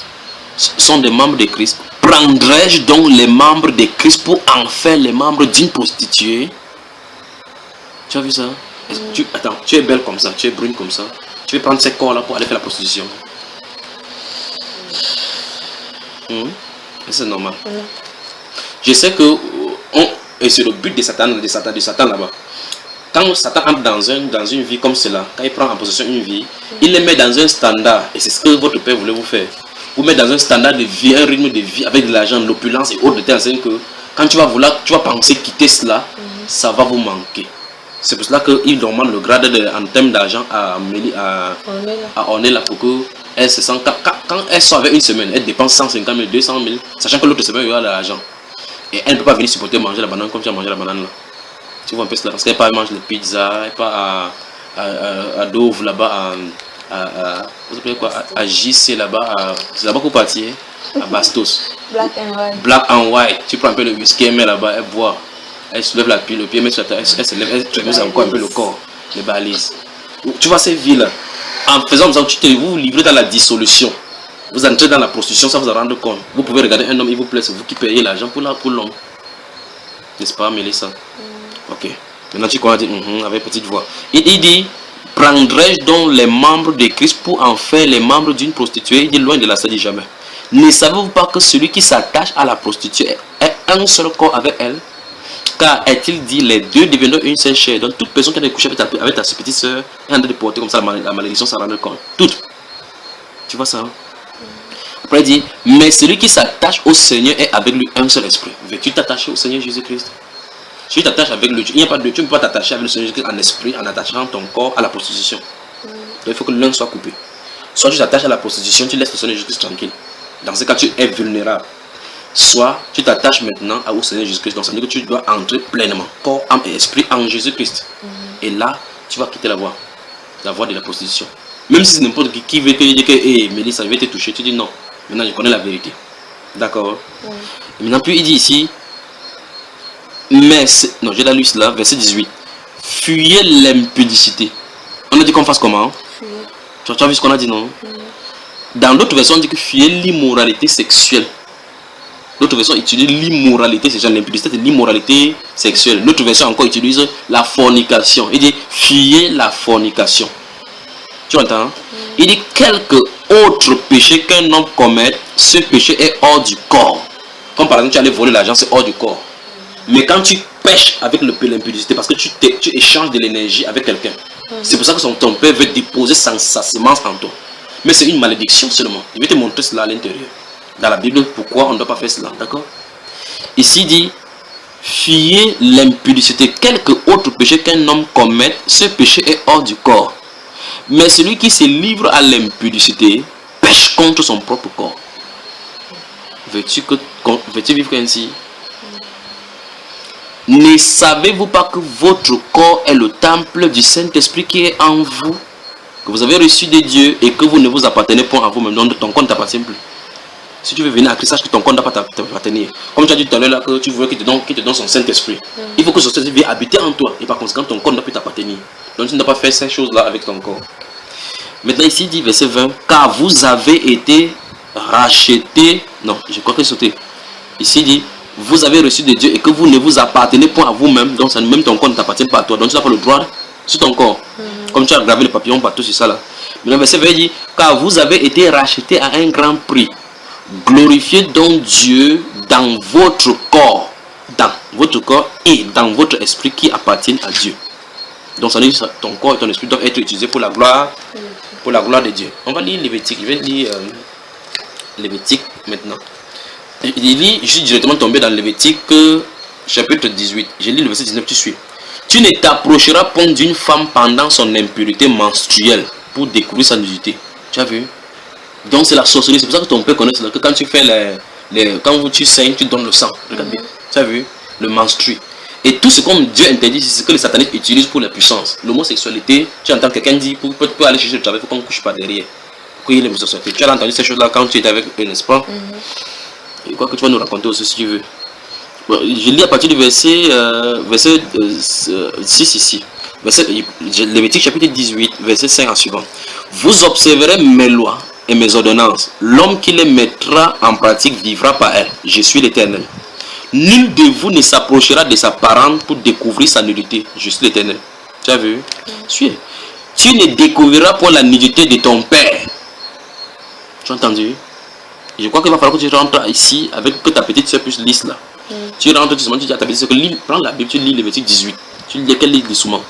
Sont des membres de Christ. Prendrais-je donc les membres de Christ pour en faire les membres d'une prostituée? Tu as vu ça? Attends, tu es belle comme ça, tu es brune comme ça. Tu veux prendre ces corps-là pour aller faire la prostitution? C'est normal. Je sais que et c'est le but de Satan là-bas. Quand Satan entre dans une vie comme cela, quand il prend en possession une vie, il les met dans un standard. Et c'est ce que votre père voulait vous faire. Vous mettre dans un standard de vie, un rythme de vie avec de l'argent, de l'opulence et autres de telle sorte que quand tu vas penser quitter cela, ça va vous manquer. C'est pour cela qu'il demande le grade en termes d'argent à Ornella pour qu'elle se sente. Quand elle sort avec une semaine, elle dépense 150 000, 200 000, sachant que l'autre semaine, il y aura de l'argent. Et elle ne peut pas venir supporter manger la banane comme tu as mangé la banane là. Tu vois un peu cela, parce qu'elle part manger les pizzas, elle part à Dover là-bas, à JC là-bas, c'est là-bas qu'on partit, à Bastos. Black and white. Black and white. Tu prends un peu le whisky, elle met là-bas, elle boit. Elle soulève le pied, met sur la tête, elle se lève, elle trémousse encore un peu le corps, les balises. Tu vois ces villes, en faisant ça, vous vous livrez dans la dissolution. Vous entrez dans la prostitution, ça vous en rendre compte. Vous pouvez regarder un homme, il vous plaît, c'est vous qui payez l'argent pour l'homme. N'est-ce pas, Mélissa? Ok. Maintenant, tu commences à dire, avec petite voix. Il dit, prendrais-je donc les membres de Christ pour en faire les membres d'une prostituée? Il dit, loin de là, ça dit jamais. Ne savez-vous pas que celui qui s'attache à la prostituée est un seul corps avec elle? Car est-il dit, les deux deviendront une seule chair. Donc toute personne qui a couché avec ta petite soeur est en train de porter comme ça la malédiction, ça rend compte. Toutes. Tu vois ça? Après il dit, mais celui qui s'attache au Seigneur est avec lui un seul esprit. Veux-tu t'attacher au Seigneur Jésus-Christ? Si tu t'attaches avec lui, tu ne peux pas t'attacher avec le Seigneur Jésus-Christ en esprit, en attachant ton corps à la prostitution. Donc il faut que l'un soit coupé. Soit tu t'attaches à la prostitution, tu laisses le Seigneur Jésus-Christ tranquille. Dans ce cas, tu es vulnérable. Soit tu t'attaches maintenant au Seigneur Jésus-Christ. Donc ça veut dire que tu dois entrer pleinement, corps, âme et esprit en Jésus-Christ. Et là, tu vas quitter la voie de la prostitution. Même si c'est n'importe qui veut te dire que hey, Mélissa, je vais te toucher, tu dis non. Maintenant, je connais la vérité. D'accord? Et maintenant, puis il dit ici, mais, non, j'ai la lu là, verset 18. Fuyez l'impudicité. On a dit qu'on fasse comment? Tu as vu ce qu'on a dit, non? Dans l'autre version, on dit que fuyez l'immoralité sexuelle. L'autre version utilise l'immoralité sexuelle. L'impudicité, c'est l'immoralité sexuelle. L'autre version encore utilise la fornication. Il dit fuyez la fornication. Tu entends? Il dit quelque autre péché qu'un homme commet, ce péché est hors du corps. Comme par exemple, tu allais voler l'argent, c'est hors du corps. Mais quand tu pêches avec l'impudicité, parce que tu échanges de l'énergie avec quelqu'un, c'est pour ça que ton père veut déposer sa semence en toi. Mais c'est une malédiction seulement. Je vais te montrer cela à l'intérieur. Dans la Bible, pourquoi on ne doit pas faire cela. D'accord? Ici dit, fuyez l'impudicité. Quelque autre péché qu'un homme commet, ce péché est hors du corps. Mais celui qui se livre à l'impudicité pêche contre son propre corps. Veux-tu vivre ainsi? Ne savez-vous pas que votre corps est le temple du Saint-Esprit qui est en vous, que vous avez reçu de Dieu et que vous ne vous appartenez pas à vous-même, donc ton corps ne t'appartient plus. Si tu veux venir à Christ, sache que ton corps ne doit pas t'appartenir. Comme tu as dit tout à l'heure que tu veux qu'il te donne son Saint-Esprit. Il faut que son Saint-Esprit vienne habiter en toi. Et par conséquent, ton corps ne doit plus t'appartenir. Donc tu ne dois pas faire ces choses-là avec ton corps. Maintenant ici, il dit verset 20. Car vous avez été rachetés. Non, je crois que c'était. Ici, il dit. Vous avez reçu de Dieu et que vous ne vous appartenez pas à vous-même. Donc même ton corps ne t'appartient pas à toi. Donc tu n'as pas le droit sur ton corps. Comme tu as gravé le papillon partout sur ça là. Mais le verset 20 dit. Car vous avez été rachetés à un grand prix. Glorifiez donc Dieu dans votre corps. Dans votre corps et dans votre esprit qui appartiennent à Dieu. Donc ça veut dire que ton corps et ton esprit doivent être utilisés pour la gloire de Dieu. On va lire Lévitique. Je vais lire Lévitique maintenant. Je suis directement tombé dans Lévitique chapitre 18. Je lis le verset 19, tu suis. Tu ne t'approcheras point d'une femme pendant son impurité menstruelle pour découvrir sa nudité. Tu as vu? Donc c'est la sorcellerie. C'est pour ça que ton père connaît que quand tu fais quand tu saignes, tu donnes le sang. Regarde bien. Tu as vu? Le menstru. Et tout ce que Dieu interdit, c'est ce que les satanistes utilisent pour la puissance. L'homosexualité, tu entends quelqu'un dire pour aller chercher le travail, il faut qu'on ne couche pas derrière. Pour qu'il y ait l'homosexualité. Tu as entendu ces choses-là quand tu étais avec eux, n'est-ce pas? Et quoi que tu vas nous raconter aussi si tu veux. Bon, je lis à partir du verset 6 ici. Lévitique chapitre 18, verset 5 en suivant. Vous observerez mes lois et mes ordonnances. L'homme qui les mettra en pratique vivra par elles. Je suis l'Éternel. Nul de vous ne s'approchera de sa parente pour découvrir sa nudité. Je suis l'Éternel. Tu as vu? Suis. Tu ne découvriras pas la nudité de ton père. Tu as entendu? Je crois qu'il va falloir que tu rentres ici avec que ta petite soeur puisse lire là. Tu rentres, tu dis à ta petite soeur que prends la Bible, tu lis le verset 18. Tu lis qu'elle lit souvent.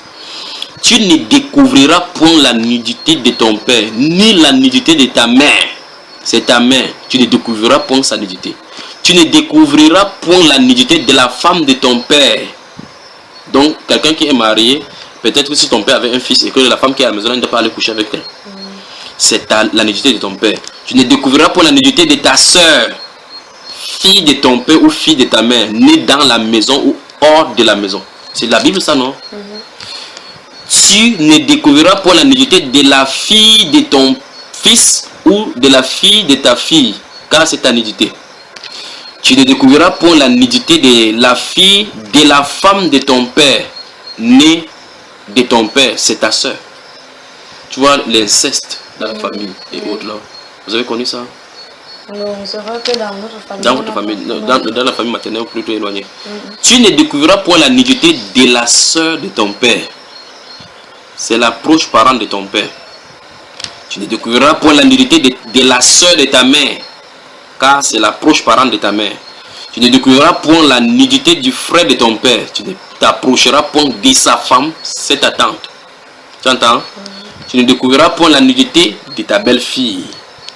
Tu ne découvriras point la nudité de ton père, ni la nudité de ta mère. C'est ta mère. Tu ne découvriras point sa nudité. Tu ne découvriras point la nudité de la femme de ton père. Donc, quelqu'un qui est marié, peut-être que si ton père avait un fils et que la femme qui est à la maison, elle ne doit pas aller coucher avec elle. C'est la nudité de ton père. Tu ne découvriras pas la nudité de ta soeur, fille de ton père ou fille de ta mère, née dans la maison ou hors de la maison. C'est la Bible ça, non? Tu ne découvriras pas la nudité de la fille de ton fils ou de la fille de ta fille, car c'est ta nudité. Tu ne découvriras pas la nudité de la fille de la femme de ton père, née de ton père, c'est ta soeur. Tu vois l'inceste dans la famille et autres là. Vous avez connu ça? Non, c'est vrai que dans notre famille. Dans votre famille, dans la famille maternelle plutôt éloignée. Tu ne découvriras point la nudité de la soeur de ton père. C'est la proche parente de ton père. Tu ne découvriras point la nudité de la soeur de ta mère, car c'est la proche parente de ta mère. Tu ne découvriras point la nudité du frère de ton père. Tu ne t'approcheras point de sa femme, c'est ta tante. Tu entends? Tu ne découvriras point la nudité de ta belle-fille.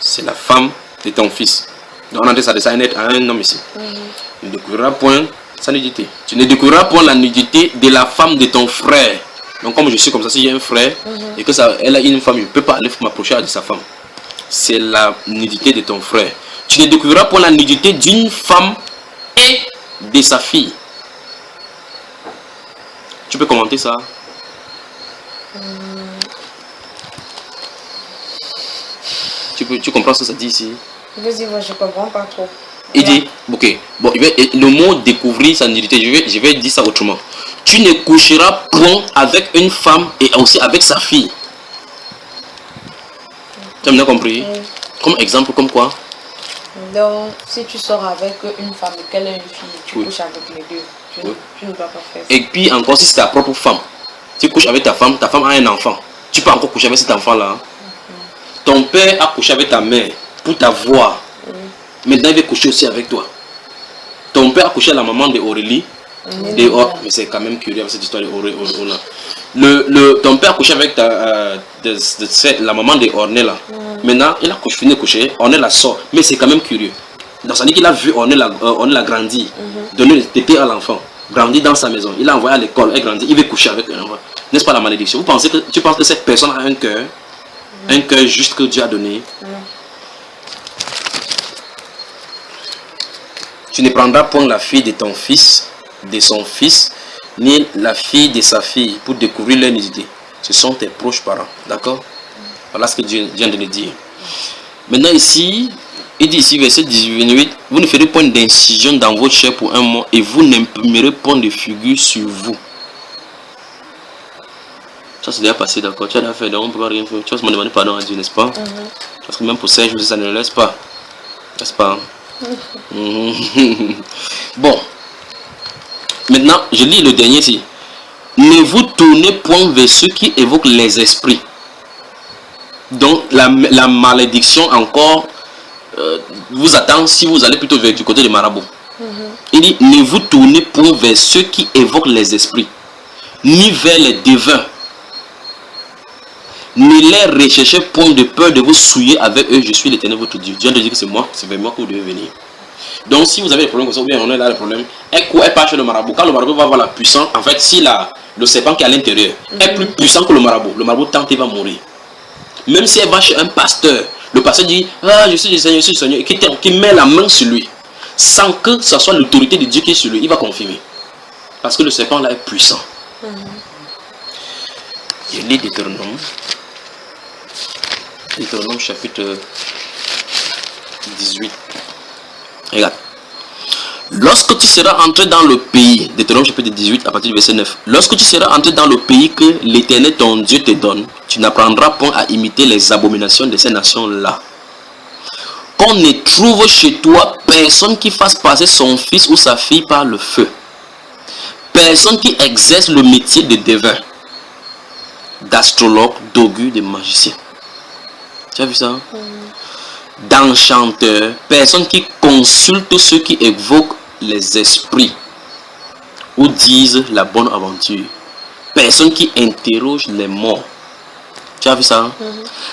C'est la femme de ton fils. Donc on a dit ça de un homme ici. Tu ne découvriras point sa nudité. Tu ne découvriras point la nudité de la femme de ton frère. Donc comme je suis comme ça, si j'ai un frère et que elle a une femme, je ne peux pas aller m'approcher de sa femme. C'est la nudité de ton frère. Tu ne découvriras point la nudité d'une femme et de sa fille. Tu peux commenter ça? Tu comprends ce que ça dit ici? Vas-y, moi je comprends pas trop. Il dit, ok, bon, le mot découvrir sa nudité, je vais dire ça autrement. Tu ne coucheras point avec une femme et aussi avec sa fille. Tu as bien compris? Comme exemple, comme quoi? Donc, si tu sors avec une femme et qu'elle est une fille, tu couches avec les deux. Tu ne vas pas faire ça. Et puis encore, si c'est ta propre femme, tu couches avec ta femme a un enfant. Tu peux encore coucher avec cet enfant-là. Ton père a couché avec ta mère pour t'avoir. Maintenant, il va coucher aussi avec toi. Ton père a couché à la maman de Aurélie. Mais c'est quand même curieux avec cette histoire de Aurélie. Ton père a couché avec la maman de Ornella. Maintenant, il a fini de coucher. Ornella sort. Mais c'est quand même curieux. Donc, ça dit qu'il a vu Ornella grandir. Donner le tété à l'enfant. Grandir dans sa maison. Il a envoyé à l'école. Elle grandit. Il veut coucher avec un enfant. N'est-ce pas la malédiction? Tu penses que cette personne a un cœur? Un cœur juste que Dieu a donné. Tu ne prendras point la fille de ton fils, de son fils, ni la fille de sa fille pour découvrir leur nudité. Ce sont tes proches parents. D'accord? Voilà ce que Dieu vient de nous dire. Maintenant ici, Il dit ici, verset 18, vous ne ferez point d'incision dans votre chair pour un mois et vous n'imprimerez point de figure sur vous. Ça c'est déjà passé, d'accord. Tu as déjà fait, donc on ne peut pas rien faire. Tu vas me demander pardon à Dieu, n'est-ce pas? Parce que même pour 16 jours, ça ne le laisse pas. N'est-ce pas? Bon. Maintenant, je lis le dernier ici. Ne vous tournez point vers ceux qui évoquent les esprits. Donc, la malédiction encore vous attend si vous allez plutôt vers du côté des marabouts. Il dit, ne vous tournez point vers ceux qui évoquent les esprits, ni vers les devins. Ne les recherchez point de peur de vous souiller avec eux. Je suis l'Éternel votre Dieu. Dieu te dit que c'est moi, c'est vers moi que vous devez venir. Donc si vous avez des problèmes comme ça, ou bien on est là le problème, elle part chez le marabout. Quand le marabout va avoir la puissance, en fait, si le serpent qui est à l'intérieur est plus puissant que le marabout tente et va mourir. Même si elle va chez un pasteur, le pasteur dit, ah je suis le Seigneur, et qui met la main sur lui, sans que ce soit l'autorité de Dieu qui est sur lui, il va confirmer. Parce que le serpent là est puissant. Je lis Deutéronome. Deutéronome chapitre 18. Regarde. Lorsque tu seras entré dans le pays, Deutéronome chapitre 18 à partir du verset 9. Lorsque tu seras entré dans le pays que l'Éternel ton Dieu te donne, tu n'apprendras point à imiter les abominations de ces nations-là. Qu'on ne trouve chez toi personne qui fasse passer son fils ou sa fille par le feu. Personne qui exerce le métier de devin, d'astrologue, d'augur, de magicien. Tu as vu ça? D'enchanteur, personne qui consulte ceux qui évoquent les esprits ou disent la bonne aventure, personne qui interroge les morts. Tu as vu ça?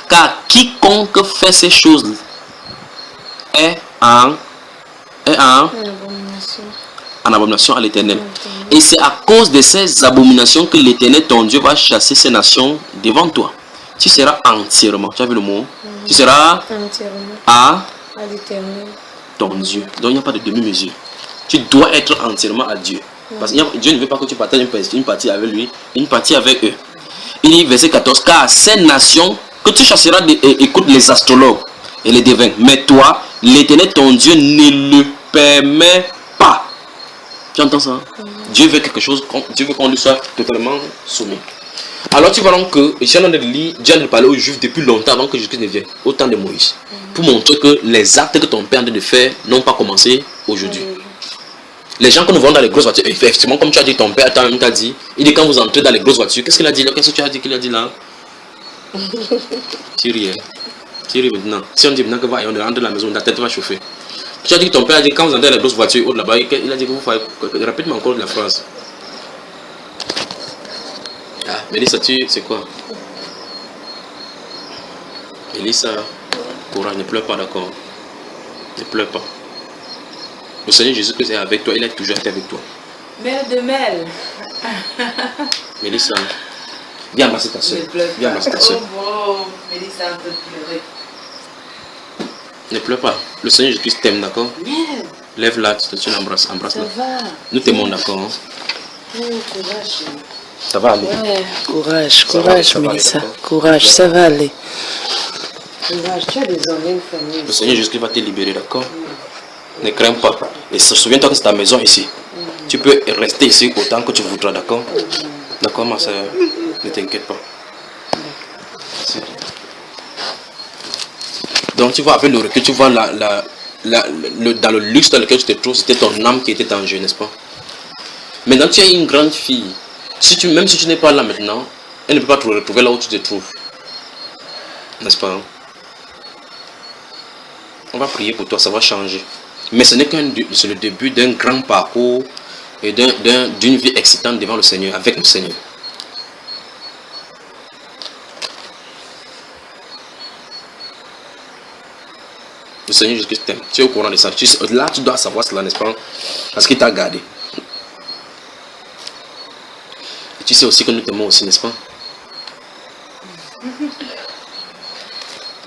Car quiconque fait ces choses est en abomination à l'Éternel. Et c'est à cause de ces abominations que l'Éternel ton Dieu va chasser ces nations devant toi. Tu seras entièrement, tu as vu le mot? Tu seras à l'Éternel ton Dieu. Donc il n'y a pas de demi-mesure. Tu dois être entièrement à Dieu. Parce que Dieu ne veut pas que tu partages une partie avec lui, une partie avec eux. Il dit verset 14, car ces nations que tu chasseras, écoute les astrologues et les devins. Mais toi, l'Éternel ton Dieu ne le permet pas. Tu entends ça? Dieu veut quelque chose, Dieu veut qu'on lui soit totalement soumis. Alors tu vois donc que Dieu a parlé aux Juifs depuis longtemps avant que Jésus-Christ ne vienne, au temps de Moïse, pour montrer que les actes que ton père est en train de faire n'ont pas commencé aujourd'hui. Les gens que nous voyons dans les grosses voitures, effectivement, comme tu as dit, ton père t'a dit, il dit quand vous entrez dans les grosses voitures, qu'est-ce qu'il a dit là? Qu'est-ce que tu as dit qu'il a dit là? Tu ris maintenant. Si on dit maintenant que va, on rentre dans la maison, ta tête va chauffer. Tu as dit que ton père a dit quand vous entrez dans les grosses voitures, là-bas, il a dit que vous faites. Répète-moi encore la phrase. Ah, Mélissa, c'est quoi? Mélissa, courage, ne pleure pas, d'accord? Ne pleure pas. Le Seigneur Jésus-Christ est avec toi, il a toujours été avec toi. Mère de Mel. Mélissa, viens embrasser ta soeur. Viens embrasser ta soeur. Oh, Mélissa un peu pleurer. Ne pleure pas. Le Seigneur Jésus-Christ t'aime, d'accord? Lève là, tu l'embrasses. Embrasse-la. Nous t'aimons, d'accord? Courage. Ça va aller. Ouais, courage, Mélissa. Courage, ça va aller. Courage, tu as désormais une famille. Le Seigneur Jésus-Christ va te libérer, d'accord? Ne crains pas. Et souviens-toi que c'est ta maison ici. Tu peux rester ici autant que tu voudras, d'accord? D'accord, ma soeur? Ne t'inquiète pas. Donc tu vois, avec le recul, tu vois dans le luxe dans lequel tu te trouves, c'était ton âme qui était en jeu, n'est-ce pas? Maintenant, tu es une grande fille. Même si tu n'es pas là maintenant, elle ne peut pas te retrouver là où tu te trouves. N'est-ce pas? On va prier pour toi, ça va changer. Mais ce n'est c'est le début d'un grand parcours et d'une vie excitante devant le Seigneur, avec le Seigneur. Le Seigneur Jésus-Christ t'aime. Tu es au courant de ça. Là, tu dois savoir cela, n'est-ce pas? Parce qu'il t'a gardé. Et tu sais aussi que nous t'aimons aussi, n'est-ce pas?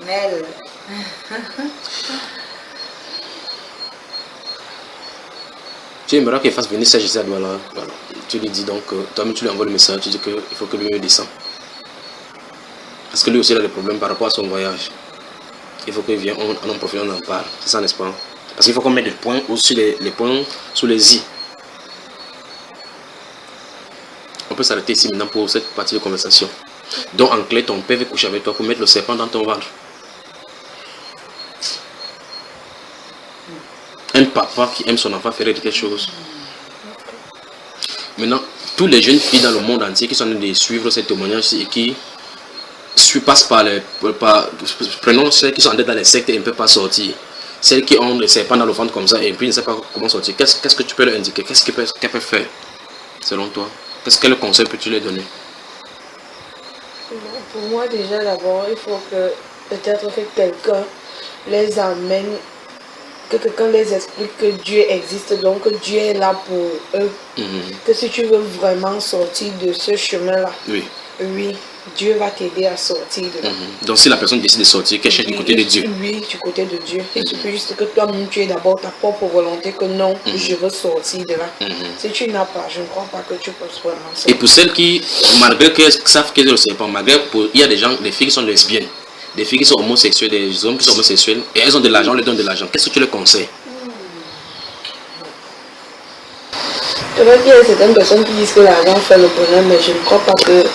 Mel. Tu aimerais qu'il fasse venir Jésus à Douala. Voilà. Tu lui dis donc, toi-même tu lui envoies le message, tu dis qu'il faut que lui descende. Parce que lui aussi il a des problèmes par rapport à son voyage. Il faut que vienne, on en profite, on en parle. C'est ça, n'est-ce pas? Parce qu'il faut qu'on mette des points sur les points sur les i. On peut s'arrêter ici maintenant pour cette partie de conversation. Donc, en clé, ton père veut coucher avec toi pour mettre le serpent dans ton ventre. Un papa qui aime son enfant ferait quelque chose. Maintenant, tous les jeunes filles dans le monde entier qui sont en train de suivre ce témoignage et qui passent par les... prenons celles qui sont entrées dans les sectes et ne peuvent pas sortir. Celles qui ont le serpent dans le ventre comme ça et puis ne savent pas comment sortir. Qu'est-ce que tu peux leur indiquer? Qu'est-ce qu'elles peuvent faire selon toi? Quel conseil peux-tu leur donner? Pour moi, déjà, d'abord, il faut que peut-être que quelqu'un les amène, que quelqu'un les explique que Dieu existe, donc que Dieu est là pour eux. Que si tu veux vraiment sortir de ce chemin-là, oui, Dieu va t'aider à sortir de là. Donc si la personne décide de sortir, qu'elle cherche du côté de Dieu. Oui, du côté de Dieu. Il suffit juste que toi-même tu aies d'abord ta propre volonté que non, je veux sortir de là. Si tu n'as pas, je ne crois pas que tu peux vraiment sortir. Et pour celles qui, malgré qu'elles savent qu'elles ne savent pas, il y a des filles qui sont lesbiennes, des filles qui sont homosexuelles, des hommes qui sont homosexuels, et elles ont de l'argent, on leur donne de l'argent. Qu'est-ce que tu leur conseilles? Je vois qu'il y a certaines personnes qui disent que l'argent fait le bonheur, mais je ne crois pas que...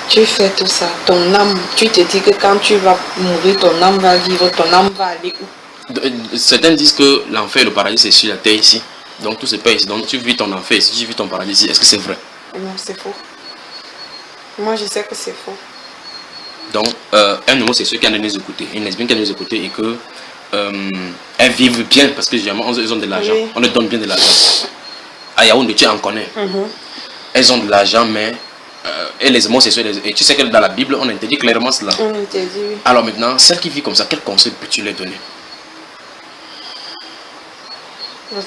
Tu fais tout ça, ton âme, tu te dis que quand tu vas mourir, ton âme va vivre, ton âme va aller où? Certains disent que l'enfer et le paradis c'est sur la terre ici. Donc tout se passe ici. Donc tu vis ton enfer ici, tu vis ton paradis ici. Est-ce que c'est vrai? Non, c'est faux. Moi je sais que c'est faux. Donc un homosexuel qui a nous écouter, une lesbienne qui a nous écouter et que elles vivent bien parce que généralement elles ont de l'argent. On leur donne bien de l'argent. À Yaoundé, tu en connais. Elles ont de l'argent mais et les homosexuels, et tu sais que dans la Bible on interdit clairement cela. On interdit, oui. Alors maintenant, celle qui vit comme ça, quel conseil peux-tu leur donner?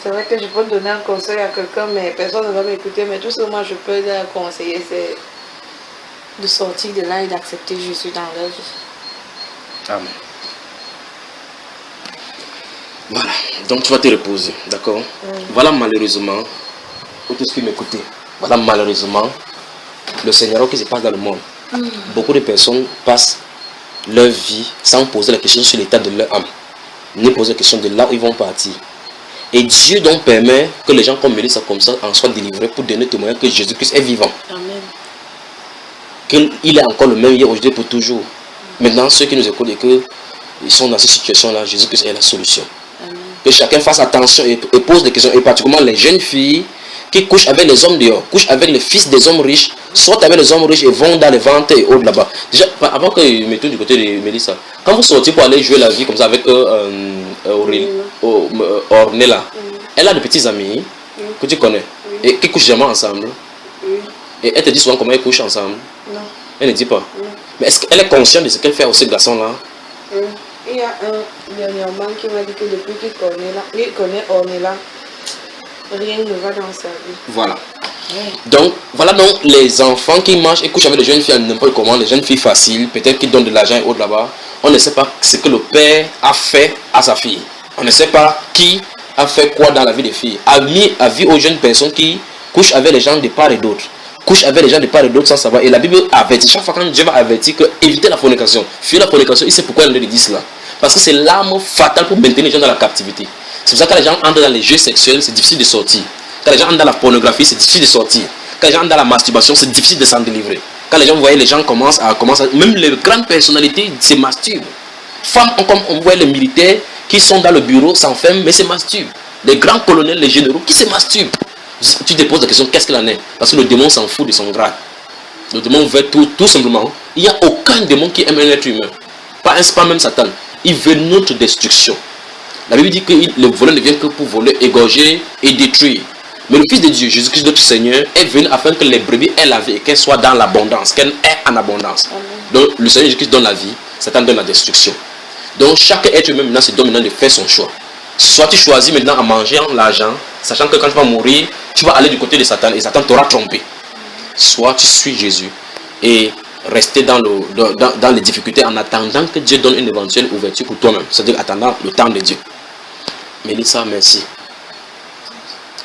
C'est vrai que je peux donner un conseil à quelqu'un, mais personne ne va m'écouter. Mais tout ce que moi je peux leur conseiller, c'est de sortir de là et d'accepter Jésus dans leur vie. Amen. Voilà, donc tu vas te reposer, d'accord? Voilà malheureusement, pour tous ceux qui m'écoutent, voilà malheureusement, le Seigneur qui se passe dans le monde. Beaucoup de personnes passent leur vie sans poser la question sur l'état de leur âme, ni poser la question de là où ils vont partir. Et Dieu donc permet que les gens comme Mélissa comme ça en soient délivrés pour donner témoignage que Jésus-Christ est vivant. Amen. Qu'il est encore le même hier, aujourd'hui, pour toujours. Maintenant, ceux qui nous écoutent et qu'ils sont dans cette situation-là, Jésus-Christ est la solution. Amen. Que chacun fasse attention et pose des questions, et particulièrement les jeunes filles qui couchent avec les hommes dehors, couchent avec les fils des hommes riches, sortent avec les hommes riches et vont dans les ventes et autres là-bas. Déjà, avant que je me tourne du côté de Mélissa, quand vous sortez pour aller jouer la vie comme ça avec Ornella, elle a de petits amis que tu connais et qui couchent jamais ensemble. Et elle te dit souvent comment ils couchent ensemble. Non. Elle ne dit pas. Mais est-ce qu'elle est consciente de ce qu'elle fait à ces garçons-là? Il y a un dernièrement qui m'a dit que depuis qu'il connaît Ornella, rien ne va dans sa vie. Voilà. Donc, voilà donc les enfants qui mangent et couchent avec les jeunes filles n'importe comment, les jeunes filles faciles, peut-être qui donnent de l'argent et autres là-bas. On ne sait pas ce que le père a fait à sa fille. On ne sait pas qui a fait quoi dans la vie des filles. A mis à vie aux jeunes personnes qui couchent avec les gens de part et d'autre. Couchent avec les gens de part et d'autre sans savoir. Et la Bible avertit, chaque fois quand Dieu va avertir que éviter la fornication, fuir la fornication, il sait pourquoi il dit cela. Parce que c'est l'arme fatale pour maintenir les gens dans la captivité. C'est pour ça que quand les gens entrent dans les jeux sexuels, c'est difficile de sortir. Quand les gens entrent dans la pornographie, c'est difficile de sortir. Quand les gens entrent dans la masturbation, c'est difficile de s'en délivrer. Quand les gens voient les gens commencent à même les grandes personnalités se masturbent. Femmes, comme on voit les militaires qui sont dans le bureau, s'enferment, mais se masturbent. Les grands colonels, les généraux qui se masturbent. Tu te poses la question, qu'est-ce qu'il en est? Parce que le démon s'en fout de son grade. Le démon veut tout simplement. Il n'y a aucun démon qui aime un être humain. Pas même Satan. Il veut notre destruction. La Bible dit que le voleur ne vient que pour voler, égorger et détruire. Mais le Fils de Dieu, Jésus-Christ notre Seigneur, est venu afin que les brebis aient la vie et qu'elles soient dans l'abondance, qu'elles aient en abondance. Amen. Donc le Seigneur Jésus-Christ donne la vie, Satan donne la destruction. Donc chaque être humain maintenant se donne maintenant de faire son choix. Soit tu choisis maintenant à manger l'argent, sachant que quand tu vas mourir, tu vas aller du côté de Satan et Satan t'aura trompé. Soit tu suis Jésus et rester dans les difficultés en attendant que Dieu donne une éventuelle ouverture pour toi-même. C'est-à-dire attendant le temps de Dieu. Mélissa, merci.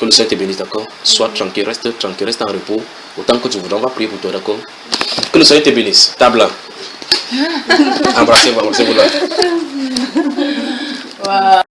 Que le Seigneur te bénisse, d'accord? Sois tranquille, reste en repos. Autant que tu voudras, on va prier pour toi, d'accord? Que le Seigneur te bénisse. Table là. Embrassez-vous là. Wow.